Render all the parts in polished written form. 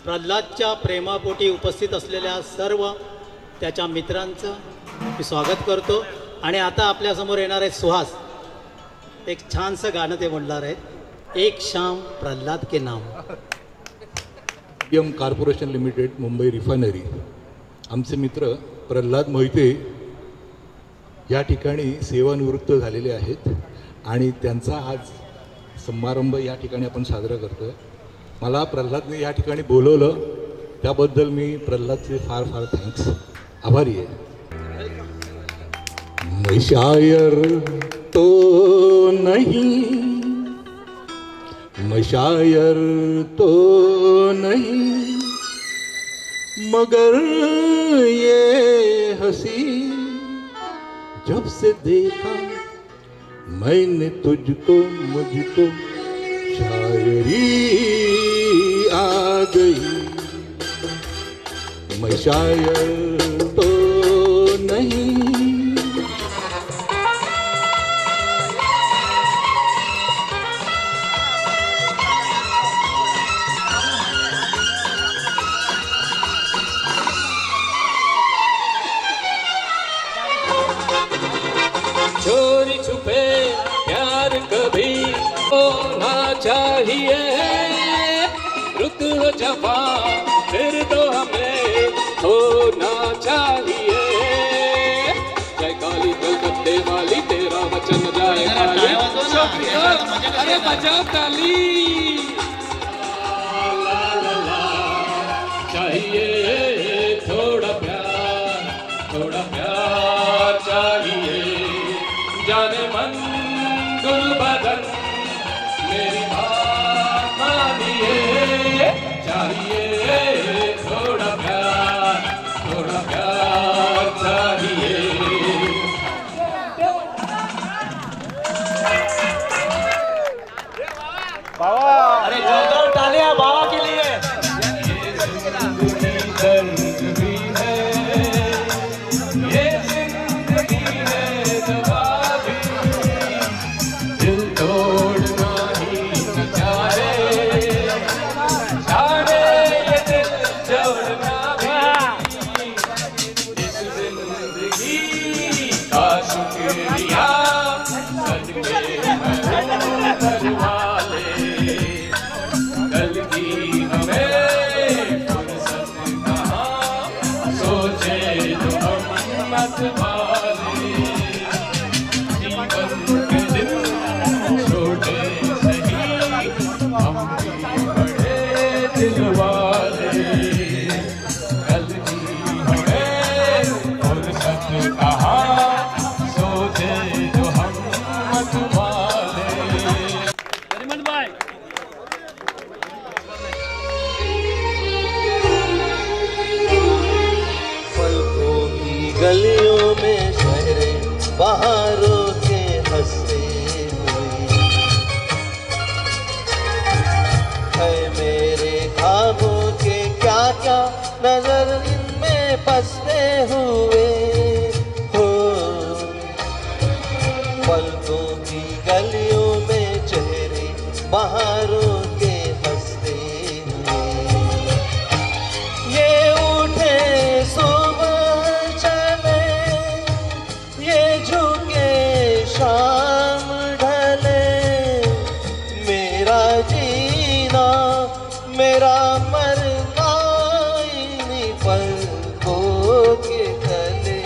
प्रल्हादच्या प्रेमापोटी उपस्थित असलेल्या सर्व त्याच्या मित्रांचं मी स्वागत करतो. आणि आता आपल्यासमोर येणार आहे सुहास. एक छानसं गाणं ते म्हणणार आहेत, एक शाम प्रल्हाद के नाम. M corporation limited Mumbai refinery आमचे मित्र प्रल्हाद मोहिते या ठिकाणी सेवानिवृत्त झालेले आहेत आणि त्यांचा आज समारंभ या ठिकाणी आपण साजरा करतोय. मला प्रल्हादने या ठिकाणी बोलवलं त्याबद्दल मी प्रल्हादचे फार फार थँक्स, आभारी आहे. मैं शायर तो नहीं, मैं शायर तो नहीं, मगर ये हंसी जब से देखा मैंने तुझको, मुझको शायरी आ गई. मैं शायर तो नहीं. चोरी छुपे प्यार कभी होना चाहिए, रुत हो जफा फिर तो हमें होना चाहिए. जय काली कलकत्ते वाली तेरा वचन जाए काली. अरे बजाओ ताली. चाहिए थोड़ा प्यार चाहिए. जाने मन गुल बदन मेरी बात मानिए. चाहिए थोड़ा प्यार चाहिए. बाबा, अरे जोरदार तालियां बाबा के लिए. गलियों में शहरे बहारों के हंसते हुए है मेरे ख्वाबों के क्या क्या नजर इनमें बसते हुए हो. पलकों की गलियों में चेहरे बहारों के हंसते हुए, ये उठे सुबह शाम ढले, मेरा जीना मेरा मरना इन्हीं पलकों के तले.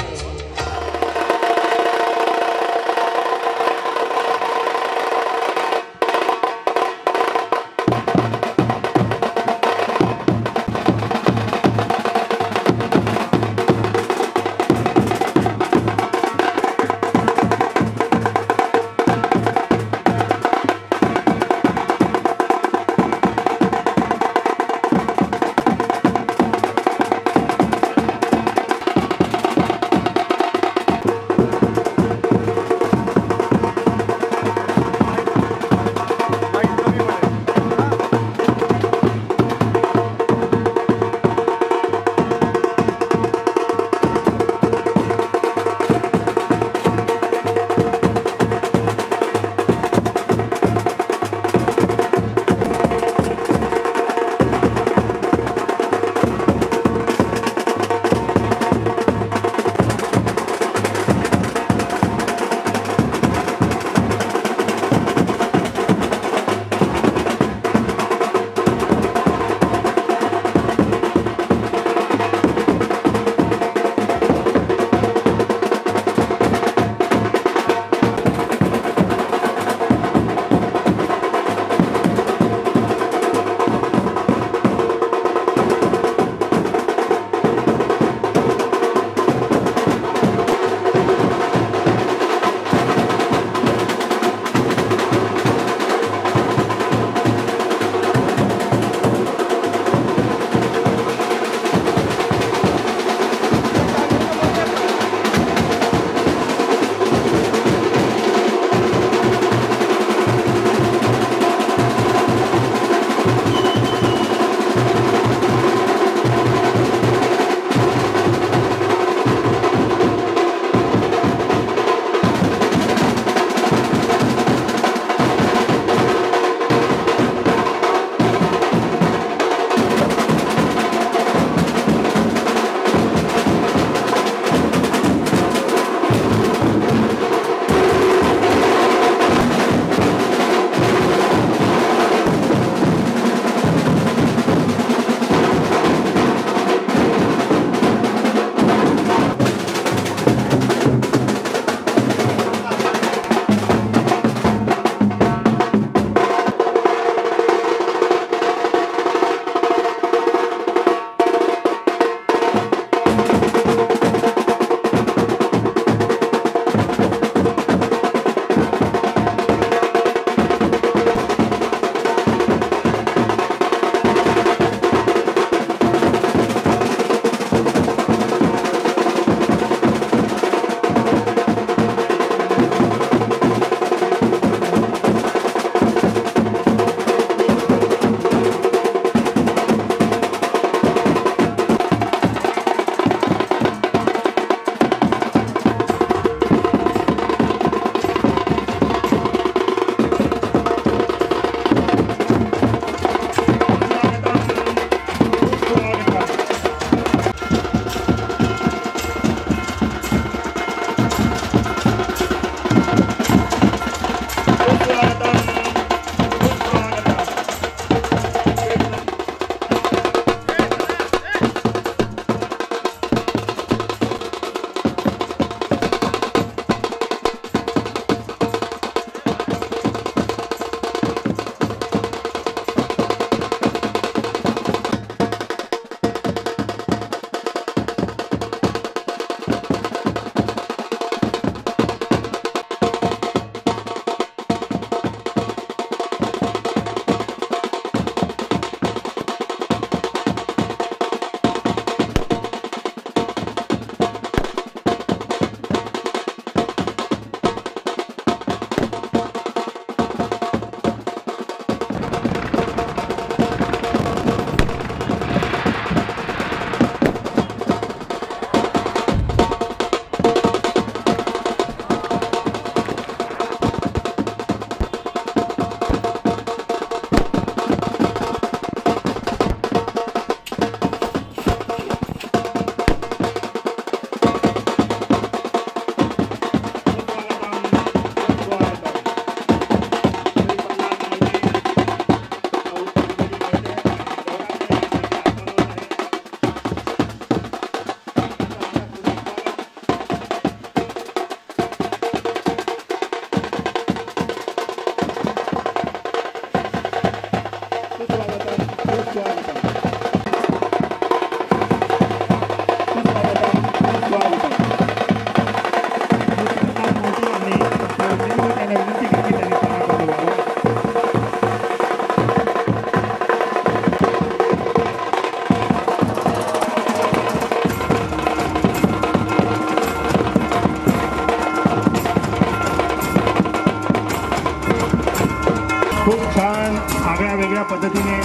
वेगळ्या पद्धतीने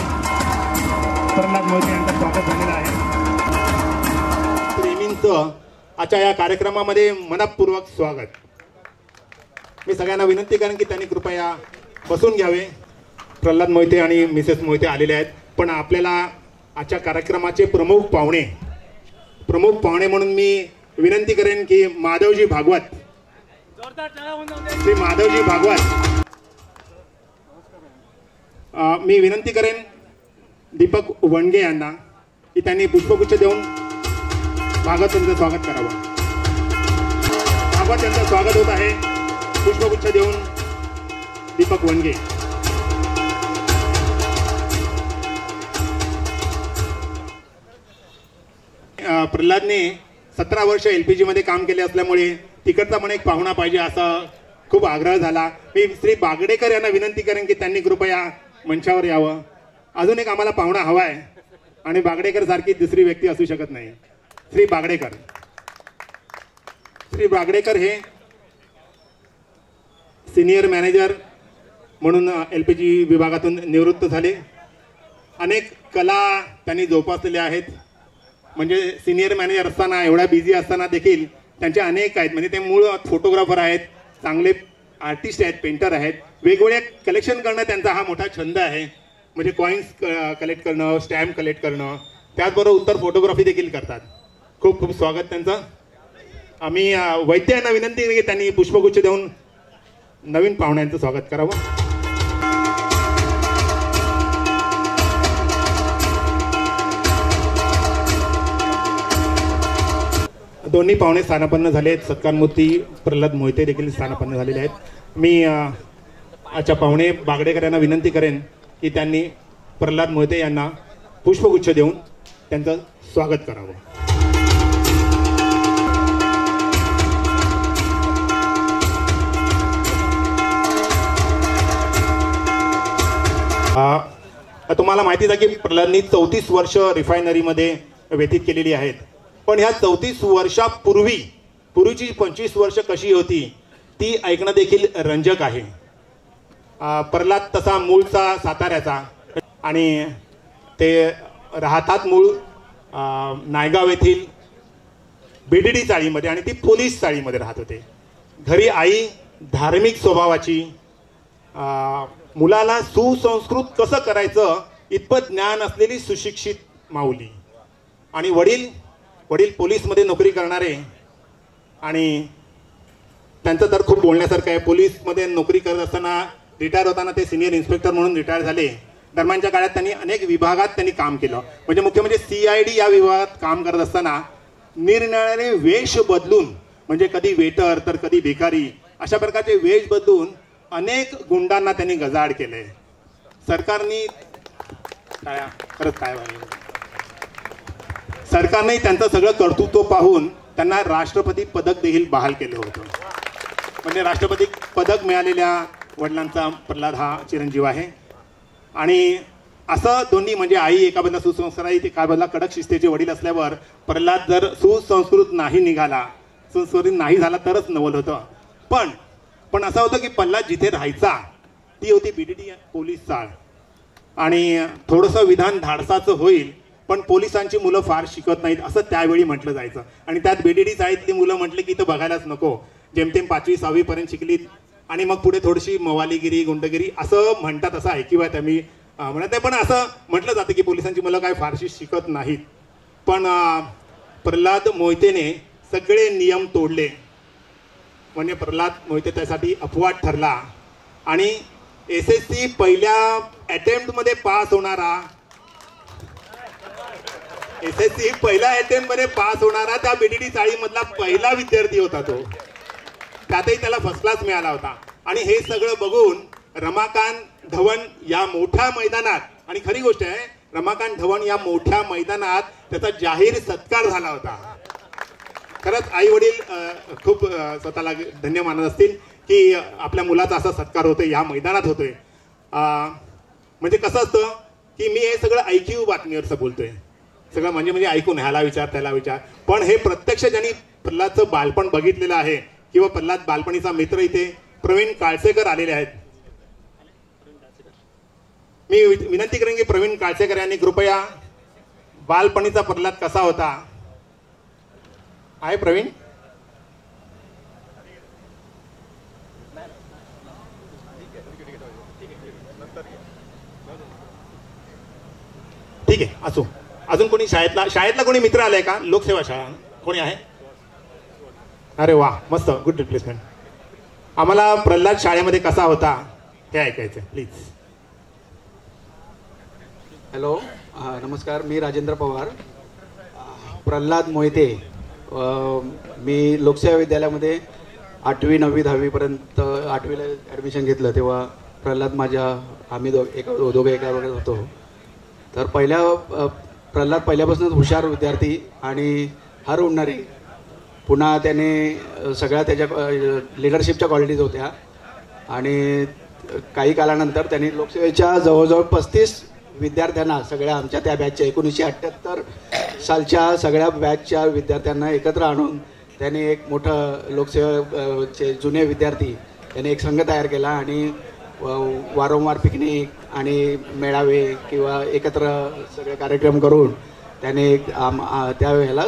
प्रल्हाद मोहिते यांचं स्वागत झालेलं आहे. प्रेमींचं आजच्या या कार्यक्रमामध्ये मनपूर्वक स्वागत. मी सगळ्यांना विनंती करेन की त्यांनी कृपया बसून घ्यावे. प्रल्हाद मोहिते आणि मिसेस मोहिते आलेले आहेत, पण आपल्याला आजच्या कार्यक्रमाचे प्रमुख पाहुणे म्हणून मी विनंती करेन की माधवजी भागवत, श्री माधवजी भागवत, मी विनंती करेन दीपक वणगे यांना की त्यांनी पुष्पगुच्छ देऊन भागवत यांचं स्वागत करावं. भागवत यांचं स्वागत होत आहे पुष्पगुच्छ देऊन दीपक वणगे. प्रल्हादने 17 वर्ष LPG मध्ये काम केले असल्यामुळे तिकडचा पण एक पाहुणा पाहिजे असा खूप आग्रह झाला. मी श्री बागडेकर यांना विनंती करेन की त्यांनी कृपया मंचावर यावं. अजून एक आम्हाला पाहुणा हवा आहे आणि बागडेकर सारखी दुसरी व्यक्ती असू शकत नाही. श्री बागडेकर हे सिनियर मॅनेजर म्हणून LPG विभागातून निवृत्त झाले. अनेक कला त्यांनी जोपासलेल्या आहेत. म्हणजे सिनियर मॅनेजर असताना एवढा बिझी असताना देखील त्यांचे अनेक आहेत. म्हणजे ते मूळ फोटोग्राफर आहेत, चांगले आर्टिस्ट आहेत, पेंटर आहेत. वेगवेगळे कलेक्शन करणं त्यांचा हा मोठा छंद आहे. म्हणजे कॉईन्स कलेक्ट करणं, स्टॅम्प कलेक्ट करणं, त्याचबरोबर उत्तर फोटोग्राफी देखील करतात. खूप खूप स्वागत त्यांचं. आम्ही वैद्य यांना विनंती की त्यांनी पुष्पगुच्छ देऊन नवीन पाहुण्यांचं स्वागत करावं. दोन्ही पाहुणे स्थानापन्न झाले आहेत. सत्कारमूर्ती प्रल्हाद मोहिते देखील स्थानापन्न झालेले आहेत. मी आजच्या पाहुणे बागडेकर यांना विनंती करेन की त्यांनी प्रल्हाद मोहिते यांना पुष्पगुच्छ देऊन त्यांचं स्वागत करावं. तुम्हाला माहितीच आहे की प्रल्हादनी 34 वर्ष रिफायनरीमध्ये व्यतीत केलेली आहेत. पण ह्या 34 वर्षापूर्वीची 25 वर्ष कशी होती ती ऐकणं देखील रंजक आहे. प्रल्हाद तसा मूळचा साताऱ्याचा आणि ते राहतात मूळ नायगाव येथील BDD चाळीमध्ये आणि ती पोलीस चाळीमध्ये राहत होते. घरी आई धार्मिक स्वभावाची, मुलाला सुसंस्कृत कसं करायचं इतपत ज्ञान असलेली सुशिक्षित माऊली आणि वडील पोलीसमध्ये नोकरी करणारे. आणि त्यांचं तर खूप बोलण्यासारखं आहे. पोलीसमध्ये नोकरी करत असताना रिटायर होताना ते सिनियर इन्स्पेक्टर म्हणून रिटायर झाले. दरम्यानच्या काळात त्यांनी अनेक विभागात त्यांनी काम केलं. म्हणजे मुख्य म्हणजे CID या विभागात काम करत असताना निरनिराळे वेश बदलून, म्हणजे कधी वेटर तर कधी भिकारी, अशा प्रकारचे वेश बदलून अनेक गुंडांना त्यांनी गजाआड केले. सरकारने त्यांचं सगळं कर्तृत्व पाहून त्यांना राष्ट्रपती पदक देखील बहाल केलं होतं. म्हणजे राष्ट्रपती पदक मिळालेल्या वडिलांचा प्रल्हाद हा चिरंजीव आहे. आणि असं दोन्ही म्हणजे आई एका बाजूला सुसंस्कार आहे, एका बाजूला कडक शिस्तीचे वडील असल्यावर प्रल्हाद जर सुसंस्कृत नाही निघाला, सुसंस्कृत नाही झाला तरच नवल होतं. पण असं होतं की प्रल्हाद जिथे राहायचा ती होती BDD पोलीस चाळ. आणि थोडंसं विधान धाडसाचं होईल पण पोलिसांची मुलं फार शिकत नाहीत असं त्यावेळी म्हटलं जायचं. आणि त्यात BDD चाळीतली मुलं म्हटले की इथं बघायलाच नको, जेमतेम 5वी 6वी पर्यंत शिकलीत आणि मग पुढे थोडीशी मवालीगिरी गुंडगिरी असं म्हणतात, असं ऐकिवात आम्ही म्हणत आहे. पण असं म्हटलं जातं की पोलिसांची मुलं काय फारशी शिकत नाहीत. पण प्रल्हाद मोहितेने सगळे नियम तोडले. म्हणजे प्रल्हाद मोहिते त्यासाठी अपवाद ठरला. आणि SSC पहिल्या अटेम्प्टमध्ये पास होणारा, SSC पहिल्या अटेम्प्टमध्ये पास होणारा त्या BDD चाळीमधला पहिला विद्यार्थी होता तो. त्यातही त्याला फर्स्ट क्लास मिळाला होता. आणि हे सगळं बघून रमाकांत धवन या मोठ्या मैदानात, आणि खरी गोष्ट आहे रमाकांत धवन या मोठ्या मैदानात त्याचा जाहीर सत्कार झाला होता. खरंच आई वडील खूप स्वतःला धन्य मानत असतील की आपल्या मुलाचा असा सत्कार होतोय, या मैदानात होतोय. म्हणजे कसं असतं की मी हे सगळं ऐकीव बातमीवरचं बोलतोय, सगळं म्हणजे ऐकून ह्याला विचार त्याला विचार. पण हे प्रत्यक्ष ज्यांनी प्रल्हादचं बालपण बघितलेलं आहे किंवा प्रल्हाद बालपणीचा मित्र इथे प्रवीण काळसेकर आलेले आहेत. मी विनंती करेन की प्रवीण काळसेकर यांनी कृपया बालपणीचा प्रल्हाद कसा होता आहे प्रवीण? ठीक आहे असो. अजून कोणी शाळेतला कोणी मित्र आलाय का? लोकसेवा शाळा कोणी आहे? अरे वा मस्त, गुड रिप्लेसमेंट. आम्हाला प्रल्हाद शाळेमध्ये कसा होता हे ऐकायचं प्लीज. हॅलो, नमस्कार. मी राजेंद्र पवार, प्रल्हाद मोहिते. मी लोकसेवा विद्यालयामध्ये 8वी 9वी 10वीपर्यंत 8वीला ॲडमिशन घेतलं तेव्हा प्रल्हाद आम्ही दोघे एका वर्गात होतो. तर प्रल्हाद पहिल्यापासूनच हुशार विद्यार्थी आणि हर उडणारी. पुन्हा त्याने सगळ्या त्याच्या लिडरशिपच्या क्वालिटीज होत्या आणि काही कालानंतर त्यांनी लोकसेवेच्या जवळजवळ 35 विद्यार्थ्यांना, सगळ्या आमच्या त्या बॅचच्या 1978 सालच्या सगळ्या बॅचच्या विद्यार्थ्यांना एकत्र आणून त्यांनी एक मोठं लोकसेवेचे जुने विद्यार्थी त्यांनी एक संघ तयार केला आणि वारंवार पिकनिक आणि मेळावे किंवा एकत्र सगळे कार्यक्रम करून त्याने त्यावेळेला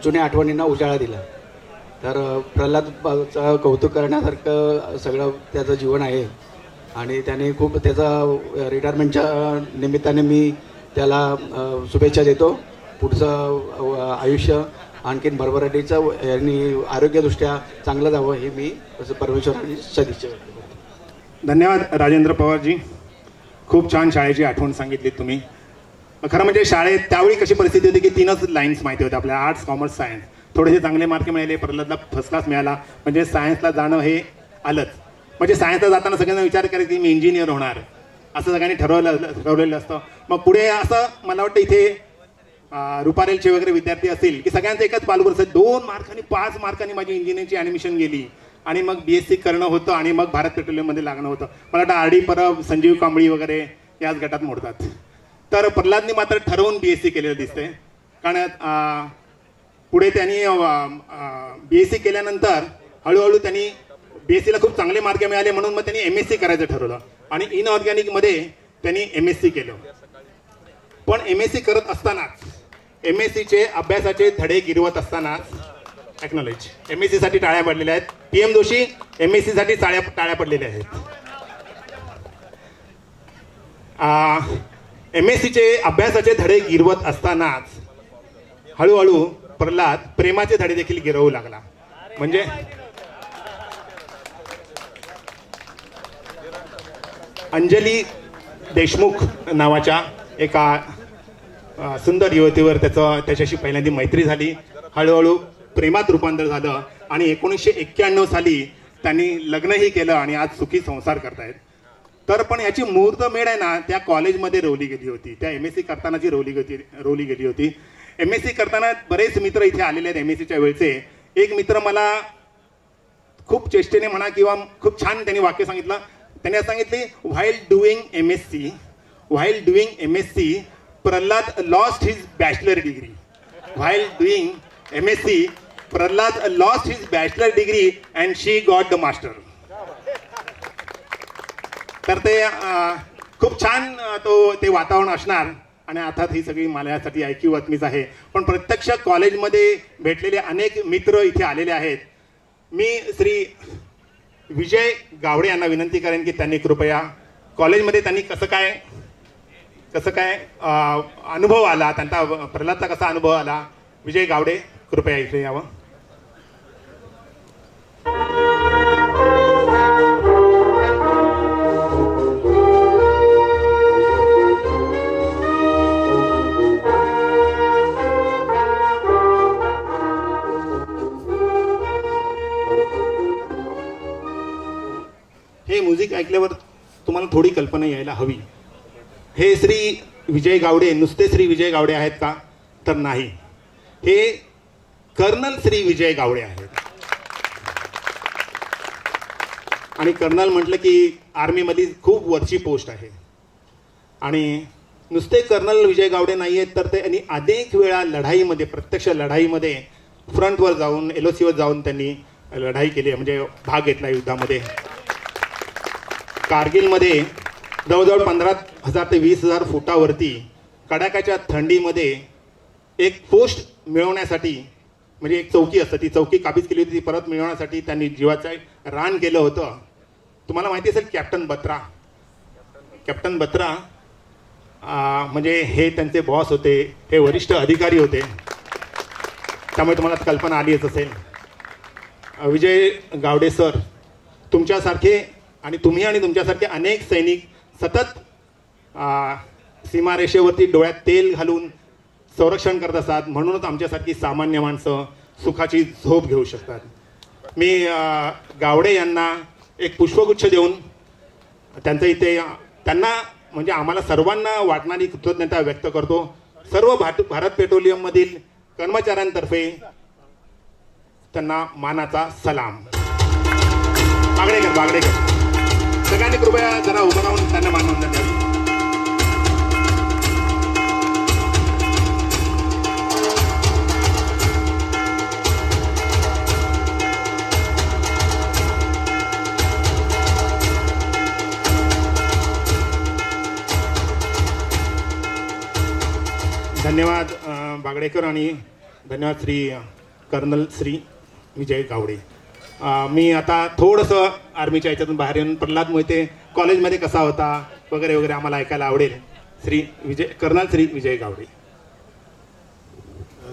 जुन्या आठवणींना उजाळा दिला. तर प्रल्हादचं कौतुक करण्यासारखं सगळं त्याचं जीवन आहे आणि त्याने खूप त्याचा रिटायरमेंटच्या निमित्ताने मी त्याला शुभेच्छा देतो. पुढचं आयुष्य आणखीन भरभराटीचं यांनी आरोग्यदृष्ट्या चांगलं जावं हे मी परमेश्वराची सदिच्छा करतो. धन्यवाद राजेंद्र पवारजी. खूप छान शाळेची आठवण सांगितली तुम्ही. खरं म्हणजे शाळेत त्यावेळी कशी परिस्थिती होती की 3च लाईन्स माहिती होत्या आपल्याला, आर्ट्स कॉमर्स सायन्स. थोडेसे चांगले मार्क मिळाले, प्रल्हादला फर्स्ट क्लास मिळाला, म्हणजे सायन्सला जाणं हे आलंच. म्हणजे सायन्सला जाताना सगळ्यांना विचार करायचा की मी इंजिनियर होणार असं सगळ्यांनी ठरवलेलं असतं. मग पुढे असं मला वाटतं इथे रुपारेलचे वगैरे विद्यार्थी असतील की सगळ्यांचं एकच पालवर्ष 2 मार्कांनी 5 मार्कांनी माझी इंजिनिअरिंगची ॲडमिशन गेली आणि मग BSc करणं होतं आणि मग भारत पेट्रोलियममध्ये लागणं होतं. मला वाटतं RD परब, संजीव कांबळी वगैरे याच गटात मोडतात. तर प्रल्हादनी मात्र ठरवून BSc केलेलं दिसतंय. कारण पुढे त्यांनी BSc केल्यानंतर हळूहळू त्यांनी BScला खूप चांगले मार्क मिळाले म्हणून मग त्यांनी MSc करायचं ठरवलं आणि इनऑर्गॅनिकमध्ये त्यांनी MSc केलं. पण MSc करत असतानाच MScचे अभ्यासाचे धडे गिरवत असतानाच टेक्नॉलॉजी MSc साठी टाळ्या पडलेल्या आहेत. PM जोशी MSc साठी टाळ्या पडलेल्या आहेत. MScचे अभ्यासाचे धडे गिरवत असतानाच हळूहळू प्रल्हाद प्रेमाचे धडे देखील गिरवू लागला. म्हणजे अंजली देशमुख नावाच्या एका सुंदर युवतीवर त्याच्याशी पहिल्यांदा मैत्री झाली. हळूहळू प्रेमात रूपांतर झालं आणि 1991 साली त्यांनी लग्नही केलं आणि आज सुखी संसार करतायत. तर पण याची मुहूर्तमेढ आहे ना त्या कॉलेजमध्ये रोवली गेली होती, त्या MSc करतानाची रोवली गेली होती. MSc करताना बरेच मित्र इथे आलेले आहेत MScच्या वेळचे. एक मित्र मला खूप चेष्टेने म्हणा किंवा खूप छान त्यांनी वाक्य सांगितलं. त्यांनी असं सांगितले, while doing MSc Pralhad lost his bachelor degree. While doing MSc Pralhad lost his bachelor degree and she got the master. तर ते खूप छान ते वातावरण असणार आणि अर्थात ही सगळी माझ्यासाठी ऐकीव बातमीच आहे. पण प्रत्यक्ष कॉलेजमध्ये भेटलेले अनेक मित्र इथे आलेले आहेत. मी श्री विजय गावडे यांना विनंती करेन की त्यांनी कृपया कॉलेजमध्ये त्यांनी कसं काय अनुभव आला, त्यांचा प्रल्हादचा कसा अनुभव आला. विजय गावडे कृपया इथे यावं. हे म्युझिक ऐकल्यावर तुम्हाला थोडी कल्पना यायला हवी. हे श्री विजय गावडे नुसते श्री विजय गावडे आहेत का? तर नाही, हे कर्नल श्री विजय गावडे आहेत. आणि कर्नल म्हटलं की आर्मीमध्ये खूप वरची पोस्ट आहे. आणि नुसते कर्नल विजय गावडे नाही आहेत तर त्यांनी अनेक वेळा लढाईमध्ये, प्रत्यक्ष लढाईमध्ये फ्रंटवर जाऊन LOC वर जाऊन त्यांनी लढाई केली, म्हणजे भाग घेतला युद्धामध्ये. कारगिलमध्ये जवळजवळ 15,000 ते 20,000 फुटावरती कडाक्याच्या थंडीमध्ये एक पोस्ट मिळवण्यासाठी, म्हणजे एक चौकी असतं, ती चौकी काबीज केली होती, ती परत मिळवण्यासाठी त्यांनी जीवाचं रान केलं होतं. तुम्हाला माहिती असेल कॅप्टन बत्रा. कॅप्टन बत्रा म्हणजे हे त्यांचे बॉस होते, हे वरिष्ठ अधिकारी होते, त्यामुळे तुम्हाला कल्पना आलीच असेल. विजय गावडे सर, तुमच्यासारखे आणि तुमच्यासारखे अनेक सैनिक सतत सीमारेषेवरती डोळ्यात तेल घालून संरक्षण करत असतात, म्हणूनच आमच्यासारखी सामान्य माणसं सुखाची झोप घेऊ शकतात. मी गावडे यांना एक पुष्पगुच्छ देऊन त्यांचं इथे त्यांना म्हणजे आम्हाला सर्वांना वाटणारी कृतज्ञता व्यक्त करतो. सर्व भारत पेट्रोलियममधील कर्मचाऱ्यांतर्फे त्यांना मानाचा सलाम. बागडेकर सगळ्यांनी कृपया जरा उभं राहून त्यांना मानवंदन द्यावी. धन्यवाद बागडेकर आणि धन्यवाद श्री कर्नल श्री विजय गावडे. मी आता थोडंसं आर्मीच्या याच्यातून बाहेर येऊन प्रल्हाद मोहिते कॉलेजमध्ये कसा होता वगैरे वगैरे आम्हाला ऐकायला आवडेल. कर्नल श्री विजय गावडे.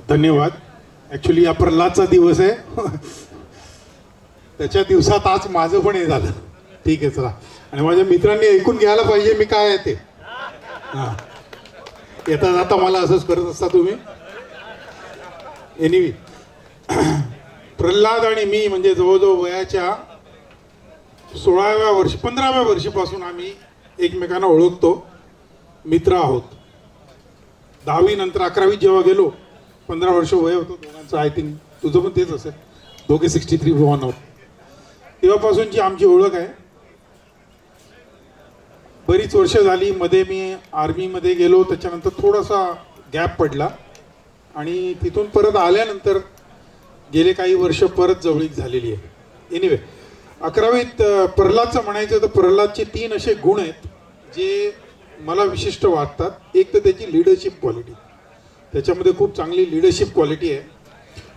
धन्यवाद. ॲक्च्युली हा प्रल्हादचा दिवस आहे, त्याच्या दिवसात आज माझं पण हे झालं. ठीक आहे, चला. आणि माझ्या मित्रांनी ऐकून घ्यायला पाहिजे मी काय आहे ते. हां, येता जाता मला असंच करत असता तुम्ही. एनिवे, प्रल्हाद आणि मी म्हणजे जवळजवळ वयाच्या 15व्या वर्षीपासून आम्ही एकमेकांना ओळखतो, मित्र आहोत. 10वी नंतर 11वीत जेव्हा गेलो, 15 वर्ष वय होतं दोघांचं. आय थिंक तुझं पण तेच असेल, दोघे 63 बॉर्न आहोत. तेव्हापासूनची आमची ओळख आहे. बरीच वर्ष झाली. मध्ये मी आर्मीमध्ये गेलो, त्याच्यानंतर थोडासा गॅप पडला आणि तिथून परत आल्यानंतर गेले काही वर्ष परत जवळीक झालेली आहे. एनिवे, 11वीत प्रल्हादचं म्हणायचं तर प्रल्हादचे 3 असे गुण आहेत जे मला विशिष्ट वाटतात. एक तर त्याची लिडरशिप क्वालिटी, त्याच्यामध्ये खूप चांगली लिडरशिप क्वालिटी आहे.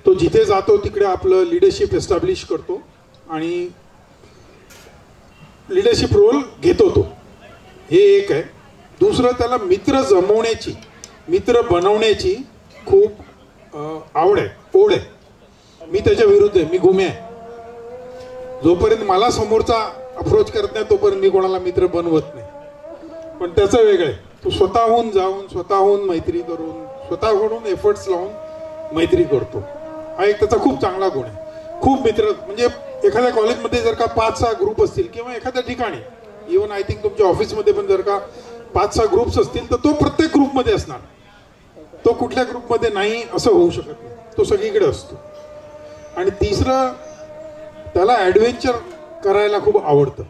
तो जिथे जातो तिकडे आपलं लिडरशिप एस्टॅब्लिश करतो आणि लिडरशिप रोल घेतो तो, हे एक आहे. दुसरं, त्याला मित्र जमवण्याची, मित्र बनवण्याची खूप आवड आहे, ओढ आहे. मी त्याच्या विरुद्ध आहे, मी गुमे आहे. जोपर्यंत मला समोरचा अप्रोच करत नाही तोपर्यंत मी कोणाला मित्र बनवत नाही. पण त्याचं वेगळं आहे, तो स्वतःहून जाऊन, स्वतःहून मैत्री करून, स्वतःकडून एफर्ट्स लावून मैत्री करतो. हा एक त्याचा खूप चांगला गुण आहे. खूप मित्र, म्हणजे एखाद्या कॉलेजमध्ये जर का 5-6 ग्रुप असतील किंवा एखाद्या ठिकाणी, इव्हन आय थिंक तुमच्या ऑफिसमध्ये पण जर का 5-6 ग्रुप्स असतील तर तो प्रत्येक ग्रुपमध्ये असणार, तो कुठल्या ग्रुपमध्ये नाही असं होऊ शकत नाही, तो सगळीकडे असतो. आणि तिसरं, त्याला ॲडव्हेंचर करायला खूप आवडतं.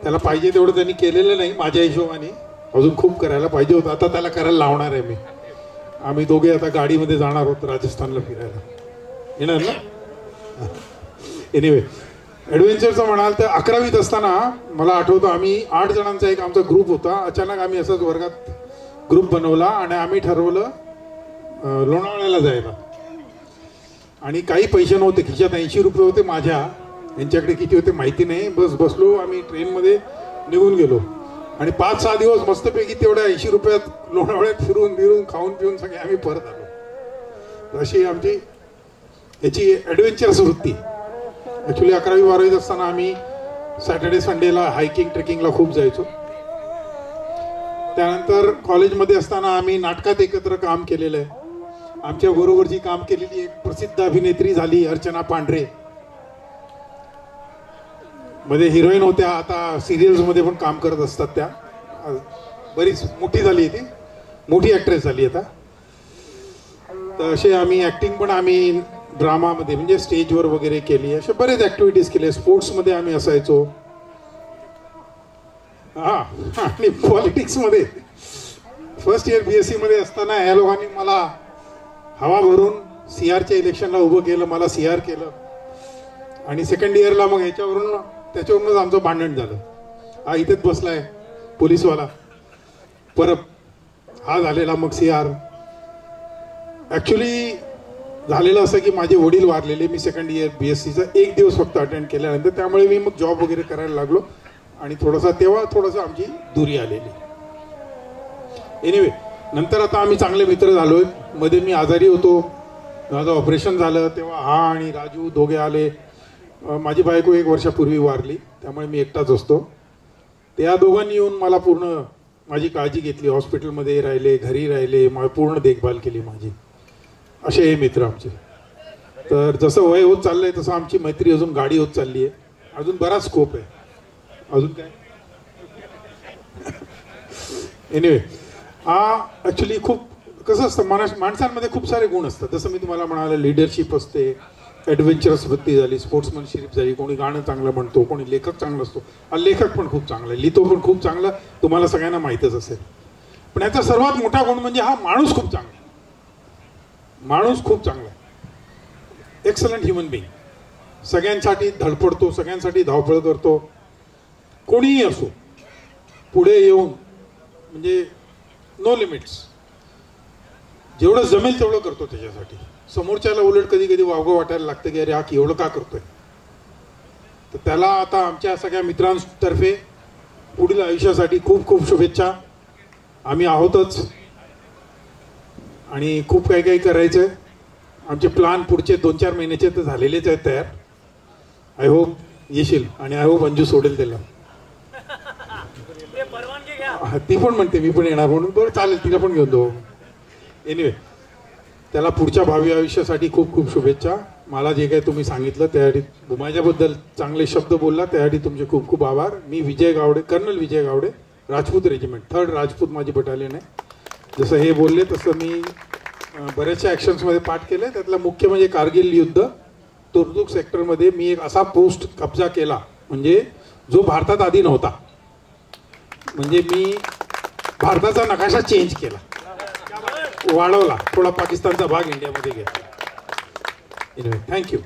त्याला पाहिजे तेवढं त्यांनी केलेलं नाही माझ्या हिशोबाने, अजून खूप करायला पाहिजे होतं. आता त्याला करायला लावणार आहे मी. आम्ही दोघे आता गाडीमध्ये जाणार आहोत राजस्थानला फिरायला, येणार ना. एनिवे, ॲडव्हेंचरचं म्हणाल तर 11वीत असताना मला आठवतं, आम्ही 8 जणांचा एक आमचा ग्रुप होता. अचानक आम्ही असाच वर्गात ग्रुप बनवला आणि आम्ही ठरवलं लोणावळ्याला जायला. आणि काही पैसे नव्हते खिशात, 80 रुपये होते माझ्या, यांच्याकडे किती होते माहिती नाही. बसलो आम्ही ट्रेनमध्ये, निघून गेलो आणि 5-6 दिवस मस्तपैकी तेवढ्या 80 रुपयात लोणावळ्यात फिरून खाऊन पिऊन सगळे आम्ही परत आलो. अशी आमची याची ॲडव्हेंचरस वृत्ती. ॲक्च्युली 11वी-12वीत असताना आम्ही सॅटर्डे संडेला हायकिंग ट्रेकिंगला खूप जायचो. त्यानंतर कॉलेजमध्ये असताना आम्ही नाटकात एकत्र काम केलेलं आहे. आमच्या बरोबरची काम केलेली एक प्रसिद्ध अभिनेत्री झाली अर्चना पांढरे, मध्ये हिरोईन होत्या, आता सिरियल्समध्ये पण काम करत असतात त्या. बरीच मोठी झाली, ती मोठी ॲक्ट्रेस झाली आता. तर असे आम्ही ॲक्टिंग पण आम्ही ड्रामामध्ये म्हणजे स्टेजवर वगैरे केली. असे बरेच ॲक्टिव्हिटीज केले. स्पोर्ट्समध्ये आम्ही असायचो. हां, आणि पॉलिटिक्समध्ये फर्स्ट इयर BSc मध्ये असताना या लोकांनी मला हवा भरून CRच्या इलेक्शनला उभं केलं, मला CR केलं. आणि सेकंड इयरला मग त्याच्यावरूनच आमचं भांडण झालं. हा इथेच बसलाय पोलीसवाला. परत हा झालेला मग CR. ऍक्च्युली झालेलं असं की माझे वडील वारलेले, मी सेकंड इयर BScचा 1 दिवस फक्त अटेंड केल्यानंतर, त्यामुळे मी मग जॉब वगैरे करायला लागलो आणि तेव्हा थोडंसं आमची दुरी आलेली. एनिवे नंतर आता आम्ही चांगले मित्र झालोय. मध्ये मी आजारी होतो, माझं ऑपरेशन झालं, तेव्हा हा आणि राजू दोघे आले. माझी बायको 1 वर्षापूर्वी वारली, त्यामुळे मी एकटाच असतो. त्या दोघांनी येऊन मला पूर्ण माझी काळजी घेतली, हॉस्पिटलमध्ये राहिले, घरी राहिले, पूर्ण देखभाल केली माझी. असे हे मित्र आमचे. तर जसं वय होत चाललंय तसं आमची मैत्री अजून गाडी होत चालली आहे. अजून बराच स्कोप आहे. अजून काय एनिवे हा ॲक्च्युली खूप कसं असतं, माणसांमध्ये खूप सारे गुण असतात. जसं मी तुम्हाला म्हणाले, लिडरशिप असते, ॲडव्हेंचरस वृत्ती झाली, स्पोर्ट्समनशिप झाली, कोणी गाणं चांगलं म्हणतो, कोणी लेखक चांगला असतो. हा लेखक पण खूप चांगला आहे, लिहितो पण खूप चांगला, तुम्हाला सगळ्यांना माहीतच असेल. पण याचा सर्वात मोठा गुण म्हणजे हा माणूस खूप चांगला. माणूस खूप चांगला आहे, एक्सलंट ह्युमन बिईंग. सगळ्यांसाठी धडपडतो, सगळ्यांसाठी धावपळ करतो. कोणीही असो, पुढे येऊन म्हणजे नो लिमिट्स, जेवढं जमेल तेवढं करतो त्याच्यासाठी. समोरच्याला उलट कधी कधी वावगं वाटायला लागतं की अरे हा एवढं का करतोय. तर त्याला आता आमच्या सगळ्या मित्रांतर्फे पुढील आयुष्यासाठी खूप खूप शुभेच्छा. आम्ही आहोतच आणि खूप काही काही करायचं आहे. आमचे प्लान पुढचे 2-4 महिन्याचे तर झालेलेच आहेत तयार. आय होप येशील आणि आय होप अंजू सोडेल त्याला. ती पण म्हणते मी पण येणार म्हणून. बरं चालेल, तिला पण घेऊन जाऊ. एनिवे त्याला पुढच्या भावी आयुष्यासाठी खूप खूप शुभेच्छा. मला जे काही तुम्ही सांगितलं त्यासाठी, माझ्याबद्दल चांगले शब्द बोलला त्यासाठी तुमचे खूप खूप आभार. मी विजय गावडे, कर्नल विजय गावडे, राजपूत रेजिमेंट, 3rd राजपूत माझी बटालियन आहे. जसं हे बोलले तसं मी बऱ्याचशा ॲक्शन्समध्ये पार्ट केले. त्यातला मुख्य म्हणजे कारगिल युद्ध, तुर्दुक सेक्टरमध्ये मी एक असा पोस्ट कब्जा केला म्हणजे जो भारतात आधी नव्हता. म्हणजे मी भारताचा नकाशा चेंज केला, वाढवला, थोडा पाकिस्तानचा भाग इंडियामध्ये घेतला. थँक्यू.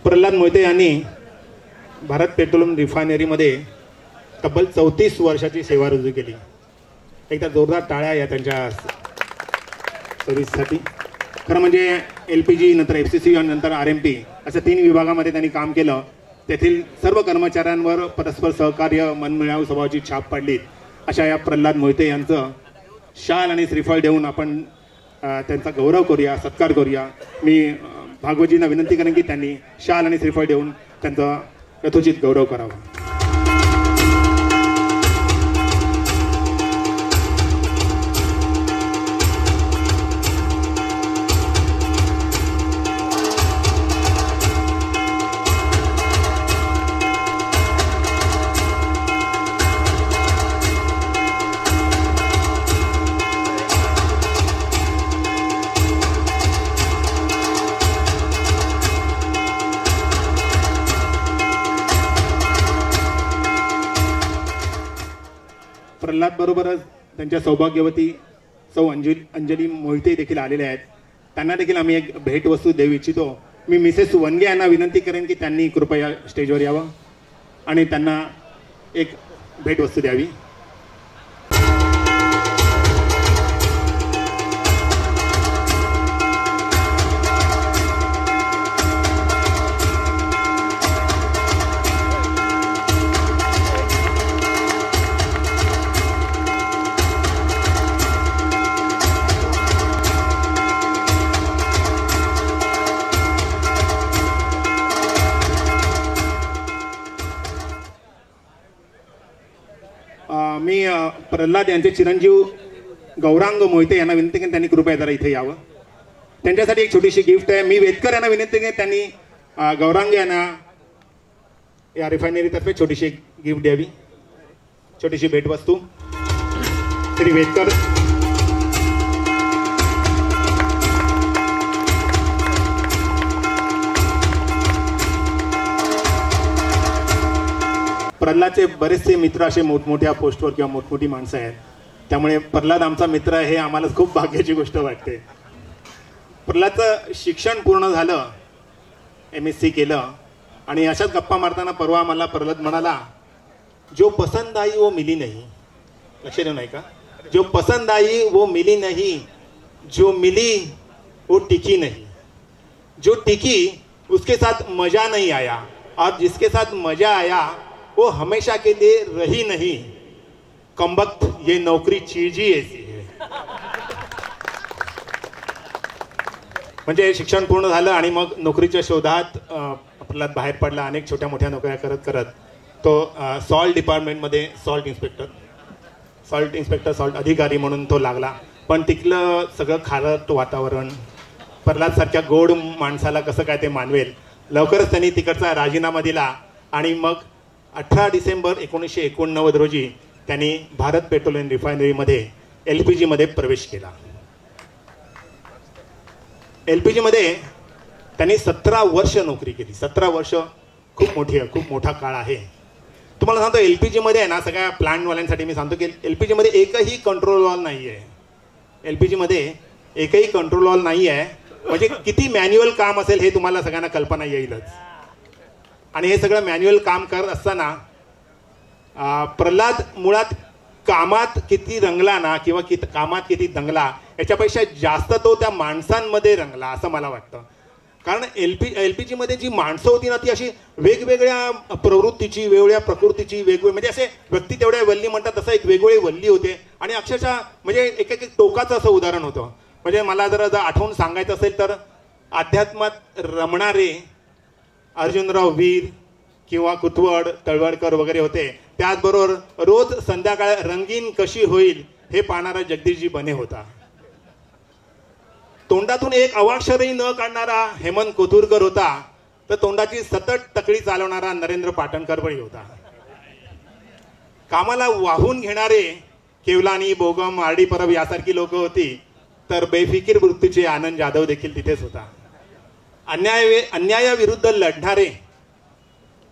प्रल्हाद मोहिते यांनी भारत पेट्रोलियम रिफायनरीमध्ये तब्बल 34 वर्षाची सेवा रुजू केली. एकदा जोरदार टाळ्या या त्यांच्या सर्व्हिससाठी. खरं म्हणजे LPG, नंतर FCC आणि नंतर RMT अशा 3 विभागामध्ये त्यांनी काम केलं. तेथील सर्व कर्मचाऱ्यांवर परस्पर सहकार्य, मनमिळावू स्वभावाची छाप पाडली. अशा या प्रल्हाद मोहिते यांचं शाल आणि श्रीफळ देऊन आपण त्यांचा गौरव करूया, सत्कार करूया. मी भागवतजींना विनंती करेन की त्यांनी शाल आणि श्रीफळ देऊन त्यांचा यथोचित गौरव करावा. प्रल्हाद बरोबरच त्यांच्या सौभाग्यवती सौ अंजली मोहिते देखील आलेले आहेत. त्यांना देखील आम्ही एक भेटवस्तू देऊ इच्छितो. मी मिसेस वनगे यांना विनंती करेन की त्यांनी कृपया स्टेजवर यावं आणि त्यांना एक भेटवस्तू द्यावी. मी प्रल्हाद यांचे चिरंजीव गौरांग मोहिते यांना विनंती करेन त्यांनी कृपया जरा इथे यावं. त्यांच्यासाठी एक छोटीशी गिफ्ट आहे. मी वेदकर यांना विनंती करेन त्यांनी गौरांग यांना या रिफायनरीतर्फे छोटीशी गिफ्ट द्यावी, छोटीशी भेटवस्तू. श्री वेदकर. प्रल्हादचे बरेचसे मित्र असे मोठमोठ्या पोस्टवर किंवा मोठमोठी माणसं आहेत, त्यामुळे प्रल्हाद आमचा मित्र आहे हे आम्हाला खूप भाग्याची गोष्ट वाटते. प्रल्हादचं शिक्षण पूर्ण झालं, MSc केलं आणि अशाच गप्पा मारताना परवा मला प्रल्हाद म्हणाला, जो पसंद आई वो मिली नहीं. लक्ष देऊ नाही का? जो पसंद आई वो मिली नहीं, जो मिली वो टिकी नहीं, जो टिकी उसके साथ मजा नहीं आया और जिसके साथ मजा आया वो हमेशा के लिए रही नहीं. कमबख्त ये नौकरी चीज ही ऐसी है. म्हणजे शिक्षण पूर्ण झालं आणि मग नोकरीच्या शोधात आपल्याला बाहेर पडला. अनेक छोट्या मोठ्या नोकऱ्या करत करत तो सॉल्ट डिपार्टमेंटमध्ये सॉल्ट इन्स्पेक्टर सॉल्ट अधिकारी म्हणून तो लागला. पण तिथलं सगळं खारट वातावरण प्रल्हादसारख्या गोड माणसाला कसं काय ते मानवेल. लवकरच त्यांनी तिकडचा राजीनामा दिला आणि मग 18 डिसेंबर 1989 रोजी त्यांनी भारत पेट्रोलियम रिफायनरीमध्ये LPG मध्ये प्रवेश केला. LPG मध्ये त्यांनी 17 वर्ष नोकरी केली. 17 वर्ष खूप मोठा काळ आहे. तुम्हाला सांगतो LPG मध्ये आहे ना, सगळ्या प्लांटवाल्यांसाठी मी सांगतो की LPG मध्ये एकही कंट्रोल वॉल नाही आहे. LPG मध्ये एकही कंट्रोल वॉल नाही आहे. म्हणजे किती मॅन्युअल काम असेल हे तुम्हाला सगळ्यांना कल्पना येईलच. आणि हे सगळं मॅन्युअल काम करत असताना प्रल्हाद मुळात कामात किती रंगला ना किंवा कामात किती दंगला याच्यापेक्षा जास्त तो त्या माणसांमध्ये रंगला असं मला वाटतं. कारण LPG मध्ये जी माणसं होती ना ती अशी वेगवेगळ्या प्रवृत्तीची, वेगवेगळ्या प्रकृतीची, वेगवेगळे म्हणजे असे व्यक्ती तेवढ्या वल्ली म्हणतात तसं एक वेगवेगळे वल्ली होते. आणि अक्षरशः म्हणजे एक टोकाचं असं उदाहरण होतं. म्हणजे मला जर आठवून सांगायचं असेल तर अध्यात्मात रमणारे अर्जुनराव वीर किंवा कुतवड तळवडकर वगैरे होते. त्याचबरोबर रोज संध्याकाळ रंगीन कशी होईल हे पाहणारा जगदीशजी बने होता. तोंडातून एक अवाक्षरही न काढणारा हेमंत कोथुरकर होता. तर तोंडाची सतत तकडी चालवणारा नरेंद्र पाटणकरही होता. कामाला वाहून घेणारे केवलानी, बोगम, RD परब यासारखी लोक होती. तर बेफिकीर वृत्तीचे आनंद जाधव देखील तिथेच होता. अन्यायाविरुद्ध लढणारे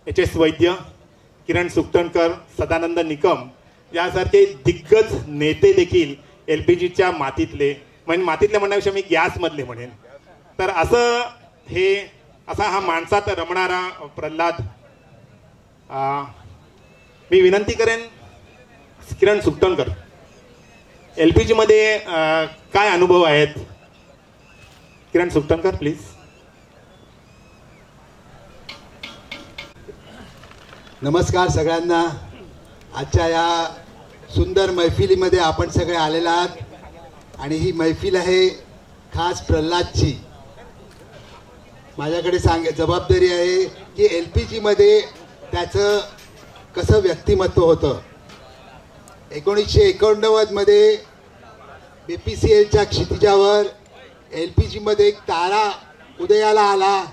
HS वैद्य, किरण सुकटणकर, सदानंद निकम यासारखे दिग्गज नेते देखील LPGच्या मातीतले म्हणण्यापेक्षा मी गॅसमधले म्हणेन. तर असा हा माणसात रमणारा प्रल्हाद. मी विनंती करेन किरण सुकटणकर, LPG मध्ये काय अनुभव आहेत? किरण सुकटणकर प्लीज. नमस्कार सगळ्यांना. आजच्या या सुंदर मैफिलीमध्ये आपण सगळे आलेला आहात आणि ही मैफिल आहे खास प्रल्हादची. माझ्याकडे जबाबदारी आहे की LPG मध्ये त्याचं कसं व्यक्तिमत्व होतं. 1989 मध्ये BPCLच्या क्षितिजावर LPG मध्ये एक तारा उदयाला आला.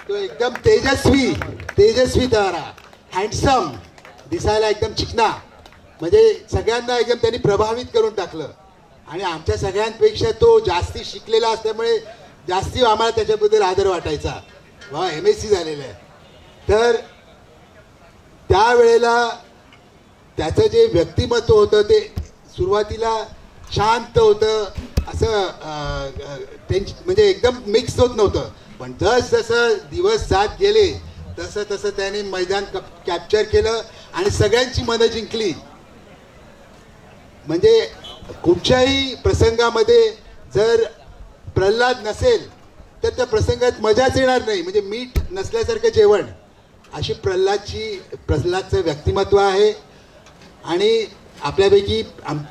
तो एकदम तेजस्वी तारा, हँडसम, दिसायला एकदम चिकना, म्हणजे सगळ्यांना एकदम त्यांनी प्रभावित करून टाकलं. आणि आमच्या सगळ्यांपेक्षा तो जास्ती शिकलेला असल्यामुळे जास्ती आम्हाला त्याच्याबद्दल आदर वाटायचा. MSc झालेलं आहे. तर त्यावेळेला त्याचं जे व्यक्तिमत्व होतं ते सुरुवातीला शांत होतं, असं म्हणजे एकदम मिक्स होत नव्हतं. पण जसं दिवस जात गेले तसं त्याने मैदान कॅप्चर केलं आणि सगळ्यांची मनं जिंकली. म्हणजे कुठच्याही प्रसंगामध्ये जर प्रल्हाद नसेल तर त्या प्रसंगात मजाच येणार नाही. म्हणजे मीठ नसल्यासारखं जेवण, अशी प्रल्हादचं व्यक्तिमत्व आहे. आणि आपल्यापैकी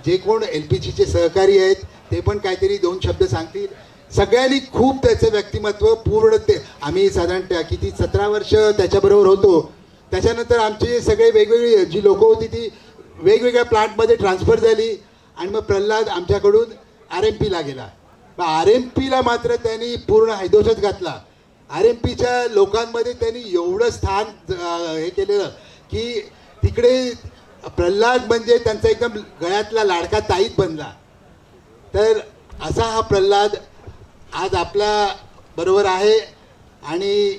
जे कोण LPGचे सहकारी आहेत ते पण काहीतरी 2 शब्द सांगतील. सगळ्यांनी खूप त्याचं व्यक्तिमत्व पूर्ण आम्ही साधारण किती 17 वर्ष त्याच्याबरोबर होतो. त्याच्यानंतर आमचे सगळे वेगवेगळी जी लोकं होती ती वेगवेगळ्या प्लांटमध्ये ट्रान्सफर झाली आणि मग प्रल्हाद आमच्याकडून RMPला गेला. RMPला मात्र त्यांनी पूर्ण हैदोसत घातला. RMPच्या लोकांमध्ये त्यांनी एवढं स्थान हे केलेलं की तिकडे प्रल्हाद म्हणजे त्यांचा एकदम गळ्यातला लाडका ताईत बनला. तर असा हा प्रल्हाद आज आपल्या बरोबर आहे. आणि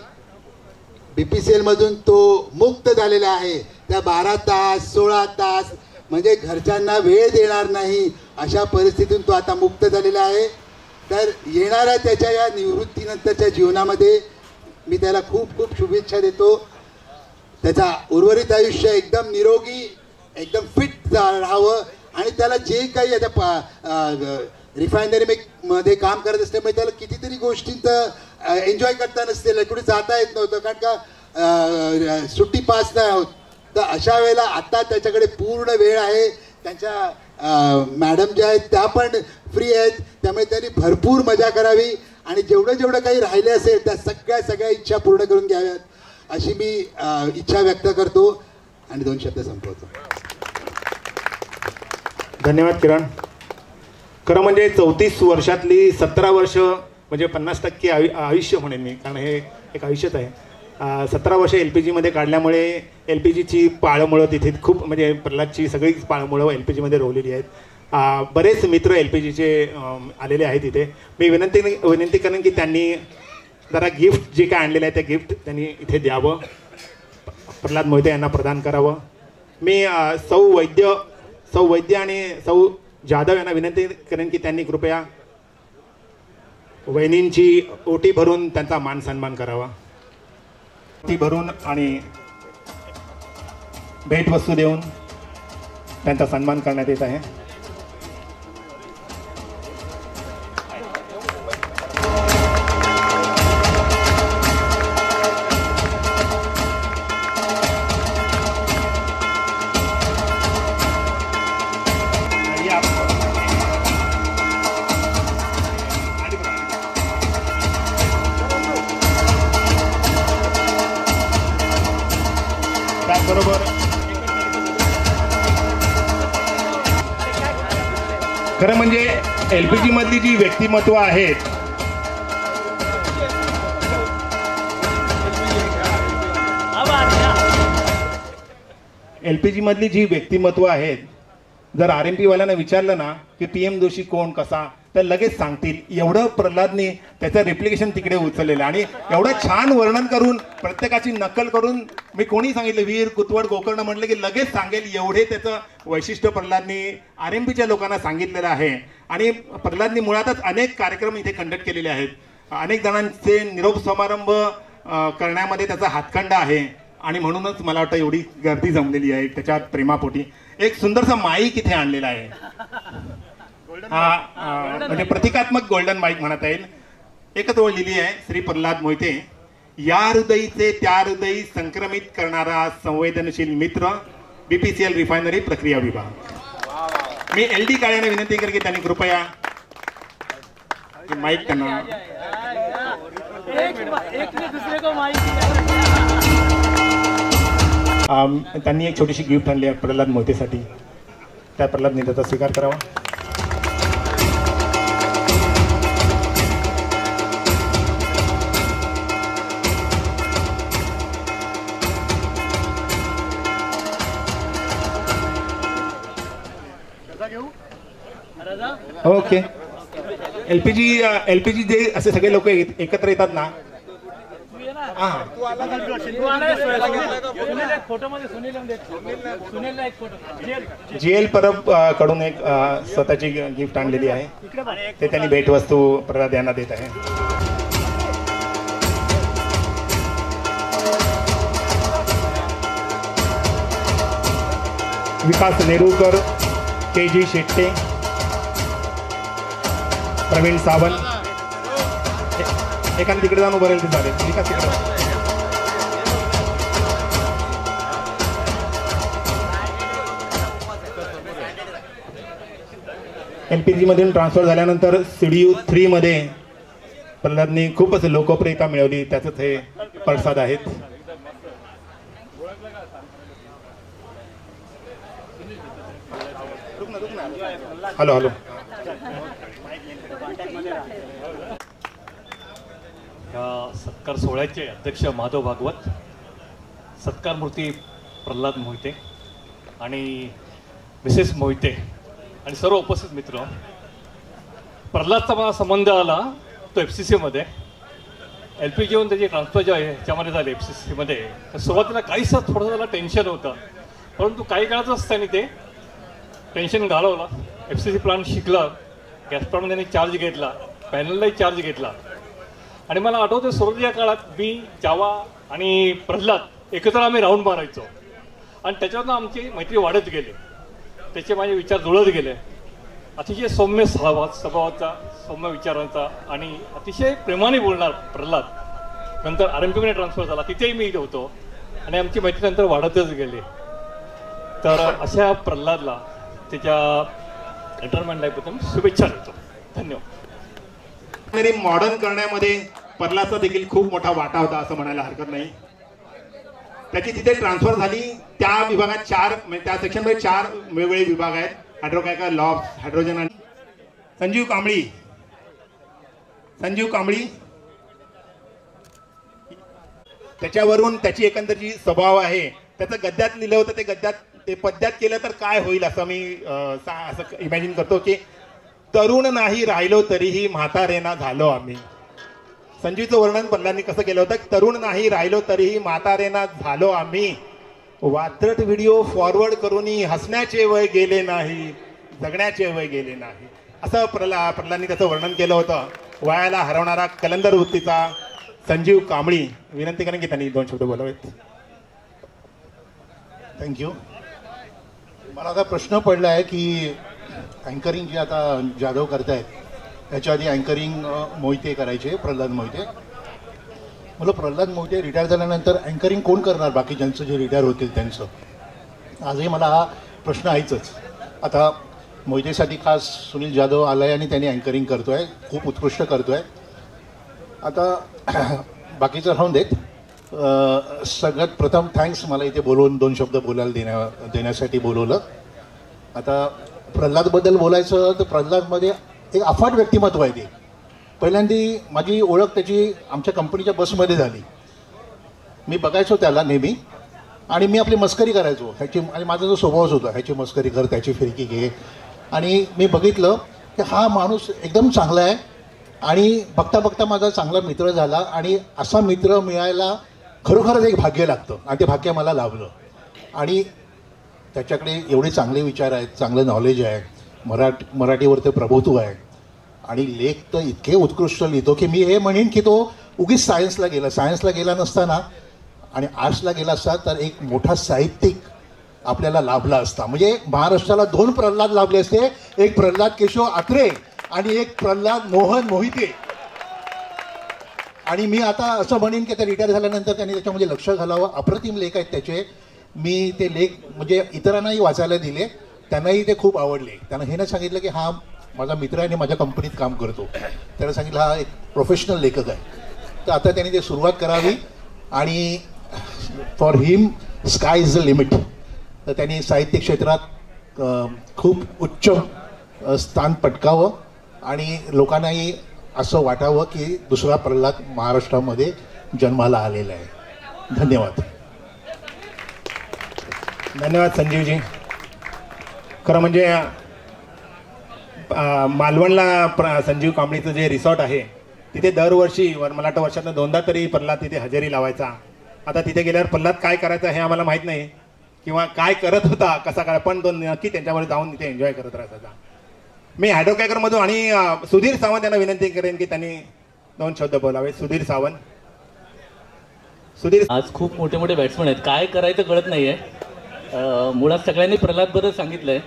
BPCL मधून तो मुक्त झालेला आहे. त्या 12 तास 16 तास म्हणजे घरच्यांना वेळ देणार नाही अशा परिस्थितीतून तो आता मुक्त झालेला आहे. तर येणाऱ्या त्याच्या या निवृत्तीनंतरच्या जीवनामध्ये मी त्याला खूप खूप शुभेच्छा देतो. त्याचा उर्वरित आयुष्य एकदम निरोगी एकदम फिट राहावं आणि त्याला जे काही आता रिफायनरी मध्ये काम करत असल्यामुळे त्याला कितीतरी गोष्टींचं एन्जॉय करता नसते, कुठे जाता येत नव्हतं कारण का सुट्टी पास नाही होत. तर अशा वेळेला आता त्याच्याकडे पूर्ण वेळ आहे. त्यांच्या मॅडम ज्या आहेत त्या पण फ्री आहेत, त्यामुळे त्यांनी भरपूर मजा करावी आणि जेवढं काही राहिले असेल त्या सगळ्या इच्छा पूर्ण करून घ्याव्यात अशी मी इच्छा व्यक्त करतो आणि 2 शब्द संपवतो. धन्यवाद किरण. खरं म्हणजे 34 वर्षातली 17 वर्ष म्हणजे 50% आयुष्य म्हणेन मी, कारण हे एक आयुष्यच आहे. 17 वर्ष LPG मध्ये काढल्यामुळे LPGची पाळमुळं तिथे खूप म्हणजे प्रल्हादची सगळीच पाळमुळं LPGमध्ये रोवलेली आहेत. बरेच मित्र LPGचे आलेले आहेत इथे. मी विनंती करेन की त्यांनी जरा गिफ्ट जे काय आणलेलं आहे ते गिफ्ट त्यांनी इथे द्यावं, प्रल्हाद मोहिते यांना प्रदान करावं. मी सौ वैद्य आणि सौ जाधव यांना विनंती करेन की त्यांनी कृपया वहिनींची ओटी भरून त्यांचा मान सन्मान करावा. ओटी भरून आणि भेटवस्तू देऊन त्यांचा सन्मान करण्यात येत आहे. त्याचबरोबर खरं म्हणजे LPG मधली जी व्यक्तिमत्व आहेत LPG मधली जी व्यक्तिमत्व आहेत, जर RMP वाल्यांना विचारलं ना की PM जोशी कोण कसा तर लगेच सांगतील. एवढं प्रल्हादने त्याचं रेप्लिकेशन तिकडे उचललेलं आणि एवढं छान वर्णन करून प्रत्येकाची नकल करून मी कोणी सांगितलं वीर कुतवड गोकर्ण म्हटलं की लगेच सांगेल. एवढे त्याचं वैशिष्ट्य प्रल्हादने RMPच्या लोकांना सांगितलेलं आहे. आणि प्रल्हादने मुळातच अनेक कार्यक्रम इथे कंडक्ट केलेले आहेत. अनेक जणांचे निरोप समारंभ करण्यामध्ये त्याचा हातखंडा आहे आणि म्हणूनच मला वाटतं एवढी गर्दी जमलेली आहे त्याच्या प्रेमापोटी. एक सुंदरसा माईक इथे आणलेला आहे. म्हणजे प्रतिकात्मक गोल्डन माईक म्हणता येईल. एकच ओळ लिहिली आहे, श्री प्रल्हाद मोहिते, या हृदयीचे त्या हृदयी संक्रमित करणारा संवेदनशील मित्र, BPCL रिफायनरी प्रक्रिया विभाग. मी LD काळ्यांना विनंती करेन की त्यांनी कृपया माईक त्यांना त्यांनी एक छोटीशी गिफ्ट आणली आहे प्रल्हाद मोहितेसाठी. त्या प्रल्हादने त्याचा स्वीकार करावा. ओके. LPG जे असे सगळे लोक एकत्र येतात ना, GL परब कडून एक स्वतःची गिफ्ट आणलेली आहे, ते त्यांनी भेटवस्तू प्रल्हाद यांना देत आहे. विकास नेरुरकर, KG शेट्टे, प्रवीण सावंत, एकाने तिकडे जाऊन उभं राहील ते चालेल. विकास तिकडे LPG मधून ट्रान्सफर झाल्यानंतर CDU 3 मध्ये प्रल्हादने खूपच लोकप्रियता मिळवली. त्याचंच हे पडसाद आहेत. Hello hello. या सत्कार सोहळ्याचे अध्यक्ष माधव भागवत, सत्कार मूर्ती प्रल्हाद मोहिते आणि मिसेस मोहिते आणि सर्व उपस्थित मित्र. प्रल्हादचा मला संबंध आला तो FCC मध्ये. LPG वरून त्याची ट्रान्सफर जे आहे ह्याच्यामध्ये झाले FCCमध्ये, तर सुरुवातीला काहीच थोडं त्याला टेन्शन होतं, परंतु काही काळातच त्यांनी ते टेन्शन घालवलं. FCC प्लांट शिकलं, गॅस प्लांट त्यांनी चार्ज घेतला, पॅनललाही चार्ज घेतला. आणि मला आठवतं सुरुवातीच्या काळात मी जावा आणि प्रल्हाद एकत्र आम्ही राऊंड मारायचो आणि त्याच्यावरनं आमची मैत्री वाढत गेली, त्याचे माझे विचार जुळत गेले. अतिशय सौम्य स्वभावाचा, सौम्य विचारांचा आणि अतिशय प्रेमाने बोलणार प्रल्हाद. नंतर RMPमध्ये ट्रान्सफर झाला, तिथेही मी इथे होतो आणि आमची मैत्री नंतर वाढतच गेली. तर अशा प्रल्हादला त्याच्या रिटायरमेंट लाईफबद्दल शुभेच्छा देतो. धन्यवाद. मॉडर्न करण्यामध्ये प्रल्हादचा देखील खूप मोठा वाटा होता असं म्हणायला हरकत नाही. त्याची तिथे ट्रान्सफर झाली. त्या विभागात त्या सेक्शनमध्ये 4 वेगवेगळे विभाग आहेत, हायड्रोकॅकर, लॉब्स, हायड्रोजन आणि संजीव कांबळी. त्याच्यावरून त्याची एकंदरची स्वभाव आहे, त्याचं गद्यात लिहिलं होतं, ते पद्यात केलं तर काय होईल असं मी असं इमॅजिन करतो की तरुण नाही राहिलो तरीही म्हातारेना झालो आम्ही. संजीवचं वर्णन प्रल्हादने कसं केलं होतं, तरुण नाही राहिलो तरीही म्हातारेना झालो आम्ही. वात्रट व्हिडिओ फॉरवर्ड करूनही हसण्याचे वय गेले नाही, जगण्याचे वय गेले नाही, असं प्रल्हादने त्याचं वर्णन केलं होतं. वयाला हरवणारा कलंदर वृत्तीचा संजीव कांबळी. विनंती करेन की त्यांनी 2 शब्द बोलावेत. थँक्यू. मला आता प्रश्न पडला आहे की अँकरिंग जे आता जाधव करतायत, त्याच्या आधी अँकरिंग मोहिते करायचे, प्रल्हाद मोहिते. मला प्रल्हाद मोहिते रिटायर झाल्यानंतर अँकरिंग कोण करणार, बाकी ज्यांचं जे रिटायर होतील त्यांचं? आजही मला हा प्रश्न आहेच. आता मोहितेसाठी खास सुनील जाधव आलाय आणि त्यांनी अँकरिंग करतोय, खूप उत्कृष्ट करतोय. आता बाकीचं राहून देत. सगळ्यात प्रथम थँक्स मला इथे बोलवून 2 शब्द बोलायला देण्यासाठी बोलवलं. आता प्रल्हादबद्दल बोलायचं तर प्रल्हादमध्ये एक अफाट व्यक्तिमत्व आहे. ते पहिल्यांदी माझी ओळख त्याची आमच्या कंपनीच्या बसमध्ये झाली. मी बघायचो त्याला नेहमी आणि मी आपली मस्करी करायचो ह्याची, आणि माझा जो स्वभावच होता ह्याची मस्करी कर, त्याची फिरकी घे. आणि मी बघितलं की हा माणूस एकदम चांगला आहे आणि बघता बघता माझा चांगला मित्र झाला. आणि असा मित्र मिळायला खरोखरच एक भाग्य लागतं आणि ते भाग्य मला लाभलं. आणि त्याच्याकडे एवढे चांगले विचार आहेत, चांगलं नॉलेज आहे, मराठीवर ते प्रभुत्व आहे आणि लेख तर इतके उत्कृष्ट लिहितो की मी हे म्हणेन की तो उगीच सायन्सला गेला नसताना आणि आर्ट्सला गेला असता तर एक मोठा साहित्यिक आपल्याला लाभला असता. म्हणजे महाराष्ट्राला 2 प्रल्हाद लाभले असते, एक प्रल्हाद केशव आत्रे आणि एक प्रल्हाद मोहन मोहिते. आणि मी आता असं म्हणेन की त्या रिटायर झाल्यानंतर त्यांनी त्याच्यामध्ये लक्ष घालावं. अप्रतिम लेख आहेत त्याचे. मी ते लेख म्हणजे इतरांनाही वाचायला दिले, त्यांनाही ते खूप आवडले. त्यांना हे नाही सांगितलं की हा माझा मित्र आहे आणि माझ्या कंपनीत काम करतो, त्याला सांगितलं हा एक प्रोफेशनल लेखक आहे. तर आता त्यांनी ते सुरुवात करावी आणि for him sky is the limit. तर त्यांनी साहित्य क्षेत्रात खूप उच्च स्थान पटकावं आणि लोकांनाही असं वाटावं की दुसरा प्रल्हाद महाराष्ट्रामध्ये जन्माला आलेला आहे. धन्यवाद. धन्यवाद संजीवजी. खरं म्हणजे मालवणला संजीव कांबळीचं जे रिसॉर्ट आहे तिथे दरवर्षी मला वाटतं वर्षातनं 2दा तरी प्रल्हाद तिथे हजेरी लावायचा. आता तिथे गेल्यावर प्रल्हाद काय करायचं हे आम्हाला माहीत नाही किंवा काय करत होता कसा काय, पण तो नक्की त्यांच्यावर जाऊन तिथे एन्जॉय करत राहायचा. मी हायड्रोकॅकरमधून आणि सुधीर सावंत यांना विनंती करेन की त्यांनी 2 शब्द बोलावे. सुधीर सावंत. आज खूप मोठे मोठे बॅट्समन आहेत, काय करायचं कळत नाही आहे. मुळात सगळ्यांनी प्रल्हादबद्दल सांगितलं आहे.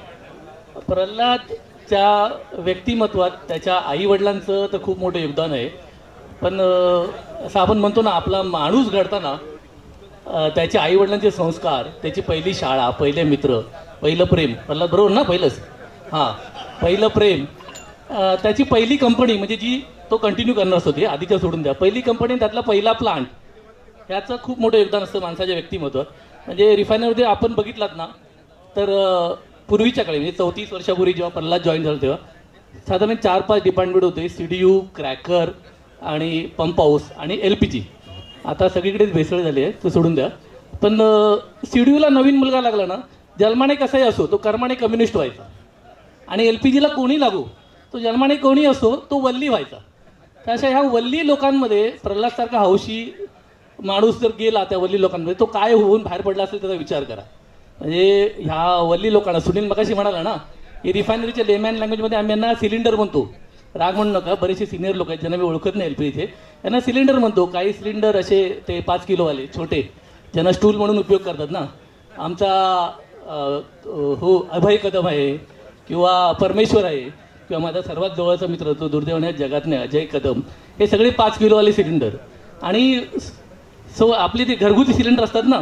प्रल्हादच्या व्यक्तिमत्वात त्याच्या आईवडिलांचं तर खूप मोठं योगदान आहे, पण असं आपण म्हणतो ना आपला माणूस घडताना त्याच्या आईवडिलांचे संस्कार, त्याची पहिली शाळा, पहिले मित्र, पहिलं प्रेम, प्रल्हाद बरोबर ना पहिलंच, हां पहिलं प्रेम, त्याची पहिली कंपनी म्हणजे जी तो कंटिन्यू करणार असतो, ते आधीच्या सोडून द्या, पहिली कंपनी त्यातला पहिला प्लांट, ह्याचं खूप मोठं योगदान असतं माणसाच्या व्यक्तिमत्वात. म्हणजे रिफायनरीमध्ये आपण बघितलात ना तर पूर्वीच्या काळी म्हणजे 34 वर्षापूर्वी जेव्हा प्रल्हाद जॉईन झालं तेव्हा साधारण 4-5 डिपार्टमेंट होते, CDU, क्रॅकर आणि पंप हाऊस आणि LPG. आता सगळीकडेच भेसळ झाली आहे, तो सोडून द्या. पण CDUला नवीन मुलगा लागला ना, जन्माने कसाही असो तो कर्माने कम्युनिस्ट व्हायचा आणि LPGला कोणी लागो तो जन्माने कोणी असो तो वल्ली व्हायचा. तर अशा ह्या वल्ली लोकांमध्ये प्रल्हादसारखा हौशी माणूस जर गेला त्या वल्ली लोकांमध्ये, तो काय होऊन बाहेर पडला असेल त्याचा विचार करा. म्हणजे ह्या वल्ली लोकांना, सुनील मगाशी म्हणाला ना, की रिफायनरीच्या लेमॅन लँग्वेजमध्ये आम्ही यांना सिलेंडर म्हणतो. राग म्हणू नका, बरेचसे सिनियर लोक आहेत ज्यांना मी ओळखत नाही एलपीजीचे, यांना सिलेंडर म्हणतो. काही सिलेंडर असे ते 5 किलोवाले छोटे ज्यांना स्टूल म्हणून उपयोग करतात ना. आमचा हो अभय कदम आहे किंवा परमेश्वर आहे किंवा माझा सर्वात जवळचा मित्र तो दुर्दैवाने जगात नाही अजय कदम, हे सगळे 5 किलोवाले सिलेंडर. आणि आपले ते घरगुती सिलेंडर असतात ना,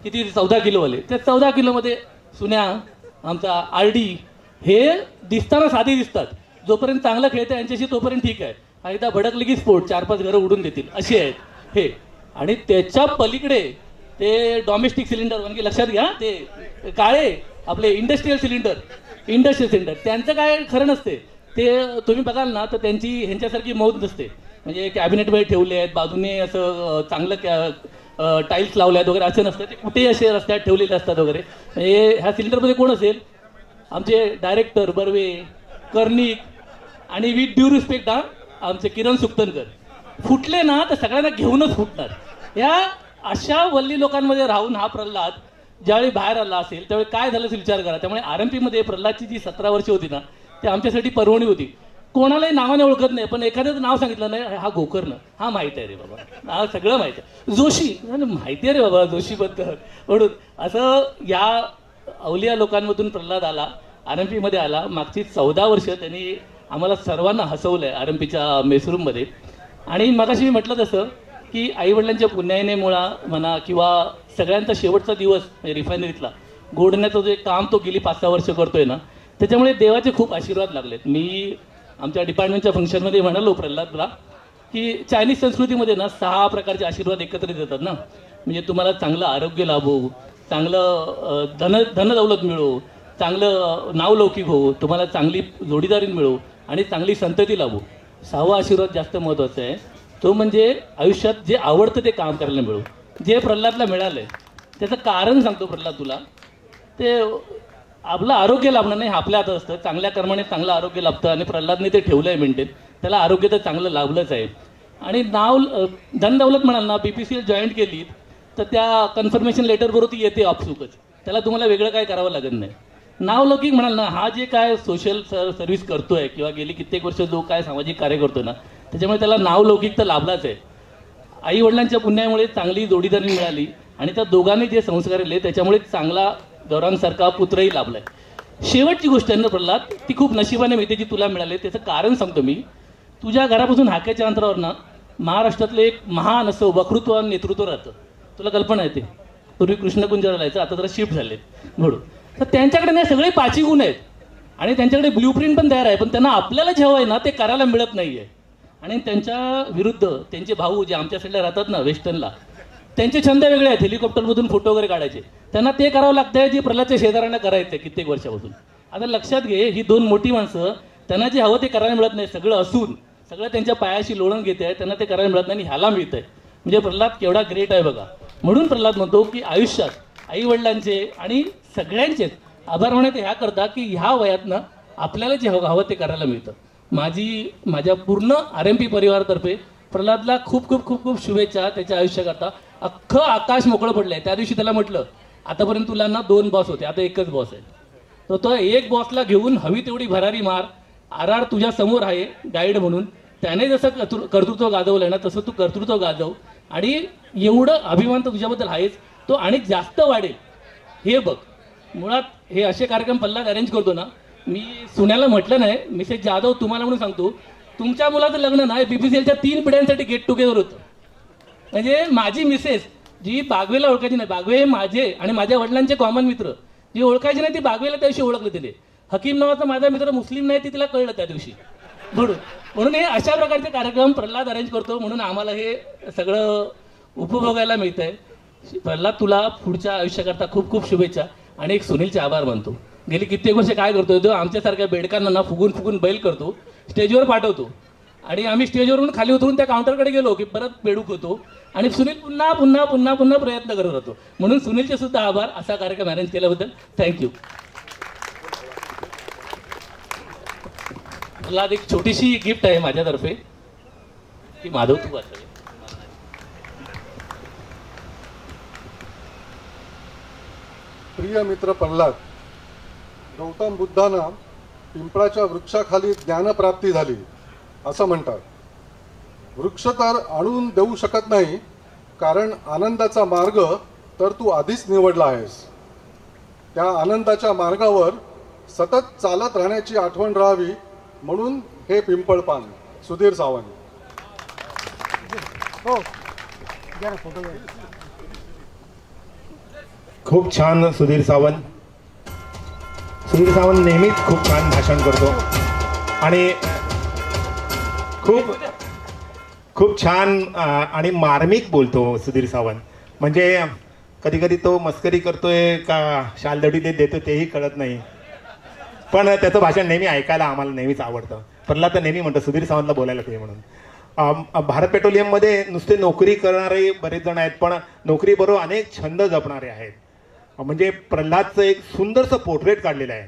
किती 14 किलोवाले, त्या 14 किलोमध्ये सुन्या आमचा RD हे दिसताना साधे दिसतात. जोपर्यंत चांगलं खेळतं यांच्याशी तोपर्यंत ठीक आहे, एकदा भडकले की स्फोट 4-5 घरं उडून देतील असे आहेत हे. आणि त्याच्या पलीकडे ते डॉमेस्टिक सिलेंडर, म्हणजे लक्षात घ्या, ते काळे आपले इंडस्ट्रीयल सिलेंडर त्यांचं काय खरं नसते. ते तुम्ही बघाल ना तर त्यांची ह्यांच्यासारखी मौत नसते. म्हणजे कॅबिनेटमध्ये ठेवले आहेत, बाजूने असं चांगलं टाईल्स लावले आहेत वगैरे असं नसतं. ते कुठेही असे रस्त्यात ठेवलेले असतात वगैरे. म्हणजे ह्या सिलेंडरमध्ये कोण असेल? आमचे डायरेक्टर बर्वे, कर्णिक आणि विथ ड्यू रिस्पेक्ट आमचे किरण सुक्तनकर. फुटले ना तर सगळ्यांना घेऊनच फुटणार. या अशा वल्ली लोकांमध्ये राहून हा प्रल्हाद ज्यावेळी बाहेर आला असेल त्यावेळी काय झालं असेल विचार करा. त्यामुळे RMPमध्ये प्रल्हादची जी 17 वर्ष होती ना, ती आमच्यासाठी पर्वणी होती. कोणालाही नावाने ओळखत नाही, पण एखाद्याचं नाव सांगितलं नाही, हा गोकर्ण, हा माहित आहे रे बाबा, हा सगळं माहित आहे. जोशी, माहिती आहे रे बाबा जोशीबद्दल. म्हणून असं या अवलिया लोकांमधून प्रल्हाद आला, RMPमध्ये आला. मागची 14 वर्ष त्यांनी आम्हाला सर्वांना हसवलंय RMPच्या मेसरूममध्ये. आणि मगाशी मी म्हटलं तसं की आईवडिलांच्या पुण्याने मुळा म्हणा किंवा सगळ्यांचा शेवटचा दिवस म्हणजे रिफायनरीतला गोडण्याचं जे काम तो गेली 5-6 वर्ष करतोय ना, त्याच्यामुळे देवाचे खूप आशीर्वाद लागलेत. मी आमच्या डिपार्टमेंटच्या फंक्शनमध्ये म्हणालो प्रल्हादला की चायनीज संस्कृतीमध्ये ना 6 प्रकारचे आशीर्वाद एकत्रित येतात ना. म्हणजे तुम्हाला चांगलं आरोग्य लाभो, चांगलं धनदौलत मिळो, चांगलं नावलौकिक हो, तुम्हाला चांगली जोडीदारी मिळो आणि चांगली संतती लाभो. 6वा आशीर्वाद जास्त महत्त्वाचा आहे, तो म्हणजे आयुष्यात जे आवडतं ते काम करायला मिळो. जे प्रल्हादला मिळालं आहे त्याचं कारण सांगतो प्रल्हाद तुला. ते आपलं आरोग्य लाभणं नाही, आपल्या हातात असतं. चांगल्या कर्माने चांगलं आरोग्य लाभतं आणि प्रल्हादने ते ठेवलं आहे मेंटेन. त्याला आरोग्य तर चांगलं लाभलंच आहे. आणि धनदौलत म्हणाल ना, BPCL जॉईंट केली तर त्या कन्फर्मेशन लेटरबरोबर ती येते आपसुकच. त्याला तुम्हाला वेगळं काय करावं लागत नाही. नावलौकिक म्हणाल ना, हा जे काय सोशल सर्व्हिस करतोय किंवा गेली कित्येक वर्ष जो काय सामाजिक कार्य करतोय ना, त्याच्यामुळे त्याला नावलौकिक तर लाभलाच आहे. आई वडिलांच्या पुण्यामुळे चांगली जोडीदारी मिळाली आणि त्या दोघांनी जे संस्कार केले त्याच्यामुळे चांगला गौरांसारखा पुत्रही लाभलाय. शेवटची गोष्ट आहे ना प्रल्हाद, ती खूप नशिबाने मिळते जी तुला मिळाली. त्याचं कारण सांगतो मी. तुझ्या घरापासून हाकेच्या अंतरावर ना महाराष्ट्रातलं एक महान असं वक्तृत्व आणि नेतृत्व राहतं. तुला कल्पना आहे ते? पूर्वी कृष्णकुंजाला राहायचं, आता जरा शिफ्ट झालेत म्हणून. तर त्यांच्याकडे नाही सगळे 5 गुण आहेत आणि त्यांच्याकडे ब्ल्यूप्रिंट पण तयार आहे, पण त्यांना आपल्याला जेव्हा आहे ना ते करायला मिळत नाही आहे. आणि त्यांच्या विरुद्ध त्यांचे भाऊ जे आमच्या साईडला राहतात ना वेस्टर्नला, त्यांचे छंद वेगळे आहेत. हेलिकॉप्टरमधून फोटो वगैरे काढायचे. त्यांना ते करावं लागतंय जे प्रल्हादच्या शेजाऱ्यांना करायचं आहे कित्येक वर्षापासून. आता लक्षात घे, ही 2 मोठी माणसं, त्यांना जे हवं ते करायला मिळत नाही. सगळं असून सगळं त्यांच्या पायाशी लोळण घेते आहे, त्यांना ते करायला मिळत नाही आणि ह्याला मिळत आहे. म्हणजे प्रल्हाद केवढा ग्रेट आहे बघा. म्हणून प्रल्हाद म्हणतो की आयुष्यात आई वडिलांचे आणि सगळ्यांचेच आभार मानायचे ह्या करता की ह्या वयातनं आपल्याला जे हवं ते करायला मिळतं. माझ्या पूर्ण RMP परिवारातर्फे प्रल्हादला खूप खूप खूप खूप शुभेच्छा. त्याच्या आयुष्याकरता अख्खं आकाश मोकळं पडलं आहे. त्या दिवशी त्याला म्हटलं आतापर्यंत तुला ना 2 बॉस होते, आता एकच बॉस आहे. तर तो एक बॉसला घेऊन हवी तेवढी भरारी मार. RR तुझ्या समोर आहे गाईड म्हणून. त्याने जसं कर्तृत्व गाजवलं आहे ना तसं तू कर्तृत्व गाजव आणि एवढं अभिमान तर तुझ्याबद्दल आहेच, तो आणि जास्त वाढेल हे बघ. मुळात हे असे कार्यक्रम प्रल्हाद अरेंज करतो ना, मी सुन्याला म्हटलं नाही, मिसेस जाधव तुम्हाला म्हणून सांगतो, तुमच्या मुलाचं लग्न ना BPCLच्या 3 पिढ्यांसाठी गेट टुगेदर होतं. म्हणजे माझी मिसेस जी बागवेला ओळखायची नाही, बागवे हे माझे आणि माझ्या वडिलांचे कॉमन मित्र, जी ओळखायची नाही ती बागवेला त्या दिवशी ओळखले तिने. हकीम नावाचा माझा मित्र मुस्लिम नाही ती तिला कळलं त्या दिवशी. म्हणून हे अशा प्रकारचे कार्यक्रम प्रल्हाद अरेंज करतो, म्हणून आम्हाला हे सगळं उपभोगायला मिळतं आहे. प्रल्हाद तुला पुढच्या आयुष्याकरता खूप खूप शुभेच्छा आणि एक सुनीलचे आभार मानतो. गेली कित्येक वर्ष काय करतोय तो, आमच्यासारख्या बेडकांना ना फुगून फुगून बैल करतो, स्टेजवर पाठवतो आणि आम्ही स्टेजवरून खाली उतरून त्या काउंटरकडे गेलो की परत बेडूक होतो आणि सुनील पुन्हा पुन्हा पुन्हा पुन्हा प्रयत्न करत राहतो. म्हणून सुनीलचे सुद्धा आभार असा कार्यक्रम अरेंज केल्याबद्दल. थँक्यू. प्रल्हाद, एक छोटीशी गिफ्ट आहे माझ्यातर्फे. की माधव तू वाचावे. प्रिय मित्र प्रल्हाद, गौतम बुद्धांना पिंपळाच्या वृक्षाखाली ज्ञानप्राप्ती झाली असं म्हणतात. वृक्ष तर आणून देऊ शकत नाही, कारण आनंदाचा मार्ग तर तू आधीच निवडला आहेस. त्या आनंदाच्या मार्गावर सतत चालत राहण्याची आठवण राहावी म्हणून हे पिंपळपान. सुधीर सावंत. खूप छान सुधीर सावंत. सुधीर सावंत नेहमीच खूप छान भाषण करतो आणि खूप छान आणि मार्मिक बोलतो सुधीर सावंत. म्हणजे कधी कधी तो मस्करी करतोय का शालदडी देतो तेही कळत नाही, पण त्याचं भाषण नेहमी ऐकायला आम्हाला नेहमीच आवडतं. प्रल्हाद तर नेहमी म्हणतो सुधीर सावंतला बोलायला ते म्हणून. भारत पेट्रोलियममध्ये नुसते नोकरी करणारे बरेच जण आहेत, पण नोकरीबरोबर अनेक छंद जपणारे आहेत. म्हणजे प्रल्हादचं एक सुंदरसं पोर्ट्रेट काढलेलं आहे.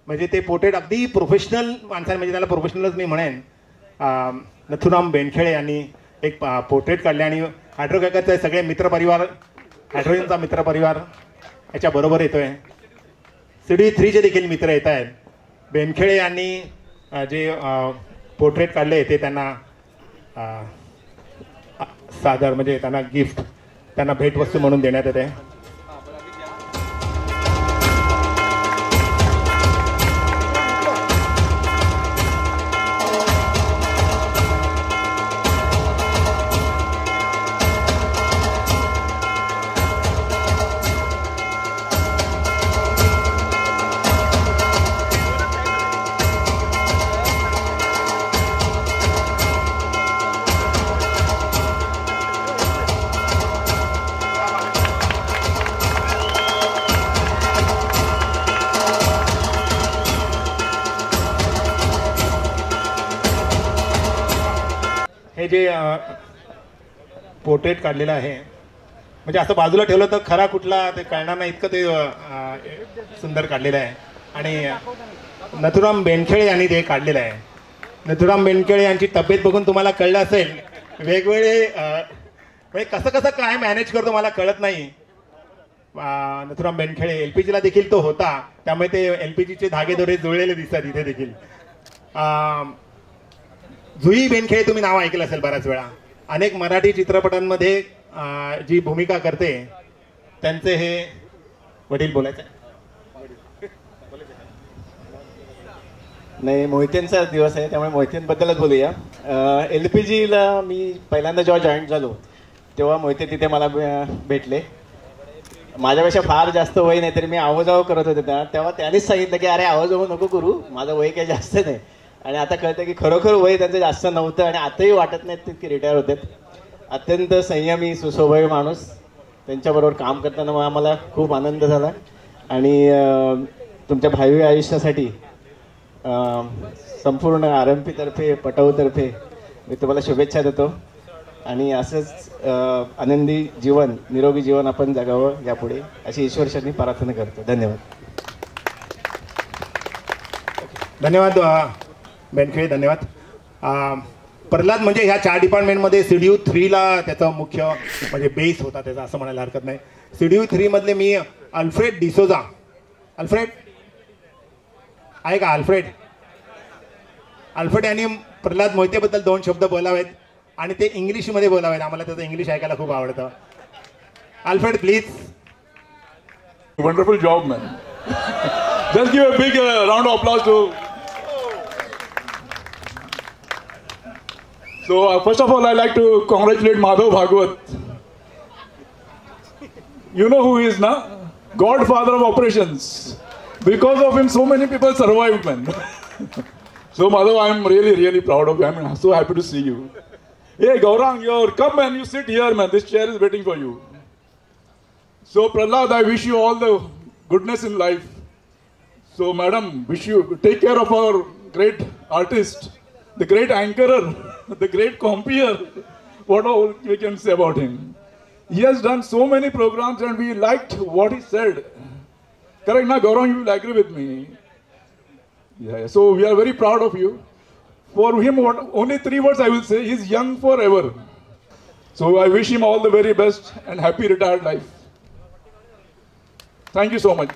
म्हणजे ते पोर्ट्रेट अगदी प्रोफेशनल माणसाने, म्हणजे त्याला प्रोफेशनलच मी म्हणेन, नथुराम बेनखेडे यांनी एक पोर्ट्रेट काढले आणि हायड्रोकॅकरचे सगळे मित्रपरिवार, हायड्रोजनचा मित्रपरिवार याच्या बरोबर येतोय. CD3चे देखील मित्र येत आहेत. बेनखेडे यांनी जे पोर्ट्रेट काढले ते त्यांना सादर, म्हणजे त्यांना गिफ्ट, त्यांना भेटवस्तू म्हणून देण्यात येते. हे जे पोर्ट्रेट काढलेलं आहे, म्हणजे असं बाजूला ठेवलं तर खरा कुठला ते कळणार नाही, इतकं ते सुंदर काढलेलं आहे. आणि नथुराम बेनखेडे यांनी ते काढलेलं आहे. नथुराम बेनखेडे यांची तब्येत बघून तुम्हाला कळलं असेल, वेगवेगळे म्हणजे कसं काय मॅनेज करतो मला कळत नाही. नथुराम बेनखेडे LPGला देखील तो होता, त्यामुळे ते LPGचे धागेदोरे जुळलेले दिसतात इथे देखील. जुई बेनखेडे तुम्ही नाव ऐकलं असेल बऱ्याच वेळा. अनेक मराठी चित्रपटांमध्ये जी भूमिका करते, त्यांचे हे वडील. बोलायचं नाही, मोहितेंचा दिवस आहे त्यामुळे मोहितेंबद्दलच बोलूया. LPGला मी पहिल्यांदा जेव्हा जॉईन झालो तेव्हा मोहिते तिथे मला भेटले. माझ्यापेक्षा फार जास्त वय नाही तरी मी आवाजाव करत होते तेव्हा त्यांनीच सांगितलं की अरे आवाजाव नको करू, माझं वय काही जास्त नाही. आणि आता कळतं की खरोखर वय त्यांचं जास्त नव्हतं आणि आताही वाटत नाहीत तितके रिटायर होते. अत्यंत संयमी सुस्वभावी माणूस. त्यांच्याबरोबर काम करताना आम्हाला खूप आनंद झाला. आणि तुमच्या भावी आयुष्यासाठी संपूर्ण RMPतर्फे पटाऊतर्फे मी तुम्हाला शुभेच्छा देतो. आणि असंच आनंदी जीवन, निरोगी जीवन आपण जगावं यापुढे अशी ईश्वरचरणी प्रार्थना करतो. धन्यवाद. धन्यवाद बेनखेडे, धन्यवाद. प्रल्हाद म्हणजे ह्या 4 डिपार्टमेंटमध्ये CDU3ला त्याचा मुख्य म्हणजे बेस होता त्याचा, असं म्हणायला हरकत नाही. CDU3 मधले मी अल्फ्रेड डिसोजा, अल्फ्रेड आहे का? अल्फ्रेड यांनी प्रल्हाद मोहितेबद्दल 2 शब्द बोलावेत आणि ते इंग्लिशमध्ये बोलावेत. आम्हाला त्याचं इंग्लिश ऐकायला खूप आवडतं. Alfred please. Wonderful job, man. Just give a big round of applause to. So first of all, I like to congratulate Madhav Bhagwat. You know who he is now? Godfather of operations. Because of him, so many people survived, man. So Madhav, I am really, really proud of you. I am so happy to see you. Hey Gaurang, come and you sit here, man. This chair is waiting for you. So Prahlad, I wish you all the goodness in life. So madam, wish you take care of our great artist, the great anchorer, the great compeer. What all we can say about him? He has done so many programs and we liked what he said. Correct, now Gaurang, you will agree with me. Yeah, so we are very proud of you. For him, only 3 words I will say: he's young forever. So I wish him all the very best and happy retired life. Thank you so much.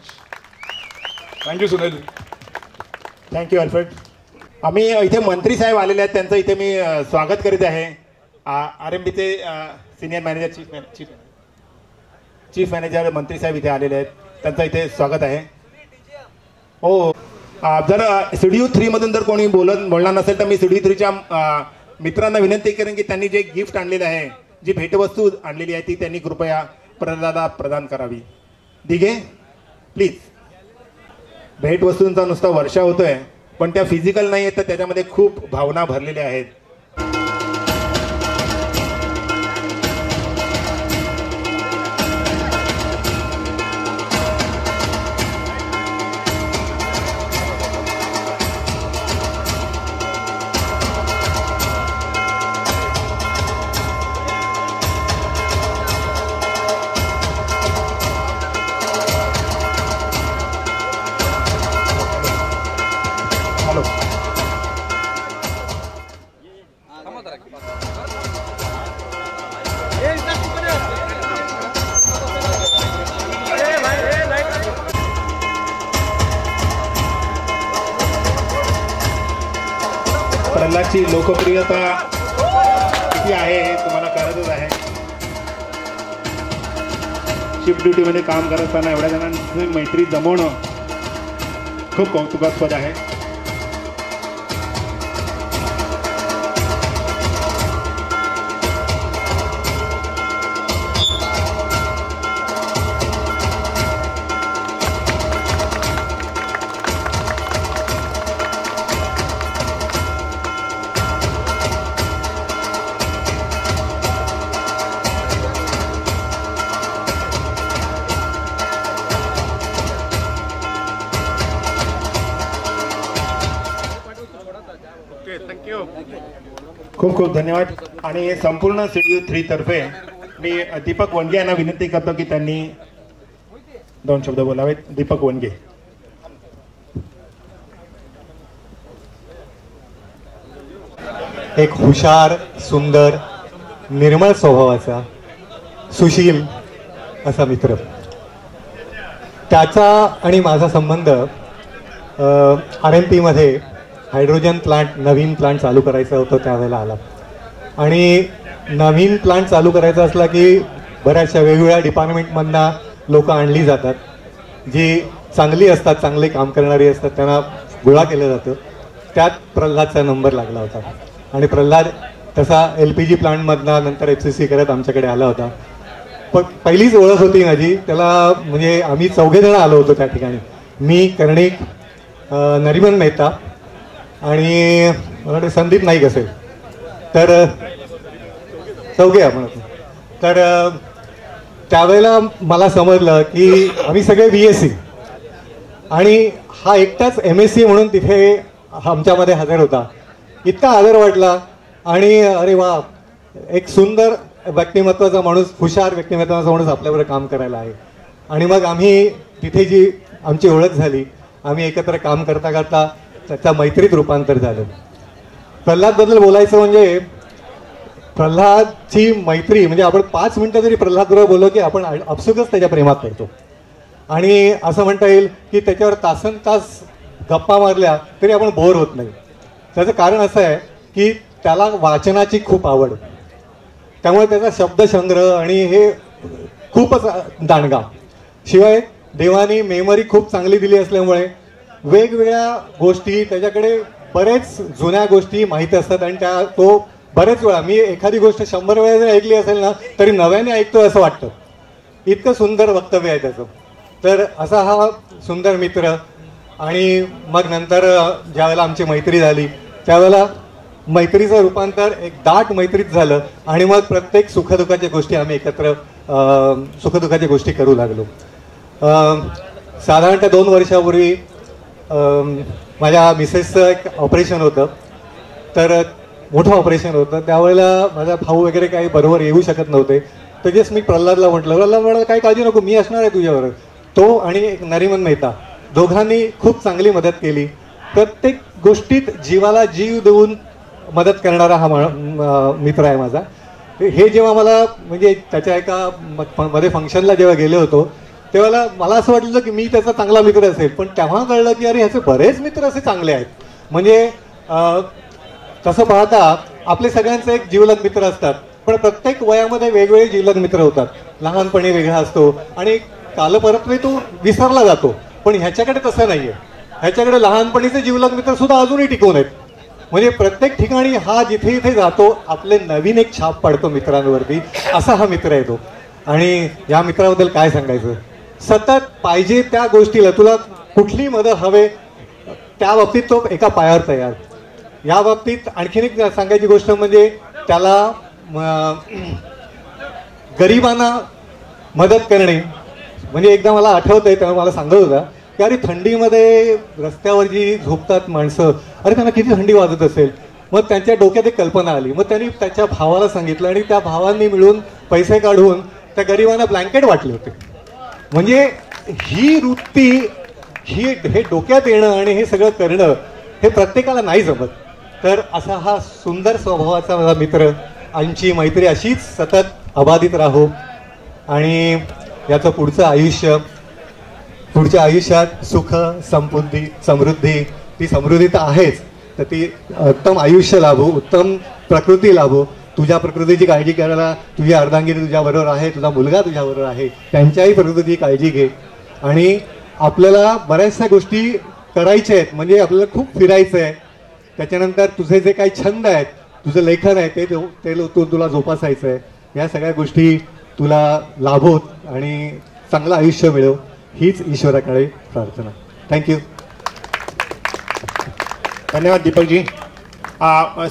Thank you, Sunil. Thank you Alfred. आम्ही इथे मंत्री साहेब आलेले आहेत, त्यांचं इथे मी स्वागत करीत आहे. RMBचे सिनियर मॅनेजर चीफ मॅनेजर मंत्री साहेब इथे आलेले आहेत, त्यांचं इथे स्वागत आहे. हो, जर CDU 3 मधून जर कोणी बोलणार नसेल तर मी CDU 3च्या मित्रांना विनंती करेन की त्यांनी जे गिफ्ट आणलेलं आहे, जी भेटवस्तू आणलेली आहे, ती त्यांनी कृपया प्रल्हादला प्रदान करावी. दिघे प्लीज. भेटवस्तूंचा नुसता वर्षा होतोय, पण त्या फिजिकल नाही आहेत, तर त्याच्यामध्ये खूप भावना भरलेल्या आहेत. प्रल्हादची लोकप्रियता किती आहे हे तुम्हाला कळतच आहे. शिफ्ट ड्युटीमध्ये काम करत असताना एवढ्या जणांची मैत्री जमवणं खूप कौतुकास्पद आहे. खूप खूप धन्यवाद. आणि संपूर्ण CDU 3 तर्फे मी दीपक वनगे यांना विनंती करतो की त्यांनी 2 शब्द बोलावेत. दीपक वनगे. एक हुशार, सुंदर, निर्मळ स्वभावाचा, सुशील असा मित्र. त्याचा आणि माझा संबंध RMP मध्ये हायड्रोजन प्लांट, नवीन प्लांट चालू करायचं होतं त्यावेळेला आला. आणि नवीन प्लांट चालू करायचा असला की बऱ्याचशा वेगवेगळ्या डिपार्टमेंटमधनं लोक आणली जातात, जी चांगली असतात, चांगले काम करणारी असतात, त्यांना गोळा केलं जातं. त्यात प्रल्हादचा नंबर लागला होता. आणि प्रल्हाद तसा LPG प्लांटमधनं नंतर FCC करत आमच्याकडे आला होता. पण पहिलीच ओळख होती माझी त्याला, म्हणजे आम्ही 4 जण आलो होतो त्या ठिकाणी. मी, कर्णिक, नरिमन मेहता आणि मला वाटतं संदीप नाईक असेल, तर 4 आपण. तर त्यावेळेला मला समजलं की आम्ही सगळे BSc आणि हा एकटाच MSc म्हणून तिथे आमच्यामध्ये हजर होता. इतका आदर वाटला आणि अरे वा, एक सुंदर व्यक्तिमत्वाचा माणूस, हुशार व्यक्तिमत्वाचा माणूस आपल्याबरोबर काम करायला आहे. आणि मग आम्ही तिथे जी आमची ओळख झाली, आम्ही एकत्र काम करता करता त्याच्या मैत्रीत रूपांतर झालं. प्रल्हादबद्दल बोलायचं म्हणजे प्रल्हादची मैत्री म्हणजे आपण 5 मिनिटं जरी प्रल्हादबरोबर बोललो की आपण आपसुकच त्याच्या प्रेमात पडतो. आणि असं म्हणता येईल की त्याच्यावर तासनतास गप्पा मारल्या तरी आपण बोर होत नाही. त्याचं कारण असं आहे की त्याला वाचनाची खूप आवड, त्यामुळे त्याचा शब्दसंग्रह आणि हे खूपच दांडगा. शिवाय देवानी मेमरी खूप चांगली दिली असल्यामुळे वेगवेगळ्या गोष्टी त्याच्याकडे, बरेच जुन्या गोष्टी माहीत असतात आणि त्या तो बरेच वेळा, मी एखादी गोष्ट 100 वेळा जरी ऐकली असेल ना तरी नव्याने ऐकतो असं वाटतं. इतकं सुंदर वक्तव्य आहे त्याचं. तर असा हा सुंदर मित्र. आणि मग नंतर ज्यावेळेला आमची मैत्री झाली त्यावेळेला मैत्रीचं रूपांतर एक दाट मैत्रीत झालं आणि मग प्रत्येक सुखदुःखाच्या गोष्टी आम्ही एकत्र सुखदुःखाच्या गोष्टी करू लागलो. साधारणतः 2 वर्षापूर्वी माझ्या मिसेसचं एक ऑपरेशन होतं, तर मोठं ऑपरेशन होतं. त्यावेळेला माझा भाऊ वगैरे काही बरोबर येऊ शकत नव्हते. तर जस्ट मी प्रल्हादला म्हटलं काही काळजी नको, मी असणार आहे तुझ्याबरोबर. तो आणि एक नरिमन मेहता दोघांनी खूप चांगली मदत केली. प्रत्येक गोष्टीत जीवाला जीव देऊन मदत करणारा हा मित्र आहे माझा. हे जेव्हा मला म्हणजे त्याच्या एका मध्ये फंक्शनला जेव्हा गेलो होतो तेव्हा मला असं वाटलं की मी त्याचा चांगला मित्र असेल, पण तेव्हा कळलं की अरे ह्याचे बरेच मित्र असे चांगले आहेत. म्हणजे तसं पाहता आपले सगळ्यांचे एक जीवलग मित्र असतात, पण प्रत्येक वयामध्ये वेगवेगळे जीवलग मित्र होतात. लहानपणी वेगळा असतो आणि कालपरत्वे तो विसरला जातो, पण ह्याच्याकडे तसं नाहीये. ह्याच्याकडे लहानपणीचे जीवलग मित्र सुद्धा अजूनही टिकून आहेत. म्हणजे प्रत्येक ठिकाणी हा जिथे इथे जातो आपले नवीन एक छाप पाडतो मित्रांवरती, असा हा मित्र आहे तो. आणि या मित्राबद्दल काय सांगायचं, सतत पाहिजे त्या गोष्टीला तुला कुठली मदत हवे त्या बाबतीत तो एका पायावर तयार. या बाबतीत आणखीन एक सांगायची गोष्ट म्हणजे त्याला गरिबांना मदत करणे. म्हणजे एकदा मला आठवत आहे तेव्हा मला सांगत होता की अरे थंडीमध्ये रस्त्यावर जी झोपतात माणसं, अरे त्यांना किती थंडी वाजत असेल. मग त्यांच्या डोक्यात एक कल्पना आली. मग त्यांनी त्याच्या भावाला सांगितलं आणि त्या भावांनी मिळून पैसे काढून त्या गरिबांना ब्लँकेट वाटले होते. म्हणजे ही वृत्ती हे डोक्यात येणं आणि हे सगळं करणं हे प्रत्येकाला नाही जमत. तर असा हा सुंदर स्वभावाचा माझा मित्र, आमची मैत्री अशीच सतत अबाधित राहो आणि याचं पुढच्या आयुष्यात सुख समृद्धी ती समृद्धी तर आहेच, तर ती उत्तम आयुष्य लाभो, उत्तम प्रकृती लाभो. तुझ्या प्रकृतीची काळजी करायला तुझी अर्धांगिनी तुझ्याबरोबर आहे, तुझा मुलगा तुझ्याबरोबर आहे, त्यांच्याही प्रकृतीची काळजी घे. आणि आपल्याला बऱ्याचशा गोष्टी करायच्या आहेत. म्हणजे आपल्याला खूप फिरायचं आहे, त्याच्यानंतर तुझे जे काही छंद आहेत, तुझं लेखन आहे ते तुला जोपासायचं आहे. या सगळ्या गोष्टी तुला लाभोत आणि चांगलं आयुष्य मिळव हीच ईश्वराकडे प्रार्थना. थँक्यू. धन्यवाद दीपकजी.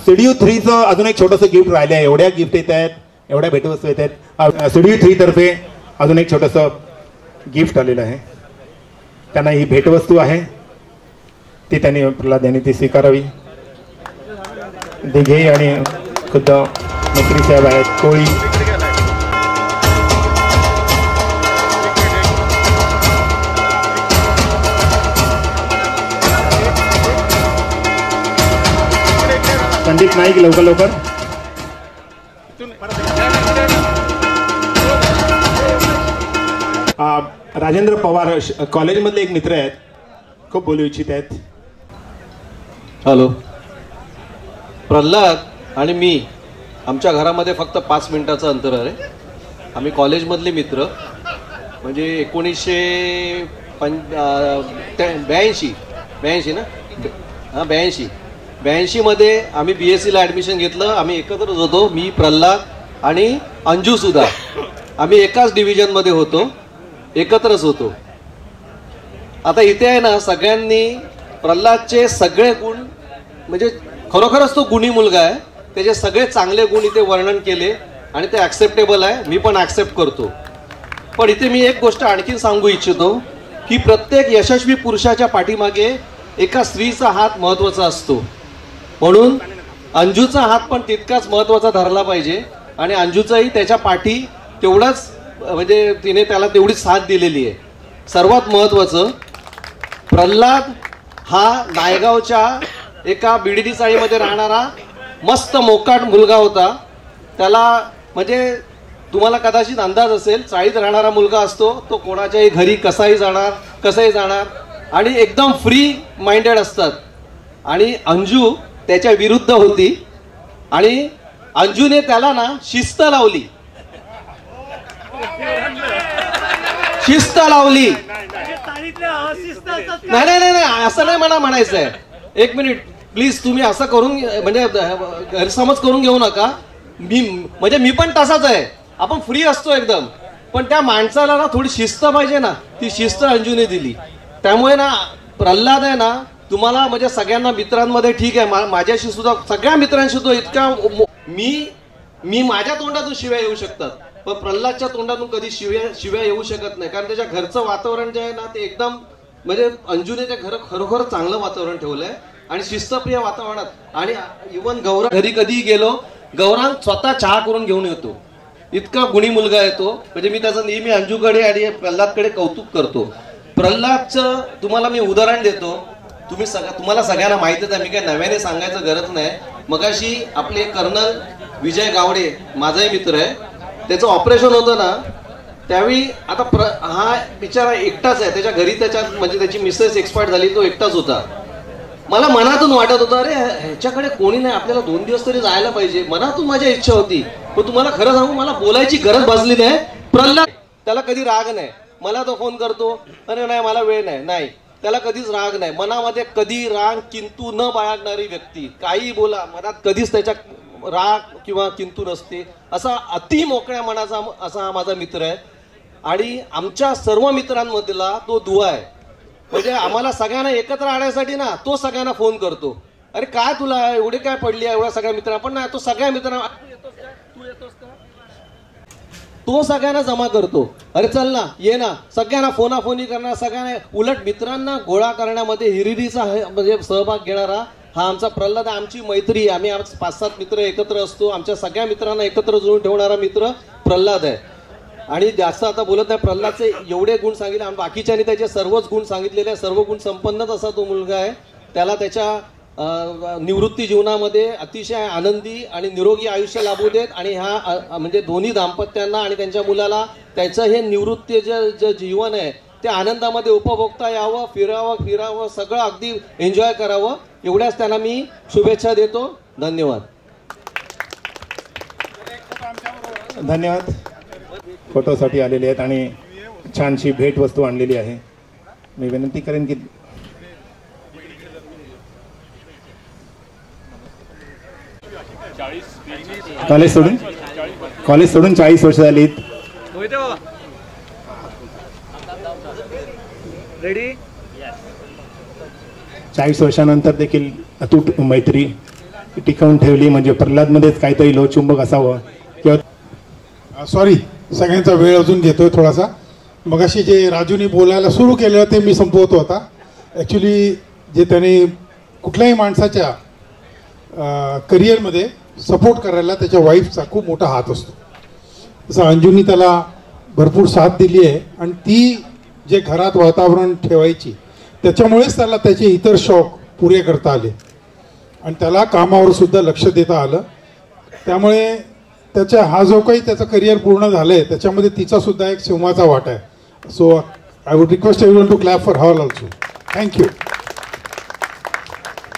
CDU 3चं अजून एक छोटंसं गिफ्ट राहिलं आहे. एवढ्या गिफ्ट येत आहेत, एवढ्या भेटवस्तू येत आहेत. CDU 3 तर्फे अजून एक छोटंसं गिफ्ट आलेलं आहे. त्यांना ही भेटवस्तू आहे ती त्यांनी प्रल्हाद यांनी ती स्वीकारावी. दिघे आणि खुद्द मंत्री साहेब आहेत, कोळी. संदीप नाईक लवकर. राजेंद्र पवार कॉलेजमधले एक मित्र आहेत, खूप बोलू इच्छित आहेत. हॅलो. प्रल्हाद आणि मी आमच्या घरामध्ये फक्त 5 मिनिटाचं अंतर आहे. आम्ही कॉलेजमधले मित्र. म्हणजे 1982 ना, हां 82 मध्ये आम्ही BSc ला ॲडमिशन घेतलं. आम्ही एकत्रच होतो, मी, प्रल्हाद आणि अंजू सुद्धा. आम्ही एकाच डिव्हिजनमध्ये होतो, एकत्रच होतो. आता इथे आहे ना, सगळ्यांनी प्रल्हादचे सगळे गुण, म्हणजे खरोखरच तो गुणी मुलगा आहे, त्याचे सगळे चांगले गुण इथे वर्णन केले आणि ते ॲक्सेप्टेबल आहे, मी पण ॲक्सेप्ट करतो. पण इथे मी एक गोष्ट आणखीन सांगू इच्छितो की प्रत्येक यशस्वी पुरुषाच्या पाठीमागे एका स्त्रीचा हात महत्त्वाचा असतो. म्हणून अंजूचा हात पण तितकाच महत्त्वाचा धरला पाहिजे आणि अंजूचाही त्याच्या पाठी तेवढाच, म्हणजे तिने त्याला तेवढीच साथ दिलेली आहे. सर्वात महत्त्वाचं, प्रल्हाद हा नायगावच्या एका बिडीडी चाळीमध्ये राहणारा मस्त मोकाट मुलगा होता. त्याला म्हणजे तुम्हाला कदाचित अंदाज असेल, चाळीत राहणारा मुलगा असतो तो कोणाच्याही घरी कसंही जाणार आणि एकदम फ्री माइंडेड असतात. आणि अंजू त्याच्या विरुद्ध होती आणि अंजूने त्याला ना शिस्त लावली. नाही असं नाही म्हणायचं आहे. एक मिनिट प्लीज, तुम्ही असं करून म्हणजे गैरसमज करून घेऊ नका. मी पण तसाच आहे, आपण फ्री असतो एकदम, पण त्या माणसाला ना थोडी शिस्त पाहिजे ना, ती शिस्त अंजूने दिली. त्यामुळे ना प्रल्हाद आहे ना, तुम्हाला म्हणजे सगळ्यांना मित्रांमध्ये ठीक आहे, माझ्याशी सुद्धा सगळ्या मित्रांशी तो इतका, मी माझ्या तोंडातून शिव्या येऊ शकतात, पण प्रल्हादच्या तोंडातून कधी शिव्या येऊ शकत नाही. कारण त्याच्या घरचं वातावरण जे आहे ना ते एकदम, म्हणजे अंजूने त्या घर खरोखर चांगलं वातावरण ठेवलंय आणि शिस्तप्रिय वातावरणात. आणि इव्हन गौरांग घरी कधी गेलो, गौरांग स्वतः चहा करून घेऊन येतो. इतका गुणी मुलगा आहे तो. म्हणजे मी त्याचं नेहमी अंजूकडे आणि प्रल्हादकडे कौतुक करतो. प्रल्हादचं तुम्हाला मी उदाहरण देतो. तुम्हाला सगळ्यांना माहितीच आहे, मी काय नव्याने सांगायचं गरज नाही. मगाशी आपले कर्नल विजय गावडे माझाही मित्र आहे, त्याचं ऑपरेशन होतं ना त्यावेळी आता हा बिचारा एकटाच आहे, त्याच्या घरी त्याच्या म्हणजे त्याची मिसेस एक्सपायर झाली, तो एकटाच होता. मला मनातून वाटत होतं अरे ह्याच्याकडे कोणी नाही, आपल्याला 2 दिवस तरी जायला पाहिजे. मनातून माझी इच्छा होती. पण तुम्हाला खरं सांगू मला बोलायची गरज भासली नाही. प्रल्हाद त्याला कधी राग नाही, मला तो फोन करतो अरे नाही मला वेळ नाही, त्याला कधीच राग नाही. मनामध्ये कधी राग किंतु न बाळगणारी व्यक्ती, काही बोला मनात कधीच त्याच्या राग किंवा किंतु नसते, असा अति मोकळ्या मनाचा असा हा माझा मित्र आहे. आणि आमच्या सर्व मित्रांमधला तो दुवा आहे. म्हणजे आम्हाला सगळ्यांना एकत्र आणण्यासाठी ना तो सगळ्यांना फोन करतो, अरे काय तुला एवढे काय पडली एवढ्या सगळ्या मित्रांना, पण नाही तो सगळ्या मित्रांना तो सगळ्यांना जमा करतो, अरे चल ना ये ना, सगळ्यांना फोनाफोनी करणार, सगळ्यांना उलट मित्रांना गोळा करण्यामध्ये हिरिरीचा म्हणजे सहभाग घेणारा हा आमचा प्रल्हाद. आमची मैत्री, आम्ही 5-7 मित्र एकत्र असतो, आमच्या सगळ्या मित्रांना एकत्र जुळून ठेवणारा मित्र प्रल्हाद आहे. आणि जास्त आता बोलत नाही, प्रल्हादचे एवढे गुण सांगितले आणि बाकीच्यांनी त्याचे सर्वच गुण सांगितलेले, सर्व गुण संपन्नच असा तो मुलगा आहे. त्याला त्याच्या निवृत्ती जीवनामध्ये अतिशय आनंदी आणि निरोगी आयुष्य लाभू देत. आणि ह्या म्हणजे दोन्ही दाम्पत्यांना आणि त्यांच्या मुलाला त्याचं हे निवृत्तीचं जे जीवन आहे ते आनंदामध्ये उपभोगता यावं, फिरावं सगळं अगदी एन्जॉय करावं, एवढ्याच त्यांना मी शुभेच्छा देतो. धन्यवाद. धन्यवाद. फोटोसाठी आलेले आहेत आणि छानशी भेटवस्तू आणलेली आहे. मी विनंती करेन की कॉलेज सोडून 40 वर्ष झालीत. रेडी 40 वर्षानंतर देखील अतूट मैत्री टिकवून ठेवली. म्हणजे प्रल्हादमध्येच काहीतरी लोहचुंबक असावं किंवा सॉरी सगळ्यांचा वेळ अजून घेतोय थोडासा. मगाशी जे राजूने बोलायला सुरू केलं ते मी संपवतो आता. ॲक्च्युली जे त्याने कुठल्याही माणसाच्या करिअरमध्ये सपोर्ट करायला त्याच्या वाईफचा खूप मोठा हात असतो. तसं अंजूनी त्याला भरपूर साथ दिली आहे आणि ती जे घरात वातावरण ठेवायची त्याच्यामुळेच त्याला त्याचे इतर शौक पुरे करता आले आणि त्याला कामावर सुद्धा लक्ष देता आलं. त्यामुळे त्याच्या हा जो काही त्याचं करिअर पूर्ण झालं आहे त्याच्यामध्ये तिचा सुद्धा एक सिंहाचा वाटा आहे. So I would request everyone to clap for her also. Thank you.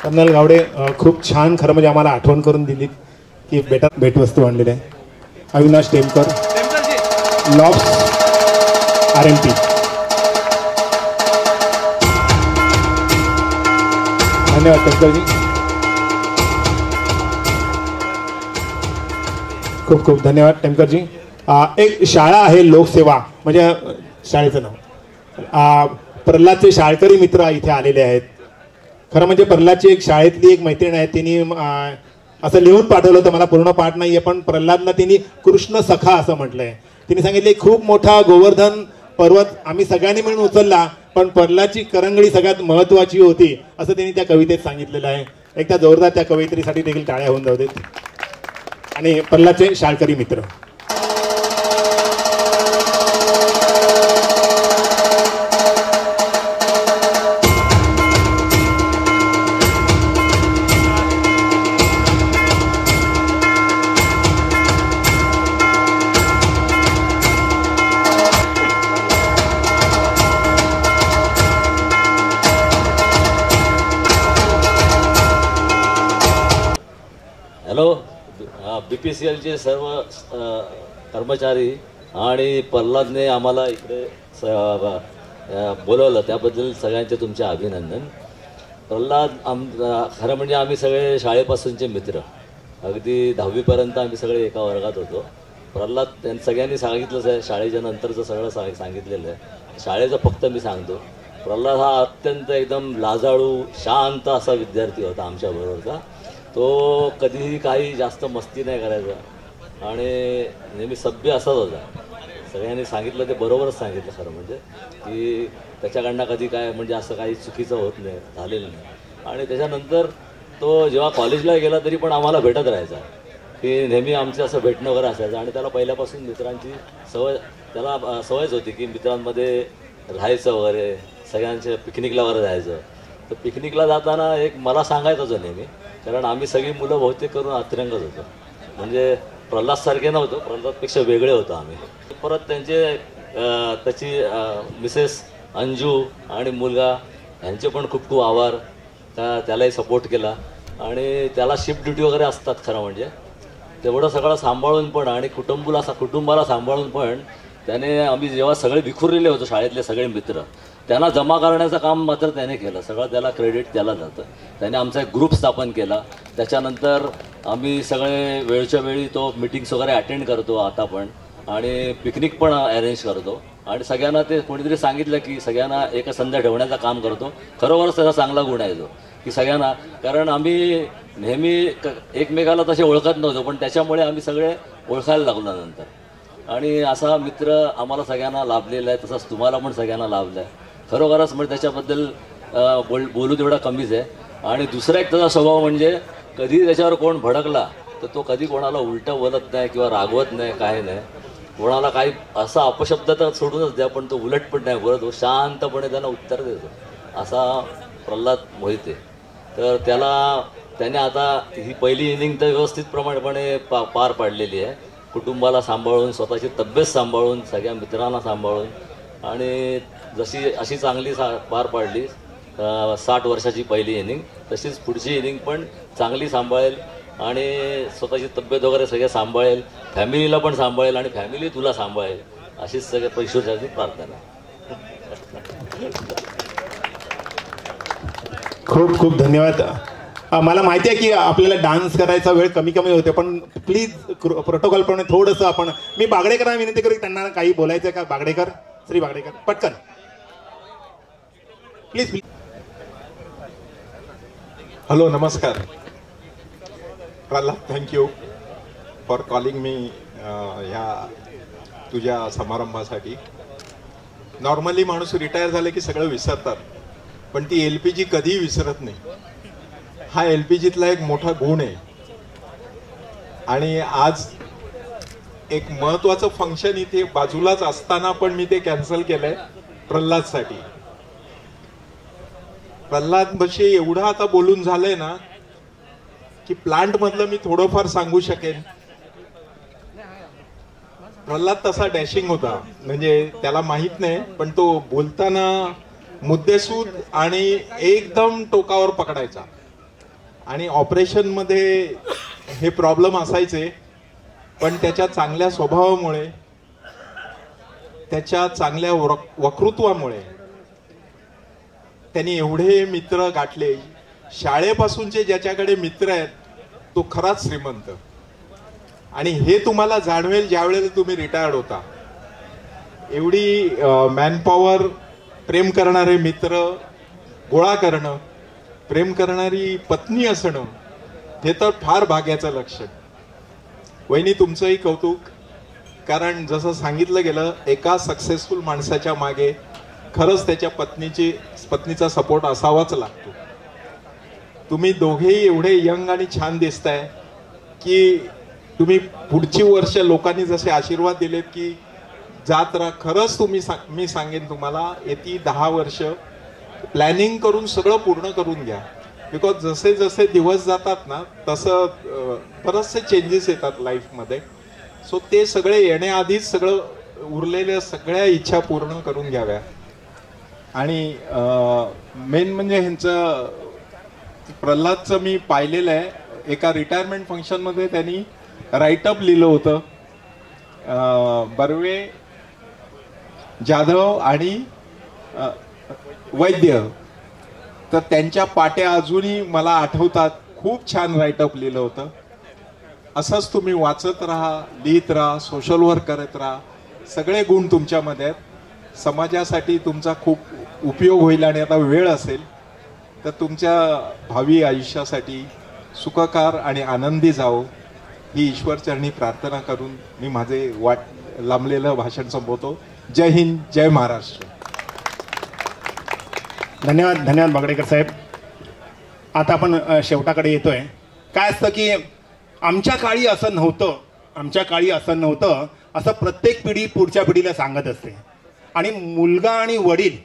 Colonel Gawade खूप छान खरं म्हणजे आम्हाला आठवण करून दिली की भेटवस्तू आणलेली आहे. Avinash Temkar lobes RMP. धन्यवाद टेमकरजी. खूप खूप धन्यवाद टेमकरजी. एक शाळा आहे लोकसेवा म्हणजे शाळेचं नाव. प्रल्हादचे शाळकरी मित्र इथे आलेले आहेत. खरं म्हणजे प्रल्हादची एक शाळेतली एक मैत्रीण आहे, तिने असं लिहून पाठवलं होतं, मला पूर्ण पाठ नाही आहे, पण प्रल्हादला तिने कृष्ण सखा असं म्हटलंय. तिने सांगितले खूप मोठा गोवर्धन पर्वत आम्ही सगळ्यांनी मिळून उचलला पण प्रल्हादची करंगडी सगळ्यात महत्वाची होती असं त्यांनी त्या कवितेत सांगितलेलं आहे. एकदा जोरदार त्या कवयित्रीसाठी देखील टाळ्या होऊन जाऊ देत. आणि प्रल्हादचे शाळकरी मित्र. हॅलो. BPCLचे सर्व कर्मचारी आणि प्रल्हादने आम्हाला इकडे बोलवलं त्याबद्दल सगळ्यांचे तुमचे अभिनंदन. प्रल्हाद खरं म्हणजे आम्ही सगळे शाळेपासूनचे मित्र, अगदी 10वीपर्यंत आम्ही सगळे एका वर्गात होतो. प्रल्हाद त्यांनी सगळ्यांनी सांगितलंच आहे, शाळेच्या नंतरचं सगळं सांगितलेलं आहे. शाळेचं फक्त मी सांगतो, प्रल्हाद हा अत्यंत एकदम लाजाळू शांत असा विद्यार्थी होता आमच्याबरोबरचा. तो कधीही काही जास्त मस्ती नाही करायचा आणि नेहमी सभ्य असाच होता. सगळ्यांनी सांगितलं ते बरोबरच सांगितलं खरं म्हणजे की त्याच्याकडनं कधी काय म्हणजे असं काही चुकीचं होत नाही, झालेलं नाही. आणि त्याच्यानंतर तो जेव्हा कॉलेजला गेला तरी पण आम्हाला भेटत राहायचा, की नेहमी आमचं असं भेटणं वगैरे असायचं. आणि त्याला पहिल्यापासून मित्रांची सवयच होती की मित्रांमध्ये राहायचं वगैरे, सगळ्यांच्या पिकनिकला वगैरे जायचं. तर पिकनिकला जाताना एक मला सांगायचं होतं नेहमी, कारण आम्ही सगळी मुलं बहुतेक करून अतिरंगच होतो, म्हणजे प्रल्हादसारखे नव्हतो, प्रल्हादपेक्षा वेगळे होतो आम्ही. परत त्याची मिसेस अंजू आणि मुलगा यांचे पण खूप खूप आभार. त्यालाही सपोर्ट केला आणि त्याला शिफ्ट ड्युटी वगैरे असतात खरं म्हणजे, तेवढं सगळं सांभाळून पण आणि कुटुंबाला सांभाळून पण त्याने, आम्ही जेव्हा सगळे विखुरलेले होतो शाळेतले सगळे मित्र, त्यांना जमा करण्याचं काम मात्र त्याने केलं. सगळं त्याला क्रेडिट त्याला जातं. त्याने आमचा एक ग्रुप स्थापन केला. त्याच्यानंतर आम्ही सगळे वेळच्या वेळी तो मीटिंग्स वगैरे अटेंड करतो आता पण, आणि पिकनिक पण अरेंज करतो. आणि सगळ्यांना ते कोणीतरी सांगितलं की सगळ्यांना एका संध्या ठेवण्याचं काम करतो. खरोखरच त्याचा चांगला गुण आहे तो, की सगळ्यांना, कारण आम्ही नेहमी एकमेकाला तसे ओळखत नव्हतो, पण त्याच्यामुळे आम्ही सगळे ओळखायला लागलो नंतर. आणि असा मित्र आम्हाला सगळ्यांना लाभलेला आहे, तसंच तुम्हाला पण सगळ्यांना लाभला आहे. खरोखरच म्हणजे त्याच्याबद्दल बोलू तेवढा कमीच आहे. आणि दुसरा एक त्याचा स्वभाव म्हणजे कधी त्याच्यावर कोण भडकला तर तो कधी कोणाला उलटं बोलत नाही किंवा रागवत नाही, काय नाही. कोणाला काही असा अपशब्द तर सोडूनच द्या, पण तो उलट पण नाही बोलत, तो शांतपणे त्यांना उत्तर देतो. असा प्रल्हाद मोहिते. तर त्याने आता ही पहिली इनिंग तर व्यवस्थितप्रमाणेपणे पार पाडलेली आहे. कुटुंबाला सांभाळून, स्वतःची तब्येत सांभाळून, सगळ्या मित्रांना सांभाळून, आणि अशी चांगली पार पाडली 60 वर्षाची पहिली इनिंग, तशीच पुढची इनिंग पण चांगली सांभाळेल आणि स्वतःची तब्येत वगैरे सगळं सांभाळेल, फॅमिलीला पण सांभाळेल आणि फॅमिली तुला सांभाळेल, अशीच सगळ्या ईश्वराची प्रार्थना. खूप खूप धन्यवाद. मला माहिती आहे की आपल्याला डान्स करायचा वेळ कमी होते, पण प्लीज प्रोटोकॉल प्रमाणे थोडंसं आपण, मी बागडेकरांना विनंती करू, त्यांना काही बोलायचं का? बागडेकर, श्री बागडेकर, पटकन प्लीज. हॅलो, नमस्कार Pralhad, thank you for calling me ह्या तुझ्या समारंभासाठी. नॉर्मली माणूस रिटायर झाले की सगळं विसरतात, पण ती LPG कधीही विसरत नाही. हा LPGतला एक मोठा गुण आहे. आणि आज एक महत्वाचं फंक्शन इथे बाजूलाच असताना पण मी ते कॅन्सल केलंय प्रल्हादसाठी. प्रल्हाद बशी एवढं आता बोलून झालंय ना की प्लांट मधलं मी थोडंफार सांगू शकेन. प्रल्हाद तसा डॅशिंग होता, म्हणजे त्याला माहित नाही, पण तो बोलताना मुद्देसूद आणि एकदम टोकावर पकडायचा. आणि ऑपरेशन मध्ये हे प्रॉब्लेम असायचे, पण त्याच्या चांगल्या स्वभावामुळे, त्याच्या चांगल्या वक्तृत्वामुळे त्यांनी एवढे मित्र गाठले. शाळेपासूनचे ज्याच्याकडे मित्र आहेत तो खराच श्रीमंत. आणि हे तुम्हाला जाणवेल ज्यावेळेला तुम्ही रिटायर्ड होता. एवढी मॅनपॉवर, प्रेम करणारे मित्र गोळा करणं, प्रेम करणारी पत्नी असणं, हे तर फार भाग्याचं लक्षण. वहिनी, तुमचंही कौतुक, कारण जसं सांगितलं गेलं, एका सक्सेसफुल माणसाच्या मागे खरंच त्याच्या पत्नीचा सपोर्ट असावाच लागतो. तुम्ही दोघेही एवढे यंग आणि छान दिसताय की तुम्ही पुढची वर्ष लोकांनी जसे आशीर्वाद दिलेत की जात राहा. खरंच मी सांगेन तुम्हाला, येती 10 वर्ष प्लॅनिंग करून सगळं पूर्ण करून घ्या. बिकॉज जसे जसे दिवस जातात ना तसं बरेचसे चेंजेस येतात लाईफमध्ये. सो ते सगळे येण्याआधीच सगळं उरलेल्या सगळ्या इच्छा पूर्ण करून घ्याव्या. आणि मेन म्हणजे ह्यांचं प्रल्हादचं मी पाहिलेलं आहे. एका रिटायरमेंट फंक्शनमध्ये त्यांनी राईटअप लिहिलं होतं. बर्वे, जाधव आणि वैद्य, तर त्यांच्या पाट्या अजूनही मला आठवतात. खूप छान राईटअप लिहिलं होतं. असंच तुम्ही वाचत राहा, लिहित राहा, सोशल वर्क करत राहा. सगळे गुण तुमच्यामध्ये आहेत. समाजासाठी तुमचा खूप उपयोग होईल. आणि आता वेळ असेल तर तुमच्या भावी आयुष्यासाठी सुखकार आणि आनंदी जावो ही ईश्वरचरणी प्रार्थना करून मी माझे लांबलेलं भाषण संपवतो. जय हिंद, जय महाराष्ट्र. धन्यवाद बागडेकर साहेब. आता आपण शेवटाकडे येतोय. काय असतं की आमच्या काळी असं नव्हतं असं प्रत्येक पिढी पुढच्या पिढीला सांगत असते. आणि मुलगा आणि वडील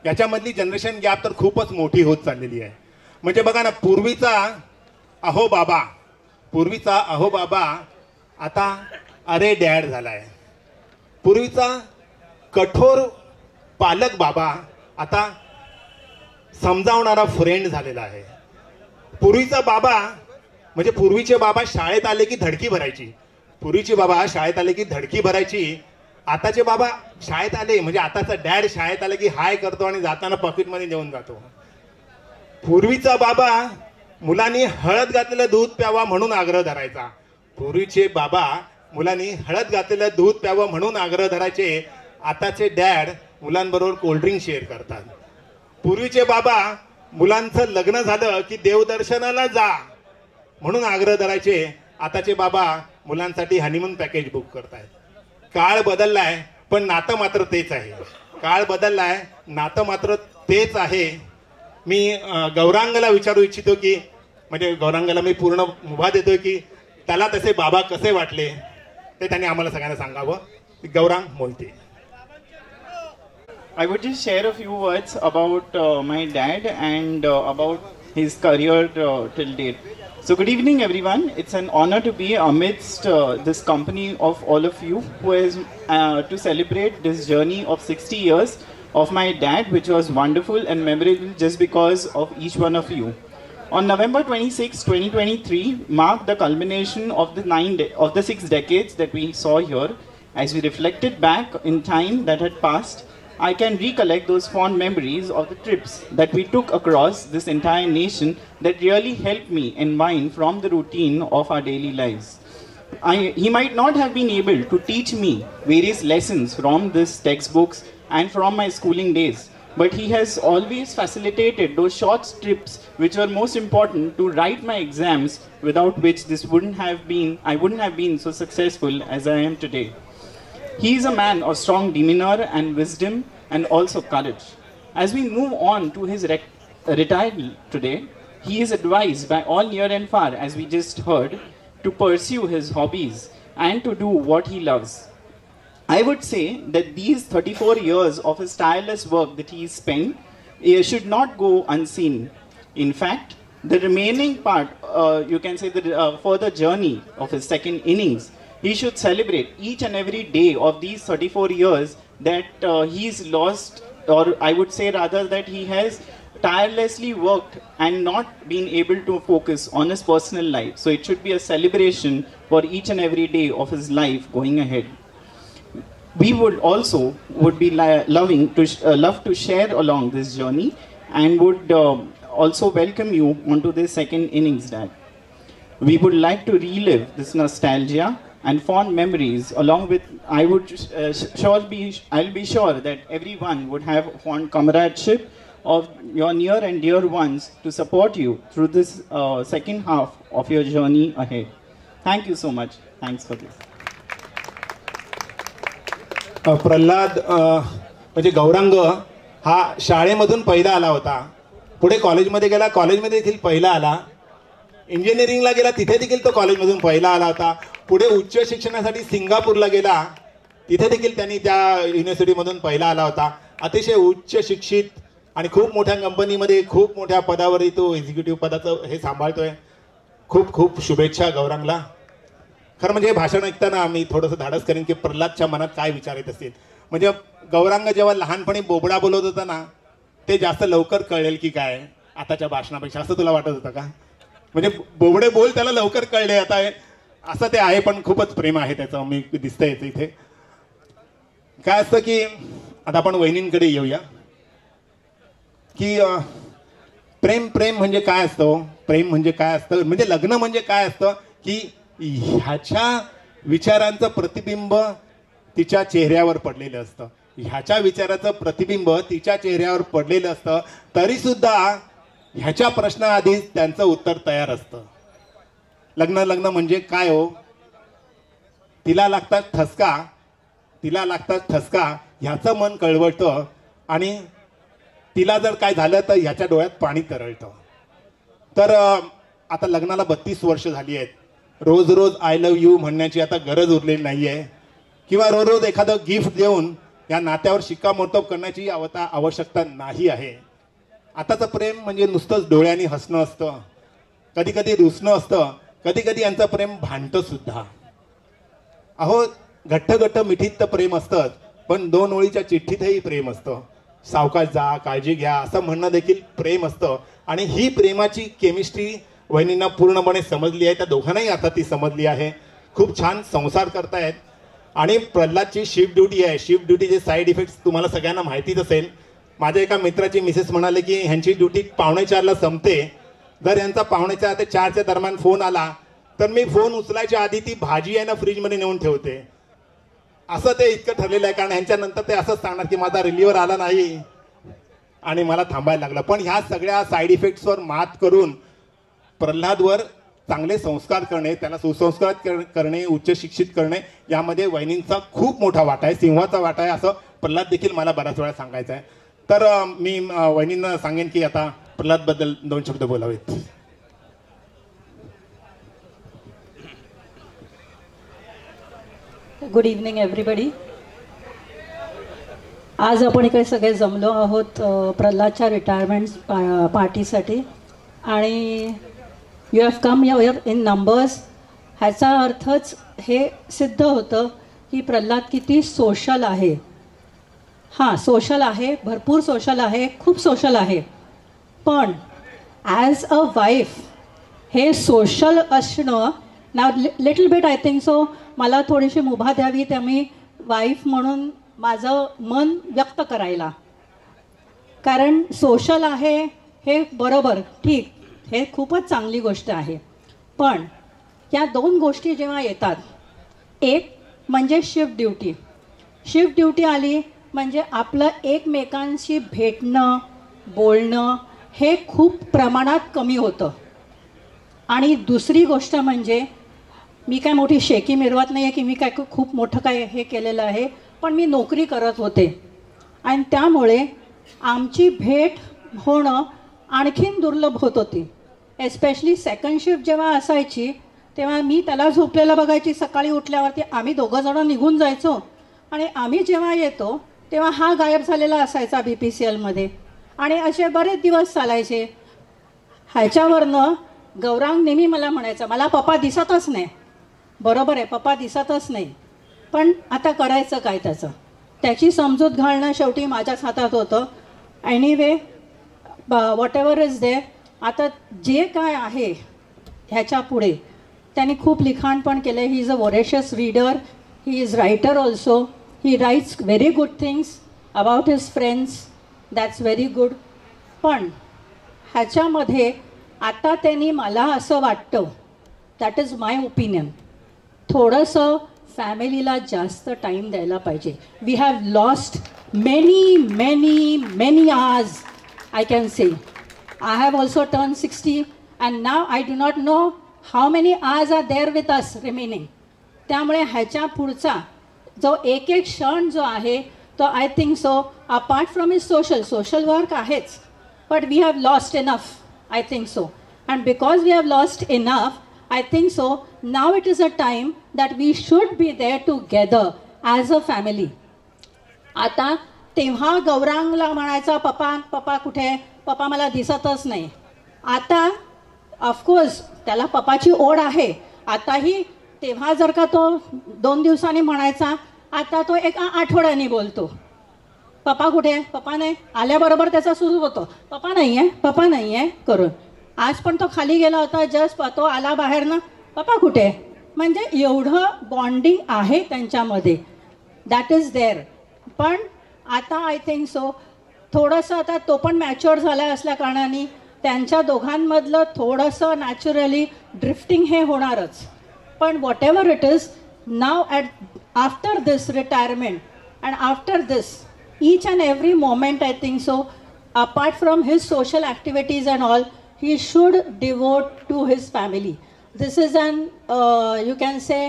याच्यामधली जनरेशन गॅप तर खूपच मोठी होत चाललेली आहे. म्हणजे बघा ना, पूर्वीचा अहो बाबा आता अरे डॅड झालाय. पूर्वीचा कठोर पालक बाबा आता समजावणारा फ्रेंड झालेला आहे. पूर्वीचा बाबा म्हणजे पूर्वीचे बाबा शाळेत आले की धडकी भरायची. आताचे बाबा शाळेत आले म्हणजे आताचा डॅड शाळेत आले की हाय करतो आणि जाताना पॉकेटमध्ये नेऊन जातो. पूर्वीचा बाबा मुलांनी हळद घातलेलं दूध प्यावा म्हणून आग्रह धरायचा. पूर्वीचे बाबा मुलांनी हळद घातलेलं दूध प्यावं म्हणून आग्रह धरायचे. आताचे डॅड मुलांबरोबर कोल्ड्रिंक शेअर करतात. पूर्वीचे बाबा मुलांचं लग्न झालं की देवदर्शनाला जा म्हणून आग्रह धरायचे. आताचे बाबा मुलांसाठी हनीमून पॅकेज बुक करतायत. काळ बदललाय पण नातं मात्र तेच आहे. मी गौरांगला विचारू इच्छितो की म्हणजे गौरांगला मी पूर्ण मुभा देतोय की त्याला तसे बाबा कसे वाटले ते त्यांनी आम्हाला सगळ्यांना सांगावं. Gaurang Mohite. I would just share a few words about my dad and about his career till date. So good evening everyone. It's an honor to be amidst this company of all of you who is to celebrate this journey of 60 years of my dad, which was wonderful and memorable just because of each one of you. On November 26, 2023 marked the culmination of the 6 decades that we saw here. As we reflected back in time that had passed, I can recollect those fond memories of the trips that we took across this entire nation that really helped me unwind from the routine of our daily lives. He might not have been able to teach me various lessons from these textbooks and from my schooling days, but he has always facilitated those short trips which were most important to write my exams, without which I wouldn't have been so successful as I am today. He is a man of strong demeanor and wisdom and also courage. As we move on to his retirement today, he is advised by all near and far, as we just heard, to pursue his hobbies and to do what he loves. I would say that these 34 years of his tireless work that he spent should not go unseen. In fact, the remaining part, you can say the further journey of his second innings, he should celebrate each and every day of these 34 years that he's lost, or I would say rather that he has tirelessly worked and not been able to focus on his personal life. So it should be a celebration for each and every day of his life going ahead. We would be love to share along this journey and would also welcome you onto this second innings, Dad. We would like to relive this nostalgia and fond memories along with, I'll be sure that everyone would have fond comradeship of your near and dear ones to support you through this second half of your journey ahead. Thank you so much. Thanks for this. Pralhad म्हणजे गौरांग हा शाळेमधून पहिला आला होता. पुढे कॉलेजमध्ये गेला, कॉलेजमध्ये देखील पहिला आला. इंजिनिअरिंगला गेला, तिथे देखील तो कॉलेजमधून पहिला आला होता. पुढे उच्च शिक्षणासाठी सिंगापूरला गेला, तिथे देखील त्यांनी त्या युनिव्हर्सिटीमधून पहिला आला होता. अतिशय उच्च शिक्षित आणि खूप मोठ्या कंपनीमध्ये खूप मोठ्या पदावर तो एक्झिक्युटिव्ह पदाचं हे सांभाळतोय. खूप खूप शुभेच्छा गौरांगला. खरं म्हणजे भाषण ऐकताना मी थोडंसं धाडस करेन की प्रल्हादच्या मनात काय विचार येत असतील. म्हणजे गौरांग जेव्हा लहानपणी बोबडा बोलत होता ना, ते जास्त लवकर कळेल की काय आताच्या भाषणापेक्षा, असं तुला वाटत होतं का? म्हणजे बोबडे बोल त्याला लवकर कळले, आता असं ते आहे, पण खूपच प्रेम आहे त्याचं, मी दिसतंय इथे. काय असतं की आता आपण वहिनींकडे येऊया की प्रेम म्हणजे काय असतं. प्रेम म्हणजे काय असतं, म्हणजे लग्न म्हणजे काय असतं की ह्याच्या विचारांचं प्रतिबिंब तिच्या चेहऱ्यावर पडलेलं असतं. ह्याच्या विचाराचं प्रतिबिंब तिच्या चेहऱ्यावर पडलेलं असतं, तरी सुद्धा ह्याच्या प्रश्नाआधीच त्यांचं उत्तर तयार असतं. लग्न म्हणजे काय हो? तिला लागतात ठसका, ह्याचं मन कळवळतं आणि तिला जर काय झालं तर ह्याच्या डोळ्यात पाणी तरळतं. तर आता लग्नाला 32 वर्ष झाली आहेत. रोज आय लव्ह यू म्हणण्याची आता गरज उरलेली नाही आहे, किंवा रोज एखादं गिफ्ट देऊन या नात्यावर शिक्कामोर्तब करण्याची आता आवश्यकता नाही आहे. आताचं प्रेम म्हणजे नुसतंच डोळ्यांनी हसणं असतं, कधी कधी रुसणं असतं, कधी कधी यांचं प्रेम भांडतं सुद्धा. अहो घट्ट घट्ट मिठीत तर प्रेम असतं, पण 2 ओळीच्या चिठ्ठीतही प्रेम असतं. सावकाश जा, काळजी घ्या असं म्हणणं देखील प्रेम असतं. आणि ही प्रेमाची केमिस्ट्री वहिनींना पूर्णपणे समजली आहे. त्या दोघांनाही आता ती समजली आहे. खूप छान संसार करतायत. आणि प्रल्हादची शिफ्ट ड्युटी आहे. शिफ्ट ड्युटीचे साईड इफेक्ट्स तुम्हाला सगळ्यांना माहितीच असेल. माझ्या एका मित्राची मिसेस म्हणाले की ह्यांची ड्युटी 3:45ला संपते. जर यांचा 3:45 ते 4च्या दरम्यान फोन आला तर मी फोन उचलायच्या आधी ती भाजी आहे ना फ्रीजमध्ये नेऊन ठेवते. असं ते इतकं ठरलेलं आहे. कारण ह्यांच्यानंतर ते असंच सांगणार की माझा रिलिव्हर आला नाही आणि मला थांबायला लागलं. पण ह्या सगळ्या साईड इफेक्ट्सवर मात करून प्रल्हादवर चांगले संस्कार करणे, त्याला सुसंस्कृत करणे, उच्च शिक्षित करणे यामध्ये वहिनींचा खूप मोठा वाटा आहे, सिंहाचा वाटा आहे असं प्रल्हाद देखील मला बऱ्याच वेळा सांगायचं आहे. तर मी वहिनींना सांगेन की आता प्रल्हादबद्दल 2 शब्द बोलावेत. Good evening everybody. आज आपण इकडे सगळे जमलो आहोत प्रल्हादच्या रिटायरमेंट पार्टीसाठी. आणि you have come here in numbers. ह्याचा अर्थच हे सिद्ध होतं की प्रल्हाद किती सोशल आहे. हां, सोशल आहे, भरपूर सोशल आहे, खूप सोशल आहे. पण ॲज अ वाईफ हे सोशल असणं ना little bit I think so मला थोडीशी मुभा द्यावी त्या मी वाईफ म्हणून माझं मन व्यक्त करायला. कारण सोशल आहे हे बरोबर, ठीक, हे खूपच चांगली गोष्ट आहे. पण या 2 गोष्टी जेव्हा येतात, एक म्हणजे शिफ्ट ड्युटी. शिफ्ट ड्युटी आली म्हणजे आपलं एकमेकांशी भेटणं, बोलणं हे खूप प्रमाणात कमी होतं. आणि दुसरी गोष्ट म्हणजे मी काय मोठी शेकी मिरवत नाही आहे की मी काय खूप मोठं काय हे केलेलं आहे, पण मी नोकरी करत होते आणि त्यामुळे आमची भेट होणं आणखीन दुर्लभ होत होती. एस्पेशली सेकंड शिफ्ट जेव्हा असायची तेव्हा मी त्याला झोपलेलं बघायची. सकाळी उठल्यावरती आम्ही 2 जण निघून जायचो आणि आम्ही जेव्हा येतो तेव्हा हा गायब झालेला असायचा BPCLमध्ये. आणि असे बरेच दिवस चालायचे. ह्याच्यावरनं गौरांग नेहमी मला म्हणायचा, मला पप्पा दिसतच नाही. बरोबर आहे, पप्पा दिसतच नाही, पण आता करायचं काय त्याचं. त्याची समजूत घालणं शेवटी माझ्याच हातात होतं. Anyway whatever is there. आता जे काय आहे ह्याच्या पुढे त्यांनी खूप लिखाण पण केलं. He is a voracious reader, he is writer also. He writes very good things about his friends, that's very good. पण ह्याच्यामध्ये आता त्यांनी मला असं वाटतं, दॅट इज माय ओपिनियन, थोडंसं फॅमिलीला जास्त टाईम द्यायला पाहिजे. We have lost many many many hours I can say. I have also turn 60 and now I do not know how many hours are there with us remaining. त्यामुळे ह्याच्या पुढचा जो एक क्षण जो आहे तो I think so apart from is social work आहेच, but we have lost enough I think so. And because we have lost enough I think so now it is a time that we should be there together as a family. आता तेव्हा गौरांगला म्हणायचा पप्पा कुठे, पप्पा मला दिसतच नाही. आता ऑफकोर्स त्याला पप्पाची ओढ आहे. आताही तेव्हा जर का तो 2 दिवसांनी म्हणायचा, आता तो 1 आठवड्याने बोलतो. पप्पा कुठे, पप्पा नाही. आल्याबरोबर त्याचा सुरू होतो, पप्पा नाही आहे, पप्पा नाही आहे करून. आज पण तो खाली गेला होता, जस्ट तो आला बाहेर ना, पप्पा कुठे. म्हणजे एवढं बॉन्डिंग आहे त्यांच्यामध्ये, दॅट इज देअर. पण आता आय थिंक सो थोडंसं आता तो पण मॅच्युअर झाला असल्या कारणाने त्यांच्या दोघांमधलं थोडंसं नॅचरली ड्रिफ्टिंग हे होणारच. पण what ever it is now after this retirement and after this each and every moment I think so, apart from his social activities and all, he should devote to his family. This is an you can say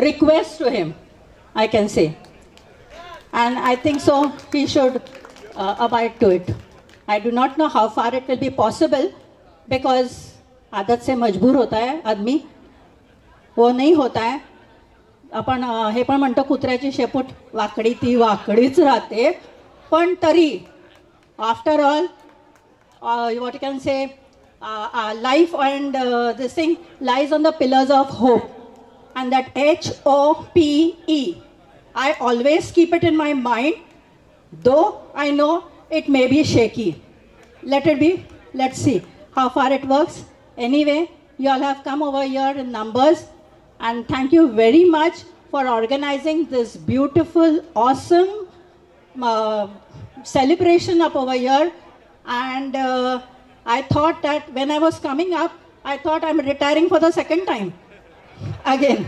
request to him, I can say, and I think so he should abide to it. I do not know how far it will be possible because आदत से मजबूर होता है आदमी, वो नहीं होता है. आपण हे पण म्हणतो कुत्र्याची शेपूट वाकडी ती वाकडीच राहते, पण तरी after all what you can say, life and this thing lies on the pillars of hope, and that HOPE, I always keep it in my mind, though I know it may be shaky. Let it be. Let's see how far it works. Anyway, you all have come over here in numbers, and thank you very much for organizing this beautiful, awesome celebration up over here. And I thought that when I was coming up, I thought I'm retiring for the second time again.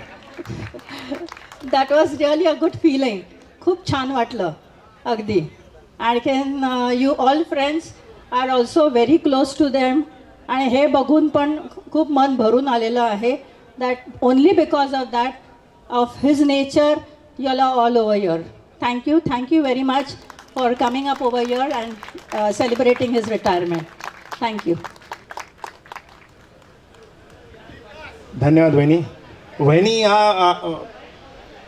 That was really a good feeling. खूप छान वाटलं अगदी. आणखीन you all friends are also very close to them, आणि हे बघून पण खूप मन भरून आलेलं आहे. That only because of that, of his nature, you all are all over here. Thank you very much for coming up over here and celebrating his retirement. Thank you. धन्यवाद वहिनी. वहिनी या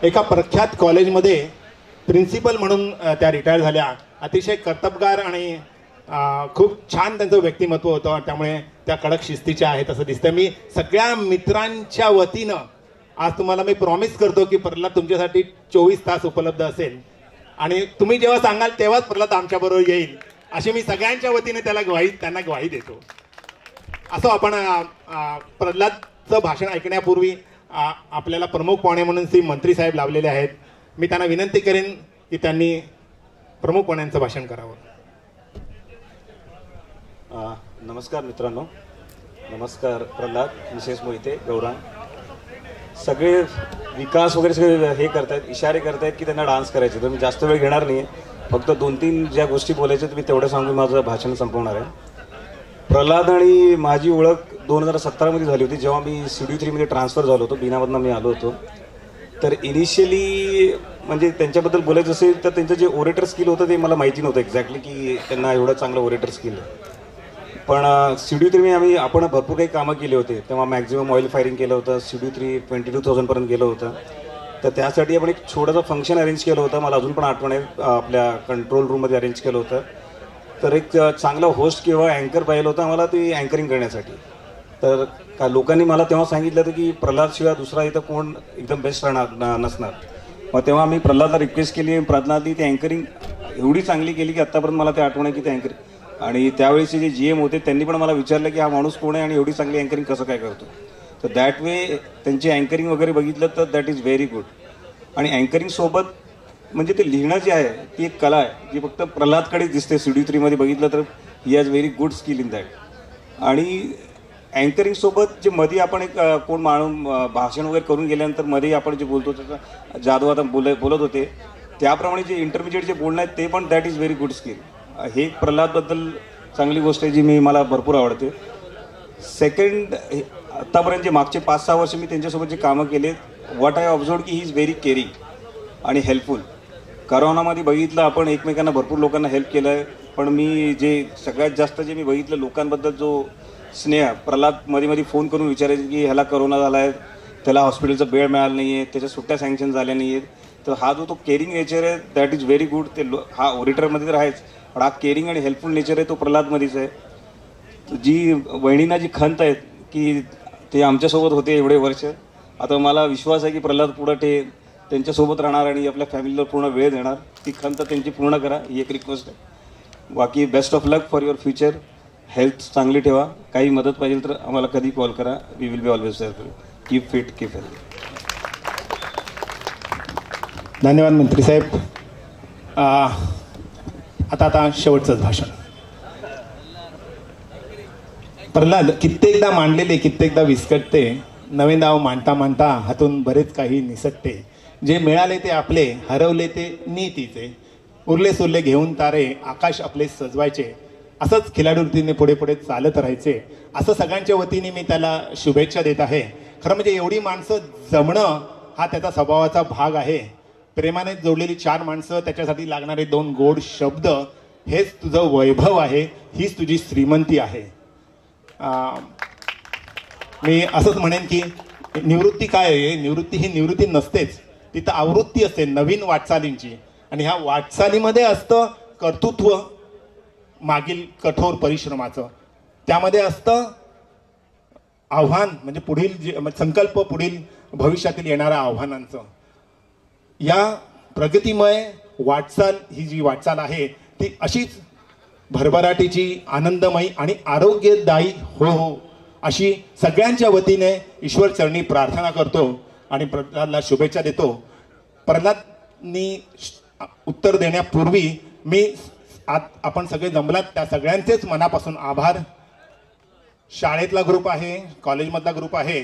एका प्रख्यात कॉलेजमध्ये प्रिन्सिपल म्हणून त्या रिटायर झाल्या. अतिशय कर्तबगार आणि खूप छान त्यांचं व्यक्तिमत्व होतं, त्यामुळे त्या कडक शिस्तीच्या आहेत असं दिसतं. मी सगळ्या मित्रांच्या वतीनं आज तुम्हाला मी प्रॉमिस करतो की प्रल्हाद तुमच्यासाठी 24 तास उपलब्ध असेल, आणि तुम्ही जेव्हा सांगाल तेव्हाच प्रल्हाद आमच्याबरोबर येईल, अशी मी सगळ्यांच्या वतीने त्यांना ग्वाही देतो. असं आपण प्रल्हादचं भाषण ऐकण्यापूर्वी आपल्याला प्रमुख पाहुणे म्हणून श्री मंत्री साहेब लावलेले आहेत. मी त्यांना विनंती करेन की त्यांनी प्रमुख पाहुण्यांचं भाषण करावं. नमस्कार मित्रांनो. नमस्कार प्रल्हाद, मिसेस मोहिते, गौरांग. सगळे विकास वगैरे सगळे हे करतायत, इशारे करतायत की त्यांना डान्स करायचे, तर मी जास्त वेळ घेणार नाही. फक्त 2-3 ज्या गोष्टी बोलायच्या मी तेवढं सांगून माझं भाषण संपवणार आहे. प्रल्हाद आणि माझी ओळख 2017 झाली होती, जेव्हा मी CDU3 मध्ये ट्रान्सफर झालो होतो. बिनामधनं मी आलो होतो. तर इनिशियली म्हणजे त्यांच्याबद्दल बोलायचं असेल तर त्यांचं जे ओरेटर स्किल होतं ते मला माहिती नव्हतं एक्झॅक्टली की त्यांना एवढं चांगलं ओरेटर स्किल आहे. पण CDU3 आपण भरपूर काही कामं केले होते. तेव्हा मॅक्झिमम ऑइल फायरिंग केलं होतं. CDU3 22,000 गेलं होतं. तर त्यासाठी आपण एक छोटंसं फंक्शन अरेंज केलं होतं. मला अजून पण आठवण आहे, आपल्या कंट्रोल रूममध्ये अरेंज केलं होतं. तर एक चांगला होस्ट किंवा अँकर पाहिलं होतं आम्हाला ती अँकरिंग करण्यासाठी. तर लोकांनी मला तेव्हा सांगितलं होतं की प्रल्हादशिवाय दुसरा इथं कोण एकदम बेस्ट राहणार नसणार. मग तेव्हा मी प्रल्हादला रिक्वेस्ट केली, प्रल्हादनी ती अँकरिंग एवढी चांगली केली की आत्तापर्यंत मला ते आठवण आहे की ते अँकरिंग. आणि त्यावेळेचे जे GM होते त्यांनी पण मला विचारलं की हा माणूस कोण आहे आणि एवढी चांगली अँकरिंग कसं काय करतो. तर दॅट वे त्यांची अँकरिंग वगैरे बघितलं तर दॅट इज व्हेरी गुड. आणि अँकरिंगसोबत म्हणजे ते लिहिणं जे आहे ती एक कला आहे जी फक्त प्रल्हादकडेच दिसते. CDU3 बघितलं तर he has very good skill in that. आणि अँकरिंगसोबत जे मध्ये आपण एक कोण माणूस भाषण वगैरे करून गेल्यानंतर मध्ये आपण जे बोलतो त्याचा जादू आता बोलत होते त्याप्रमाणे जे इंटरमिजिएट जे बोलणं आहे ते पण that is very good skill. हे प्रल्हादबद्दल चांगली गोष्ट आहे जी मला भरपूर आवडते. सेकंड, आत्तापर्यंत जे मागचे 5-6 वर्ष मी त्यांच्यासोबत जे कामं केले, व्हॉट आय ऑब्झर्व्ड की ही इज व्हेरी केअरिंग आणि हेल्पफुल. करोनामध्ये बघितलं आपण एकमेकांना भरपूर लोकांना हेल्प केलं आहे, पण मी जे सगळ्यात जास्त जे मी बघितलं लोकांबद्दल जो स्नेह, प्रल्हाद मध्ये फोन करून विचारायचे की ह्याला करोना झाला आहे, त्याला हॉस्पिटलचा बेड मिळाला नाही आहे, त्याच्या सुट्ट्या सँक्शन झाल्या नाही आहेत. तर हा जो तो केअरिंग नेचर आहे दॅट इज व्हेरी गुड. ते हा ओरिटरमध्ये तर आहेच, पण हा केअरिंग आणि हेल्पफुल नेचर आहे तो प्रल्हादमध्येच आहे. जी वहिनींना जी खंत आहे की ते आमच्यासोबत होते एवढे वर्ष, आता मला विश्वास आहे की प्रल्हाद पुढं ते त्यांच्यासोबत राहणार आणि आपल्या फॅमिलीला पूर्ण वेळ देणार. ती खंत त्यांची पूर्ण करा ही एक रिक्वेस्ट आहे. बाकी best of luck for your future. Health चांगली ठेवा. काही मदत पाहिजे तर आम्हाला कधी कॉल करा. We will be always there for you. Keep fit, keep health. धन्यवाद मंत्री साहेब. आता शेवटचंच भाषण. प्रल्हाद कित्येकदा मांडलेले कित्येकदा विस्कटते, नवे नाव मांडता मांडता हातून बरेच काही निसटते. जे मिळाले ते आपले, हरवले ते नीतीचे, उरले सुरले घेऊन तारे आकाश आपले सजवायचे. असंच खिलाडूवृत्तीने पुढे पुढे चालत राहायचे, असं सगळ्यांच्या वतीने मी त्याला शुभेच्छा देत आहे. खरं म्हणजे एवढी माणसं जमणं हा त्याचा स्वभावाचा भाग आहे. प्रेमाने जोडलेली 4 माणसं, त्याच्यासाठी लागणारे 2 गोड शब्द, हेच तुझं वैभव आहे, हीच तुझी श्रीमंती आहे. मी असंच म्हणेन की निवृत्ती काय आहे? निवृत्ती ही निवृत्ती नसतेच, तिथं आवृत्ती असते नवीन वाटचालींची. आणि ह्या वाटचालीमध्ये असतं कर्तृत्व मागील कठोर परिश्रमाचं, त्यामध्ये असतं आव्हान म्हणजे पुढील जे संकल्प, पुढील भविष्यातील येणाऱ्या आव्हानांचं. या प्रगतिमय वाटचाल ही जी वाटचाल आहे ती अशीच भरभराटीची, आनंदमयी आणि आरोग्यदायी हो अशी सगळ्यांच्या वतीने ईश्वर चरणी प्रार्थना करतो आणि प्रल्हादला शुभेच्छा देतो. प्रल्हादनी उत्तर देण्यापूर्वी मी आपण सगळे जमलात त्या सगळ्यांचेच मनापासून आभार. शाळेतला ग्रुप आहे, कॉलेजमधला ग्रुप आहे,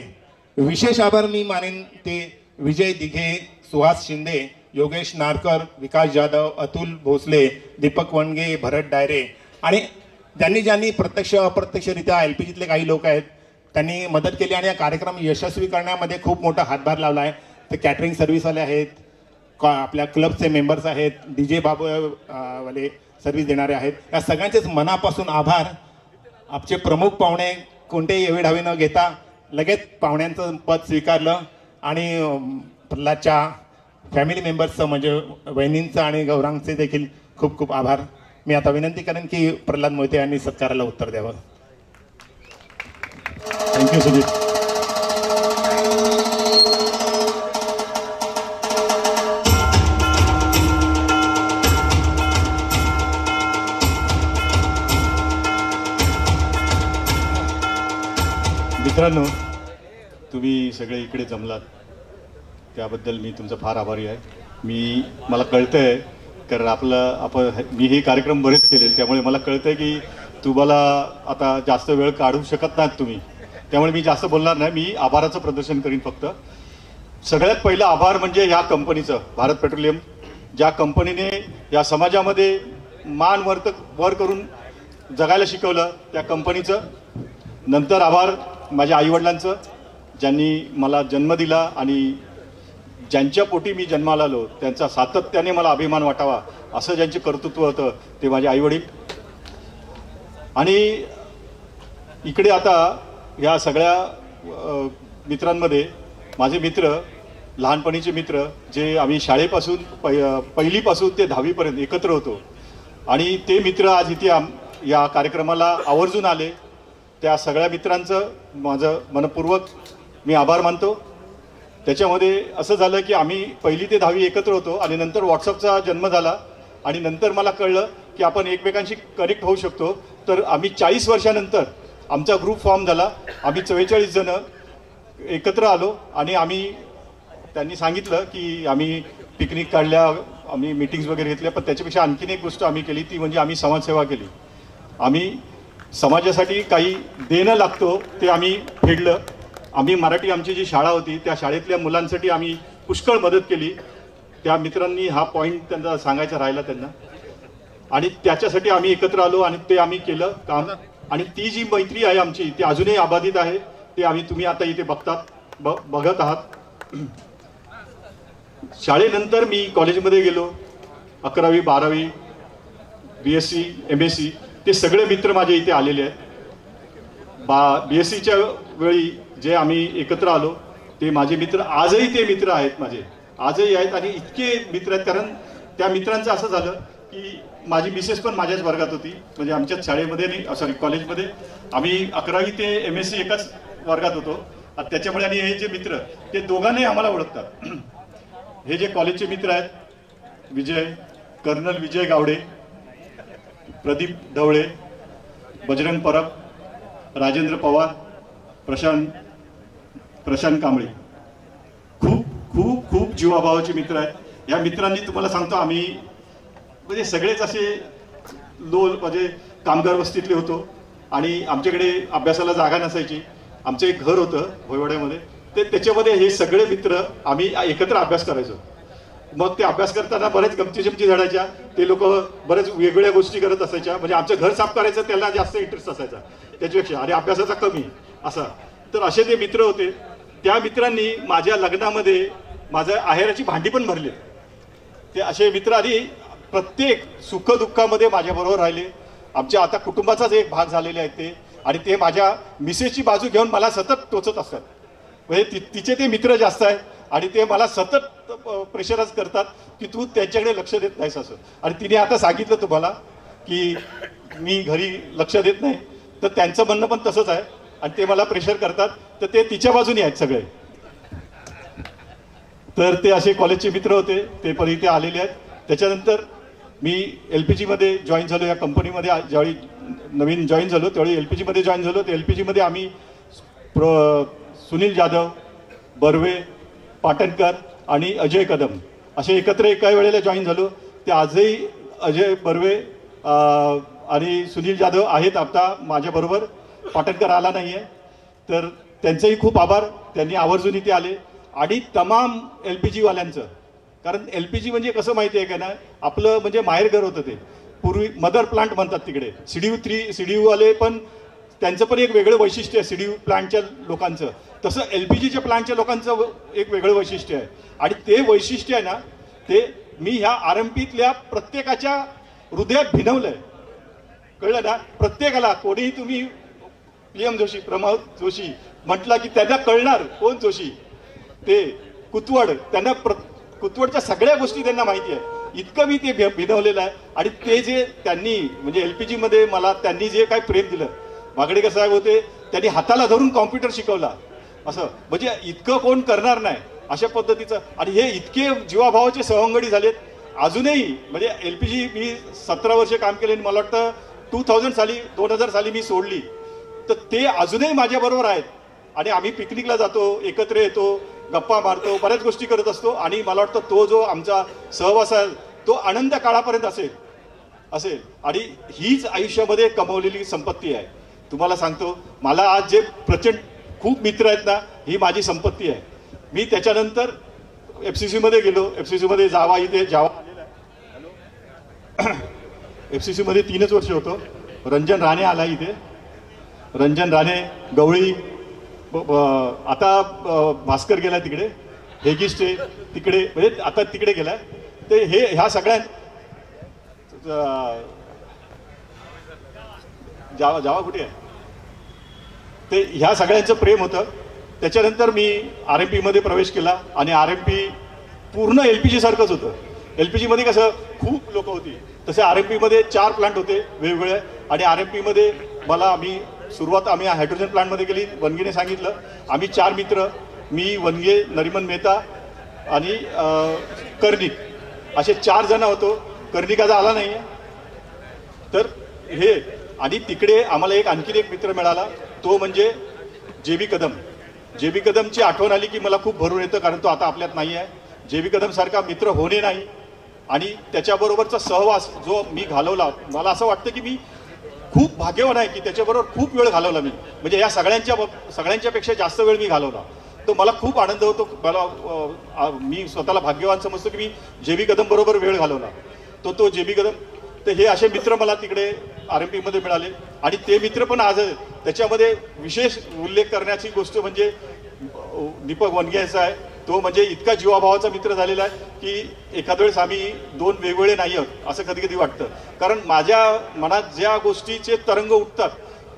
विशेष आभार मी मानेन ते विजय दिघे, सुहास शिंदे, योगेश नारकर, विकास जाधव, अतुल भोसले, दीपक वणगे, भरत डायरे आणि ज्यांनी प्रत्यक्ष अप्रत्यक्षरित्या LPGतले काही लोक आहेत त्यांनी मदत केली आणि हा कार्यक्रम यशस्वी करण्यामध्ये खूप मोठा हातभार लावला आहे. ते कॅटरिंग सर्व्हिसवाले आहेत, आपल्या क्लबचे मेंबर्स आहेत, DJ बाबू वाले सर्व्हिस देणारे आहेत. या सगळ्यांचेच मनापासून आभार. आमचे प्रमुख पाहुणे कोणतेही एवेढावे न घेता लगेच पाहुण्यांचं पद स्वीकारलं आणि प्रल्हादच्या फॅमिली मेंबर्सचं म्हणजे वहिनींचं आणि गौरांगचे देखील खूप खूप आभार. मी आता विनंती करेन की प्रल्हाद मोहिते यांनी सत्काराला उत्तर द्यावं. थँक्यू सुजित. मित्रांनो, तुम्ही सगळे इकडे जमलात त्याबद्दल मी तुमचा फार आभारी आहे. मला कळतंय कारण मी हे कार्यक्रम बरेच केले त्यामुळे मला कळतंय की तुम्हाला आता जास्त वेळ काढू शकत नाहीत तुम्ही, त्यामुळे मी जास्त बोलणार नाही. मी आभाराचं प्रदर्शन करीन फक्त. सगळ्यात पहिलं आभार म्हणजे ह्या कंपनीचं, भारत पेट्रोलियम, ज्या कंपनीने या समाजामध्ये मान वर करून जगायला शिकवलं त्या कंपनीचं. नंतर आभार माझ्या आईवडिलांचं, ज्यांनी मला जन्म दिला आणि ज्यांच्या पोटी मी जन्माला आलो त्यांचा सातत्याने मला अभिमान वाटावा असं ज्यांचे कर्तृत्व होतं ते माझे आईवडील. आणि इकडे आता या सगळ्या मित्रांमध्ये माझे मित्र, लहानपणीचे मित्र जे आम्ही शाळेपासून पहिलीपासून ते 10वीपर्यंत एकत्र होतो आणि ते मित्र आज इथे या कार्यक्रमाला आवर्जून आले. त्या सगळ्या मित्रांचं माझं मनपूर्वक मी आभार मानतो. त्याच्यामध्ये असं झालं की आम्ही 1ली ते 10वी एकत्र होतो आणि नंतर व्हॉट्सअपचा जन्म झाला आणि नंतर मला कळलं की आपण एकमेकांशी कनेक्ट होऊ शकतो. तर आम्ही 40 वर्षानंतर आमचा ग्रुप फॉर्म झाला. आम्ही 44 जण एकत्र आलो आणि त्यांनी सांगितलं की आम्ही पिकनिक काढल्या, आम्ही मीटिंग्स वगैरे घेतल्या, पण त्याच्यापेक्षा आणखीन एक गोष्ट आम्ही केली ती म्हणजे आम्ही समाजसेवा केली. आम्ही समाजासाठी काही देणं लागतो ते आम्ही फेडलं. आम्ही मराठी आमची जी शाळा होती त्या शाळेतल्या मुलांसाठी आम्ही पुष्कळ मदत केली. त्या मित्रांनी हा पॉईंट त्यांना सांगायचा राहिला त्यांना आणि त्याच्यासाठी आम्ही एकत्र आलो आणि ते आम्ही केलं काम. आणि ती जी मैत्री आहे आमची ती अजूनही अबाधित आहे. ते तुम्ही आता इथे बघत आहात. शाळेनंतर मी कॉलेजमध्ये गेलो. 11वी 12वी BSc MSc ते सगळे मित्र माझे इथे आलेले आहेत. BScच्या वेळी जे आम्ही एकत्र आलो ते माझे मित्र आजही ते मित्र आहेत, माझे आजही आहेत आणि इतके मित्र आहेत कारण त्या मित्रांचं असं झालं की माझी मिसेस पण माझ्याच वर्गात होती. म्हणजे आमच्याच शाळेमध्ये कॉलेजमध्ये आम्ही 11वी ते MSc एकाच वर्गात होतो. त्याच्यामुळे आणि हे जे मित्र ते दोघांनाही आम्हाला ओळखतात. हे जे कॉलेजचे मित्र आहेत कर्नल विजय गावडे, प्रदीप ढवळे, बजरंग परब, राजेंद्र पवार, प्रशांत कांबळे, खूप खूप खूप जीवाभावाचे मित्र आहेत. या मित्रांनी तुम्हाला सांगतो आम्ही म्हणजे सगळेच असे म्हणजे कामगार वस्तीतले होतो आणि आमच्याकडे अभ्यासाला जागा नसायची. आमचं एक घर होतं भोयवाड्यामध्ये, त्याच्यामध्ये हे सगळे मित्र आम्ही एकत्र अभ्यास करायचो. मग ते अभ्यास करताना बरेच गमती झाडायच्या. ते लोक बरेच वेगवेगळ्या गोष्टी करत असायच्या. म्हणजे आमचं घर साफ करायचं त्याला जास्त इंटरेस्ट असायचा त्याच्यापेक्षा आणि अभ्यासाचा कमी असा. तर असे ते मित्र होते. त्या मित्रांनी माझ्या लग्नामध्ये माझ्या आहेराची भांडी पण भरली. ते असे मित्र आधी प्रत्येक सुखदुःखामध्ये माझ्याबरोबर राहिले. आमच्या आता कुटुंबाचाच एक भाग झालेले आहेत ते आणि ते माझ्या मिसेसची बाजू घेऊन मला सतत टोचत असतात म्हणजे तिचे ते मित्र जास्त आहेत आणि ते मला सतत प्रेशराईज करतात की तू त्यांच्याकडे लक्ष देत नाहीस असं. आणि तिने आता सांगितलं तुम्हाला की मी घरी लक्ष देत नाही, तर त्यांचं म्हणणं पण तसंच आहे आणि ते मला प्रेशर करतात, तर ते तिच्या बाजूने आहेत सगळे. तर ते असे कॉलेजचे मित्र होते, ते पण इथे आलेले आहेत. त्याच्यानंतर मी LPG मध्ये जॉईन झालो. या कंपनीमध्ये ज्यावेळी नवीन जॉईन झालो त्यावेळी LPG मध्ये जॉईन झालो. तर LPG मध्ये आम्ही सुनील जाधव, बर्वे, पाटणकर आणि अजय कदम असे एकत्र एका वेळेला जॉईन झालो. ते आजही अजय बर्वे आणि सुनील जाधव आहेत आता माझ्याबरोबर. पाटणकर आला नाही आहे, तर त्यांचेही खूप आभार. त्यांनी आवर्जून इथे आले. आणि तमाम LPG वाल्यांचं, कारण LPG म्हणजे कसं माहिती आहे का ना, आपलं म्हणजे माहेरघर होतं. ते पूर्वी मदर प्लांट म्हणतात तिकडे. CDU वाले पण त्यांचं पण एक वेगळं वैशिष्ट्य आहे CDU प्लांटच्या लोकांचं. तसं LPGच्या प्लांटच्या लोकांचं एक वेगळं वैशिष्ट्य आहे. आणि ते वैशिष्ट्य आहे ना, ते मी ह्या RMPतल्या प्रत्येकाच्या हृदयात भिनवलंय. कळलं ना? प्रत्येकाला कोणीही तुम्ही PM जोशी, प्रमोद जोशी म्हटलं की त्यांना कळणार कोण जोशी. ते कुतवड, त्यांना कुतवडच्या सगळ्या गोष्टी त्यांना माहिती आहे. इतकं मी ते भिनवलेलं आहे. आणि ते जे त्यांनी म्हणजे LPG मध्ये मला त्यांनी जे काय प्रेम दिलं. वागडेकर साहेब होते, त्यांनी हाताला धरून कॉम्प्युटर शिकवला. असं म्हणजे इतकं कोण करणार नाही अशा पद्धतीचं. आणि हे इतके जीवाभावाचे सवंगडी झालेत अजूनही. म्हणजे LPG मी 17 वर्ष काम केले. मला वाटतं 2000 साली मी सोडली, तर ते अजूनही माझ्याबरोबर आहेत. आणि आम्ही पिकनिकला जातो, एकत्र येतो, गप्पा मारतो, बऱ्याच गोष्टी करत असतो. आणि मला वाटतं तो जो आमचा सहवास आहे तो अनंत काळापर्यंत असेल. आणि हीच आयुष्यामध्ये कमवलेली संपत्ती आहे. तुम्हाला सांगतो, मला आज जे प्रचंड खूप मित्र आहेत ना, ही माझी संपत्ती आहे. मी त्याच्यानंतर FCC मध्ये गेलो. FCC मध्ये जावा आलेला आहे. FCC मध्ये 3च वर्ष होतो. रंजन राणे आला इथे. रंजन राणे, गवळी, आता भास्कर गेला तिकडे, हेगिस्टे तिकडे, म्हणजे आता तिकडे गेलाय. ते ह्या सगळ्या जावा कुठे आहे, ते ह्या सगळ्यांचं प्रेम होतं. त्याच्यानंतर मी RMP मध्ये प्रवेश केला. आणि RMP पूर्ण LPG सारखंच होतं. LPG मध्ये कसं खूप लोक होती, तसे RMP मध्ये 4 प्लांट होते वेगवेगळे. आणि RMP मध्ये आम्ही हायड्रोजन प्लांटमध्ये गेली. वनगेने सांगितलं, आम्ही 4 मित्र, मी, वनगे, नरिमन मेहता आणि कर्णिक असे 4 जण होतो. कर्णिकाचा आला नाही आहे. तर हे आणि तिकडे आम्हाला आणखीन एक मित्र मिळाला, तो म्हणजे JB कदम. JB कदमची आठवण आली की मला खूप भरून येतं, कारण तो आता आपल्यात नाही आहे. JB कदम सारखा मित्र होणे नाही. आणि त्याच्याबरोबरचा सहवास जो मी घालवला, मला असं वाटतं की मी खूप भाग्यवान आहे की त्याच्याबरोबर खूप वेळ घालवला मी. म्हणजे या सगळ्यांच्या पेक्षा जास्त वेळ मी घालवला. तो मला खूप आनंद होतो. मी स्वतःला भाग्यवान समजतो की मी JB कदम बरोबर वेळ घालवला. तो JB कदम. तर हे असे मित्र मला तिकडे RMP मध्ये मिळाले. आणि ते मित्र पण आज त्याच्यामध्ये विशेष उल्लेख करण्याची गोष्ट म्हणजे दीपक वनगेचा आहे. तो म्हणजे इतका जीवाभावाचा मित्र झालेला आहे की एखाद्या वेळेस आम्ही 2 वेगवेगळे नाही आहोत असं कधी कधी वाटतं. कारण माझ्या मनात ज्या गोष्टीचे तरंग उठतात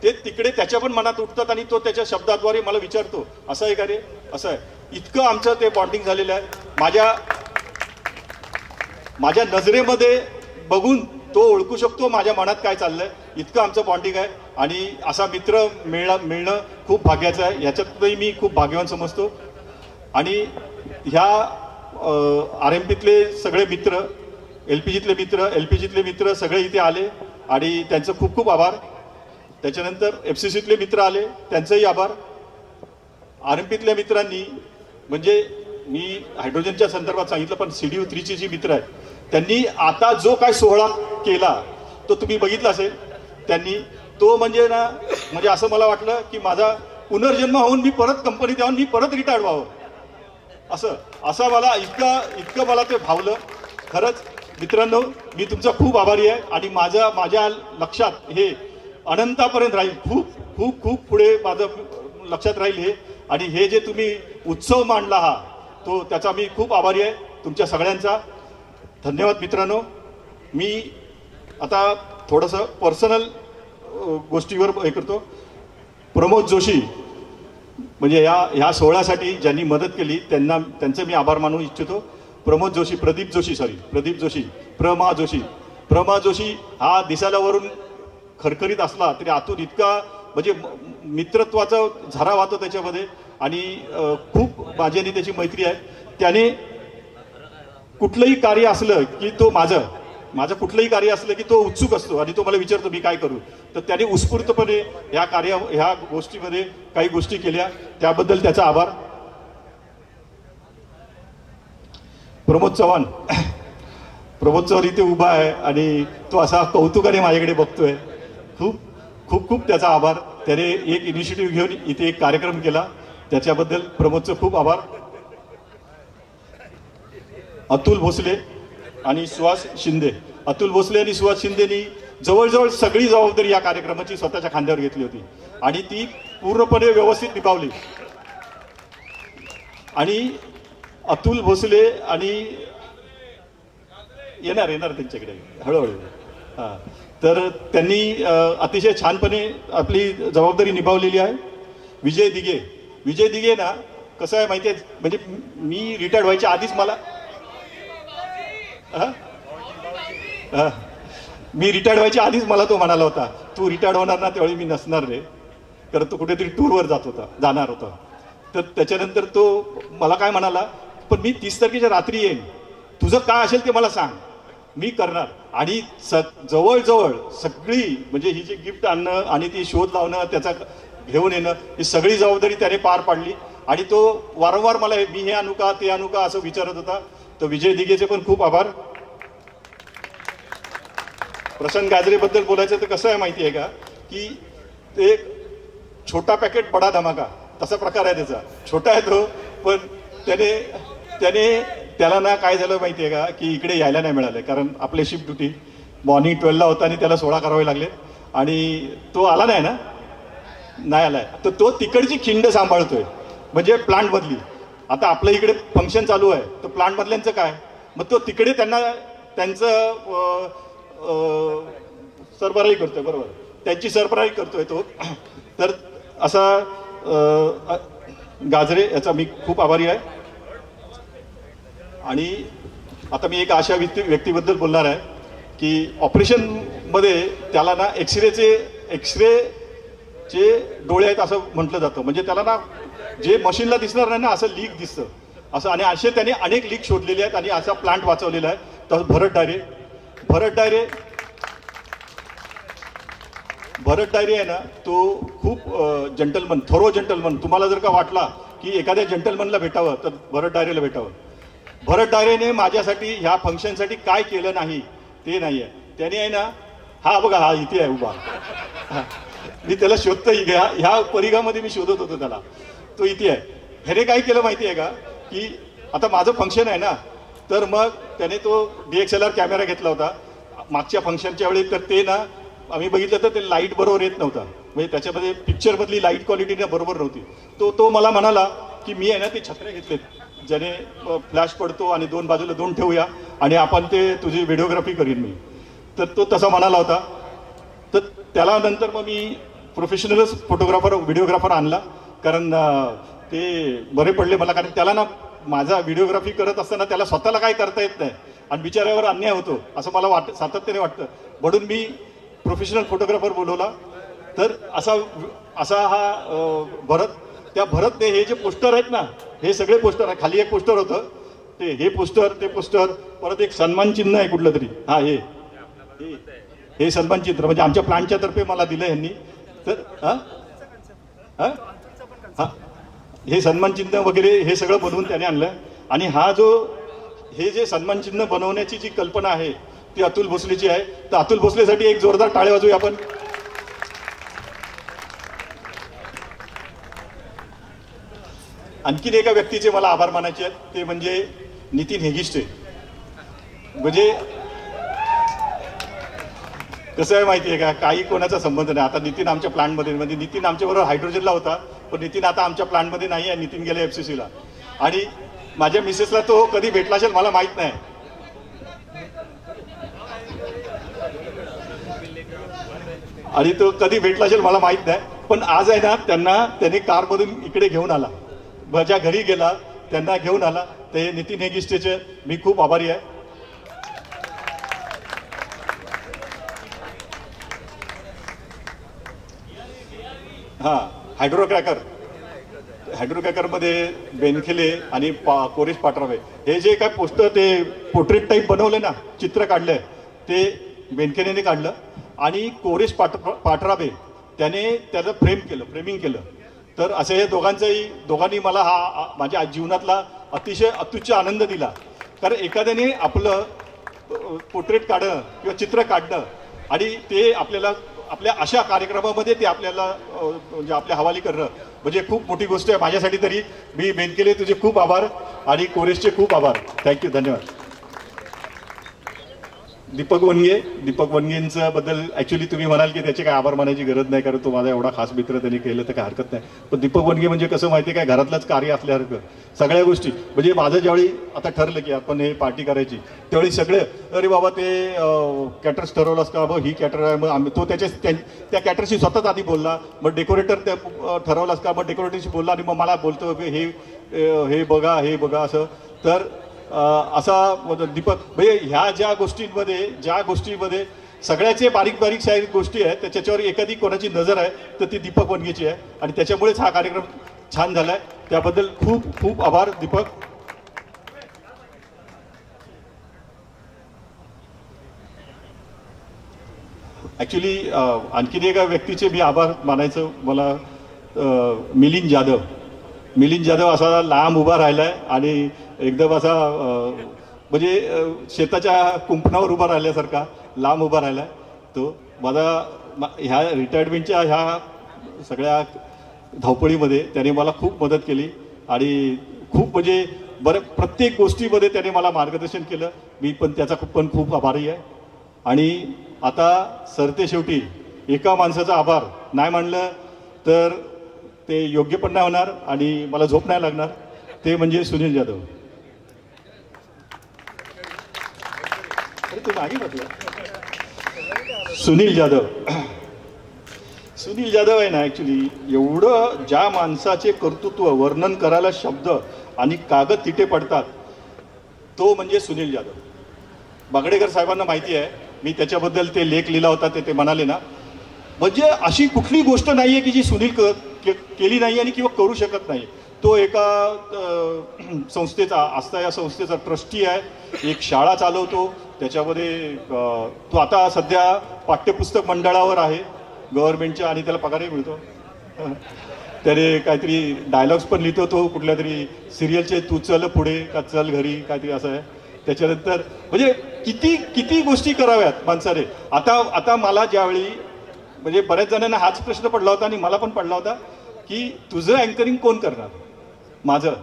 ते तिकडे त्याच्या पण मनात उठतात. आणि तो त्याच्या शब्दाद्वारे मला विचारतो, असं आहे का रे, असं आहे. इतकं आमचं ते बॉन्डिंग झालेलं आहे. माझ्या नजरेमध्ये बघून तो ओळखू शकतो माझ्या मनात काय चाललंय. इतकं आमचं बॉन्डिंग आहे. आणि असा मित्र मिळणं खूप भाग्याचं आहे. ह्याच्यातही मी खूप भाग्यवान समजतो. आणि ह्या RMPतले सगळे मित्र, LPGतले मित्र सगळे इथे आले आणि त्यांचं खूप खूप आभार. त्याच्यानंतर FCCतले मित्र आले, त्यांचंही आभार. RMPतल्या मित्रांनी म्हणजे मी हायड्रोजनच्या संदर्भात सांगितलं, पण CDU 3ची जी मित्र आहेत त्यांनी आता जो काय सोहळा केला तो तुम्ही बघितला असेल. त्यांनी तो म्हणजे असं मला वाटलं की माझा पुनर्जन्म होऊन मी परत कंपनीत येऊन मी परत रिटायर्ड व्हावं, असं मला इतकं मला ते भावलं. खरंच मित्रांनो, मी तुमचा खूप आभारी आहे. आणि माझ्या लक्षात हे अनंतापर्यंत राहील. खूप खूप खूप पुढे माझं लक्षात राहील हे. आणि हे जे तुम्ही उत्सव मांडला त्याचा मी खूप आभारी आहे तुमच्या सगळ्यांचा. धन्यवाद मित्रांनो. मी आता थोडंसं पर्सनल गोष्टीवर हे करतो. प्रमोद जोशी म्हणजे ह्या सोहळ्यासाठी ज्यांनी मदत केली त्यांचे मी आभार मानू इच्छितो. प्रदीप जोशी प्रमा जोशी हा दिसायला वरून खरखरीत असला तरी आतून इतका म्हणजे मित्रत्वाचा झरा वाहतो त्याच्यामध्ये आणि खूप माझी आणि त्याची मैत्री आहे. त्याने कुठलंही कार्य असलं की तो माझं कुठलंही कार्य असलं की तो उत्सुक असतो आणि तो मला विचारतो मी काय करू. तर त्याने उत्स्फूर्तपणे ह्या गोष्टीमध्ये काही गोष्टी केल्या, त्याबद्दल त्याचा आभार. प्रमोद चव्हाण इथे उभा आहे आणि तो असा कौतुकाने माझ्याकडे बघतोय. खूप त्याचा आभार. त्याने एक इनिशिएटिव्ह घेऊन इथे एक कार्यक्रम केला, त्याच्याबद्दल प्रमोदचं खूप आभार. अतुल भोसले आणि सुहास शिंदेनी जवळजवळ सगळी जबाबदारी या कार्यक्रमाची स्वतःच्या खांद्यावर घेतली होती आणि ती पूर्णपणे व्यवस्थित निभावली. आणि अतुल भोसले आणि येणार त्यांच्याकडे हळूहळू. हां, तर त्यांनी अतिशय छानपणे आपली जबाबदारी निभावलेली आहे. विजय दिघे ना कसं आहे माहिती आहे, म्हणजे मी रिटायर्ड व्हायच्या आधीच मला तो म्हणाला होता तू रिटायर्ड होणार ना त्यावेळी मी नसणार रे, कारण तो कुठेतरी टूरवर जाणार होता. तर त्याच्यानंतर तो मला काय म्हणाला, पण मी 30 तारखेच्या रात्री येईन, तुझं काय असेल ते मला सांग, मी करणार. आणि जवळजवळ सगळी म्हणजे ही जी गिफ्ट आणणं आणि ती शोध लावणं त्याचा घेऊन येणं ही सगळी जबाबदारी त्याने पार पाडली. आणि तो वारंवार मला मी हे आणू का ते आणू का असं विचारत होता. तर विजय दिघेचे पण खूप आभार. प्रशांत गाजरेबद्दल बोलायचं तर कसं आहे माहिती आहे का, की ते छोटा पॅकेट बडा धमाका तसा प्रकार आहे त्याचा. छोटा आहे तो, पण त्याला ना काय झालं माहिती आहे का, की इकडे यायला नाही मिळालं, कारण आपले शिफ्ट ड्युटी मॉर्निंग 12ला होता आणि त्याला 16 करावे लागले आणि तो आला नाही आलाय. तर तो तिकडची खिंड सांभाळतोय, म्हणजे प्लांटमधली. आता आपल्या इकडे फंक्शन चालू आहे तर प्लांटमधल्यांचं काय, मग तो तिकडे त्यांचं सरबराही करतोय, बरोबर, त्यांची सरबराही करतोय तो. तर असा गाजरे याचा मी खूप आभारी आहे. आणि आता मी एक अशा व्यक्तीबद्दल बोलणार आहे की ऑपरेशनमध्ये त्याला ना एक्सरेचे डोळे आहेत असं म्हटलं जातं, म्हणजे त्याला ना जे मशीनला दिसणार नाही ना असं लीक दिसतं असं. आणि असे त्याने अनेक लीक शोधलेले आहेत आणि असा प्लांट वाचवलेला आहे. तर भरत डायरे आहे ना, तो खूप थोरो जंटलमन. तुम्हाला जर का वाटला की एखाद्या जंटलमनला भेटावं तर भरत डायरेला भेटावं. भरत डायरेने माझ्यासाठी ह्या फंक्शनसाठी काय केलं नाही ते नाही आहे. त्याने आहे ना, हा बघा हा इथे आहे उभा, मी त्याला शोधतो ह्या परिघामध्ये मी शोधत होतो त्याला, तो इथे आहे. ह्याने काय केलं माहिती आहे का, की आता माझं फंक्शन आहे ना, तर मग त्याने तो DXLR कॅमेरा घेतला होता मागच्या फंक्शनच्या वेळी. तर ते ना आम्ही बघितलं तर ते लाईट बरोबर येत नव्हता, म्हणजे त्याच्यामध्ये पिक्चरमधली लाईट क्वालिटी ना बरोबर नव्हती. तो मला म्हणाला की मी आहे ना ते छत्र्या घेतलेत ज्याने फ्लॅश पडतो आणि दोन बाजूला दोन ठेवूया आणि आपण ते तुझी व्हिडिओग्राफी करीन मी. तर तो तसा म्हणाला होता. तर त्याला नंतर मग मी प्रोफेशनलच व्हिडिओग्राफर आणला, कारण ते बरे पडले मला. कारण त्याला ना माझा व्हिडिओग्राफी करत असताना त्याला स्वतःला काय करता येत नाही आणि बिचाऱ्यावर अन्याय होतो असं मला सातत्याने वाटतं, म्हणून मी प्रोफेशनल फोटोग्राफर बोलवला. तर असा हा भरतने हे जे पोस्टर आहेत ना, हे सगळे पोस्टर आहे. खाली एक पोस्टर होतं ते पोस्टर परत एक सन्मान चिन्ह आहे कुठलं तरी, हा हे सन्मान चिन्ह म्हणजे आमच्या प्लांटच्या तर्फे मला दिलं यांनी. तर हे सन्मान चिन्ह वगैरे हे सगळं बनवून त्याने आणलं. आणि हे जे सन्मान चिन्ह बनवण्याची जी कल्पना आहे ती अतुल भोसलेची आहे. तर अतुल भोसलेसाठी एक जोरदार टाळ्या वाजवूया आपण. आणखीन एका व्यक्तीचे मला आभार मानायचे आहेत, ते म्हणजे नितीन हेगिष्टे. म्हणजे कसं आहे माहिती आहे का, काही कोणाचा संबंध नाही. आता नितीन आमच्या प्लांटमध्ये, म्हणजे नितीन आमच्याबरोबर हायड्रोजनला होता, पण नितीन आता आमच्या प्लांटमध्ये नाही आहे. नितीन गेला FCCला. आणि माझ्या मिसेसला तो कधी भेटला असेल मला माहित नाही. आणि तो कधी भेटला असेल मला माहित नाही, पण आज आहे ना त्यांनी कारमधून इकडे घेऊन आला, माझ्या घरी गेला, त्यांना घेऊन आला. ते नितीन हेगिस्टेचे मी खूप आभारी आहे. हा, हायड्रोक्रॅकरमध्ये बेनखेले आणि कोरेश पाटराबे हे जे काय पोस्टर ते पोर्ट्रेट टाईप बनवले ना, चित्र काढलंय ते बेनखेलेने काढलं आणि कोरेश पाटराबे त्याचं फ्रेमिंग केलं. तर असे हे दोघांनी मला हा माझ्या जीवनातला अतिशय अत्युच्च आनंद दिला. कारण एखाद्याने आपलं पोर्ट्रेट काढणं किंवा चित्र काढणं आणि ते आपल्या अशा कार्यक्रमामध्ये ते आपल्याला म्हणजे आपल्या हवाली करणं म्हणजे खूप मोठी गोष्ट आहे माझ्यासाठी. तरी मी बेनकेले तुझे खूप आभार आणि कोरेशचे खूप आभार. थँक्यू, धन्यवाद. दीपक वनगेंचं बद्दल ॲक्च्युली तुम्ही म्हणाल की त्याचे काय आभार मानायची गरज नाही, कारण तो माझा एवढा खास मित्र, त्यांनी केलं तर काय हरकत नाही. पण दीपक वनगे म्हणजे कसं माहिती आहे काय, घरातलंच कार्य असल्यासारखं सगळ्या गोष्टी. म्हणजे माझं ज्यावेळी आता ठरलं की आपण हे पार्टी करायची त्यावेळी सगळे अरे बाबा ते कॅटर्स ठरवलंस का, मग ही कॅटर आहे, मग आम्ही तो त्या कॅटरशी स्वतःच आधी बोलला. मग डेकोरेटर त्या ठरवलास का, मग डेकोरेटरशी बोलला आणि मग मला बोलतो हे बघा असं. तर असा दीपक म्हणजे ह्या ज्या गोष्टींमध्ये सगळ्याचे बारीक शारीरिक गोष्टी आहेत, त्याच्यावर एखादी कोणाची नजर आहे तर ती दीपक वनगेची आहे आणि त्याच्यामुळेच हा कार्यक्रम छान झालाय. त्याबद्दल खूप खूप आभार दीपक. ॲक्च्युली आणखीन एका व्यक्तीचे मी आभार मानायचं मला, मिलिंद जाधव असा लांब उभा राहिलाय आणि एकदम असा म्हणजे शेताच्या कुंपणावर उभा राहिल्यासारखा लांब उभा राहिलाय तो. ह्या रिटायरमेंटच्या ह्या सगळ्या धावपळीमध्ये त्याने मला खूप मदत केली आणि खूप म्हणजे प्रत्येक गोष्टीमध्ये त्याने मला मार्गदर्शन केलं. मी पण त्याचा खूप आभारी आहे. आणि आता सरते शेवटी एका माणसाचा आभार नाही मानलं तर ते योग्य पण नाही होणार आणि मला झोप नाही लागणार. ते म्हणजे सुनील जाधव. अरे तू मागे म्हटलं सुनील जाधव आहे ना, ॲक्च्युली एवढं ज्या माणसाचे कर्तृत्व वर्णन करायला शब्द आणि कागद तिथे पडतात तो म्हणजे सुनील जाधव. बागडेकर साहेबांना माहिती आहे, मी त्याच्याबद्दल ते लेख लिहिला होता, ते म्हणाले ना, म्हणजे अशी कुठली गोष्ट नाही आहे की जी सुनील केली नाही आणि किंवा करू शकत नाही. तो एका संस्थेचा आस्था या संस्थेचा ट्रस्टी आहे, एक शाळा चालवतो, त्याच्यामध्ये तो आता सध्या पाठ्यपुस्तक मंडळावर आहे गव्हर्नमेंटच्या आणि त्याला पगारही मिळतो. त्याने काहीतरी डायलॉग्स पण लिहितो तो कुठल्या तरी सिरियलचे, तू चल पुढे का चल घरी काहीतरी असं आहे. त्याच्यानंतर म्हणजे किती गोष्टी कराव्यात माणसाने. आता मला ज्यावेळी म्हणजे बऱ्याच जणांना हाच प्रश्न पडला होता आणि मला पण पडला होता की तुझं अँकरिंग कोण करणार माझं.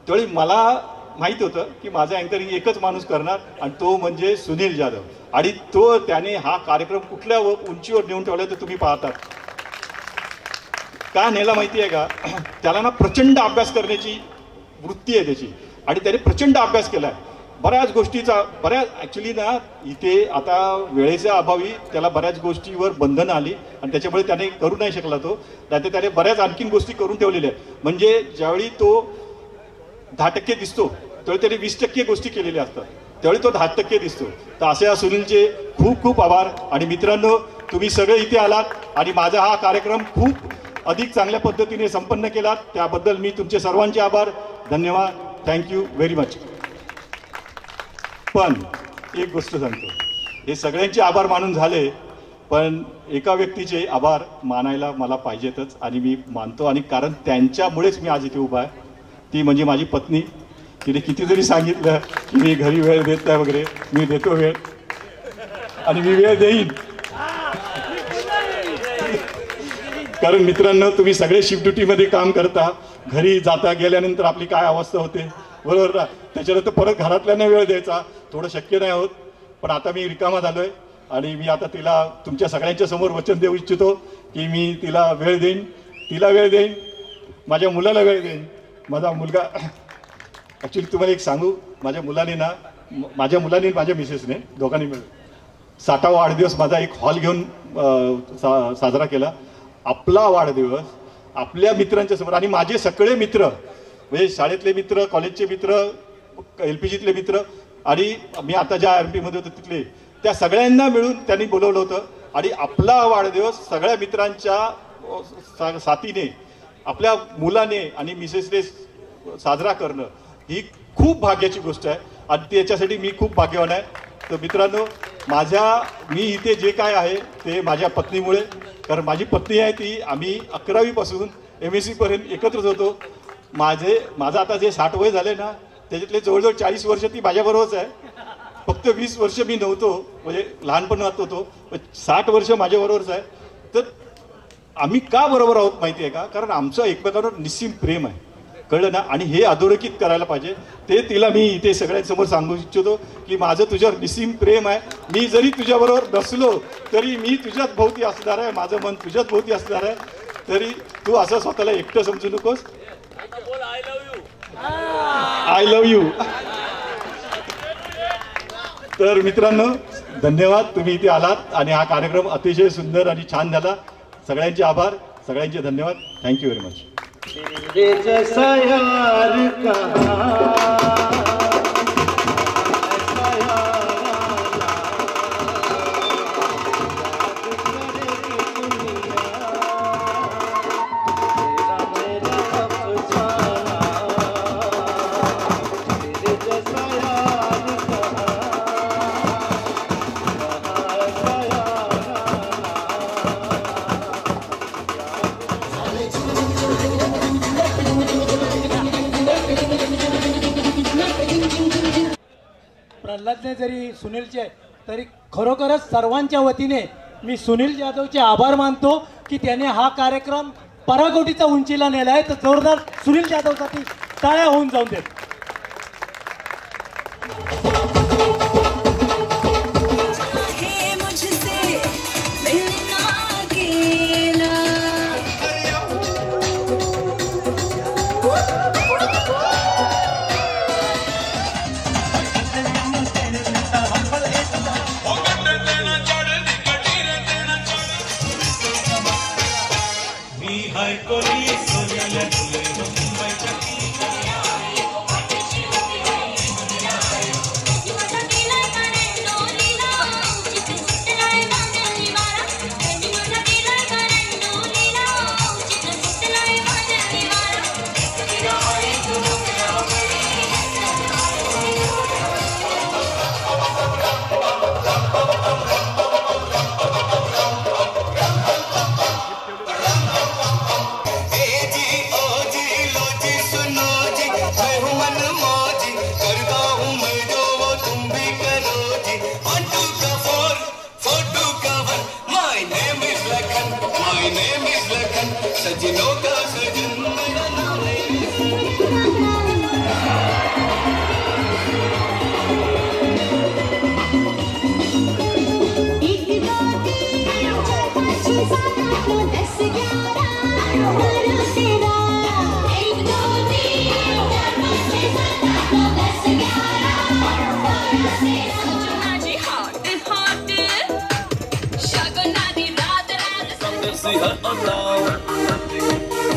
त्यावेळी मला माहीत होतं की माझं अँकरिंग एकच माणूस करणार आणि तो म्हणजे सुनील जाधव. आणि त्याने हा कार्यक्रम कुठल्या उंचीवर नेऊन ठेवला तर तुम्ही पाहतात. का नेला माहिती आहे का, त्याला ना प्रचंड अभ्यास करण्याची वृत्ती आहे त्याची आणि त्याने प्रचंड अभ्यास केला आहे बऱ्याच गोष्टीचा. ॲक्च्युली ना इथे आता वेळेच्या अभावी त्याला बऱ्याच गोष्टीवर बंधनं आली आणि त्याच्यामुळे त्याने करू नाही शकला तो. त्यात त्याने बऱ्याच आणखीन गोष्टी करून ठेवलेल्या आहेत. म्हणजे ज्यावेळी तो 10% दिसतो त्यावेळी त्याने 20% गोष्टी केलेल्या असतात, त्यावेळी तो 10% दिसतो. तर असे या सुनीलचे खूप खूप आभार. आणि मित्रांनो, तुम्ही सगळे इथे आलात आणि माझा हा कार्यक्रम खूप अधिक चांगल्या पद्धतीने संपन्न केलात, त्याबद्दल मी तुमचे सर्वांचे आभार. धन्यवाद. Thank you very much. पण एक गोष्ट सांगतो, हे सगळ्यांचे आभार मानून झाले, पण एका व्यक्तीचे आभार मानायला मला पाहिजेतच आणि मी मानतो. आणि कारण त्यांच्यामुळेच मी आज इथे उभा आहे, ती म्हणजे माझी पत्नी. तिने किती जरी सांगितलं की मी घरी वेळ देत नाही वगैरे, मी देतो वेळ आणि मी वेळ देईन. कारण मित्रांनो, तुम्ही सगळे शिफ्ट ड्युटीमध्ये काम करता, घरी जाता गेल्यानंतर आपली काय अवस्था होते, बरोबर ना. त्याच्यानंतर परत घरातल्यांना वेळ द्यायचा थोडं शक्य नाही होत. पण आता मी रिकामा झालोय आणि मी आता तिला तुमच्या सगळ्यांच्या समोर वचन देऊ इच्छितो की मी तिला वेळ देईन, माझ्या मुलाला वेळ देईन. माझा मुलगा ॲक्च्युली तुम्हाला एक सांगू, माझ्या मुलाने माझ्या मिसेसने दोघांनी मिळून 60वा वाढदिवस माझा एक हॉल घेऊन साजरा केला. आपला वाढदिवस आपल्या मित्रांच्या समोर, आणि माझे सगळे मित्र म्हणजे शाळेतले मित्र, कॉलेजचे मित्र, LPGतले मित्र आणि मी आता ज्या RMP मध्ये होतो तिथले, त्या सगळ्यांना मिळून त्यांनी बोलवलं होतं. आणि आपला वाढदिवस सगळ्या मित्रांच्या साथीने आपल्या मुलाने आणि मिसेसने साजरा करणं ही खूप भाग्याची गोष्ट आहे आणि त्याच्यासाठी मी खूप भाग्यवान आहे. तर मित्रांनो, मी इथे जे काय आहे ते माझ्या पत्नीमुळे, कारण माझी पत्नी आहे ती आम्ही 11वी पासून MSc पर्यंत एकत्रच होतो. माझं आता जे 60 वय झाले ना, त्याच्यातले जवळजवळ 40 वर्ष ती माझ्याबरोबरच आहे. फक्त 20 वर्ष मी नव्हतो, म्हणजे लहानपणात होतो, 60 वर्ष माझ्याबरोबरच आहे. तर आम्ही का बरोबर आहोत माहिती आहे का? कारण आमचं एकमेकांवर निस्सीम प्रेम आहे, कळलं ना. आणि हे अधोरेखित करायला पाहिजे. ते तिला मी इथे सगळ्यांसमोर सांगू इच्छितो की माझं तुझ्यावर निस्सीम प्रेम आहे. मी जरी तुझ्याबरोबर नसलो तरी मी तुझ्याच भोवती असणार आहे, माझं मन तुझ्याच भोवती असणार आहे. तरी तू असं स्वतःला एकटं समजू नकोस. I love you. तर मित्रांनो, धन्यवाद, तुम्ही इथे आलात आणि हा कार्यक्रम अतिशय सुंदर आणि छान झाला. सगळ्यांचे आभार, सगळ्यांचे धन्यवाद. Thank you very much. जैसा यार कहा प्रल्हादने जरी सुनीलचे तरी खरोखरच सर्वांच्या वतीने मी सुनील जाधवचे आभार मानतो की त्याने हा कार्यक्रम पराकोटीचा उंचीला नेला आहे. तर जोरदार सुनील जाधवसाठी टाळ्या होऊन जाऊन देत.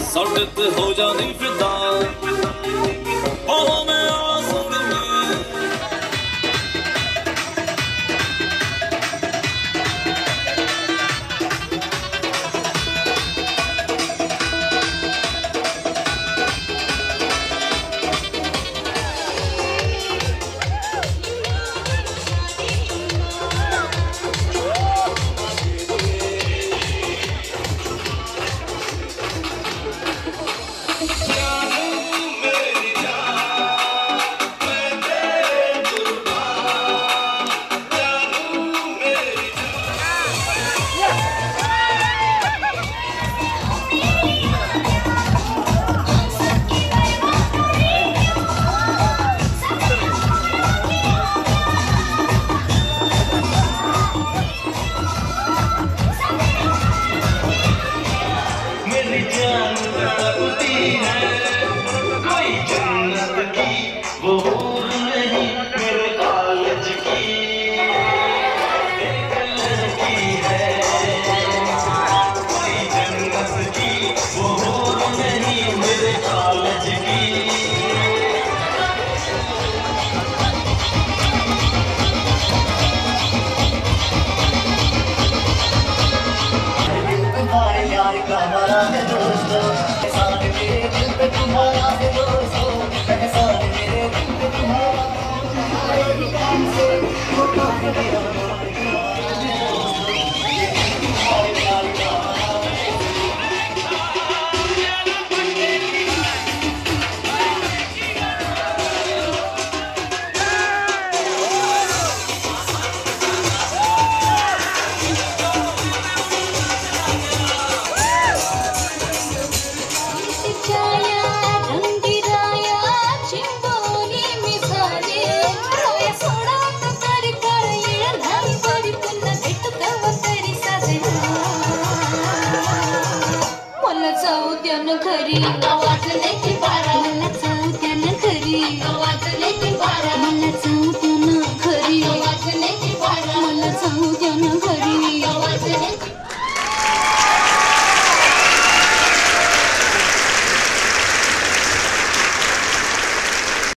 सड़क हो जानी फिदा में आसुर में प्यार का हमारा है दोस्तों, एहसान मेरे दिल पे तुम्हारा है दोस्तों, एहसान मेरे दिल पे तुम्हारा खरी वाजण्याची बारा मला चौथ्यानं खरी वाजण्याची बारा मला चौथ्यानं खरी वाजण्याची बारा मला चौथ्यानं खरी वाजण्याची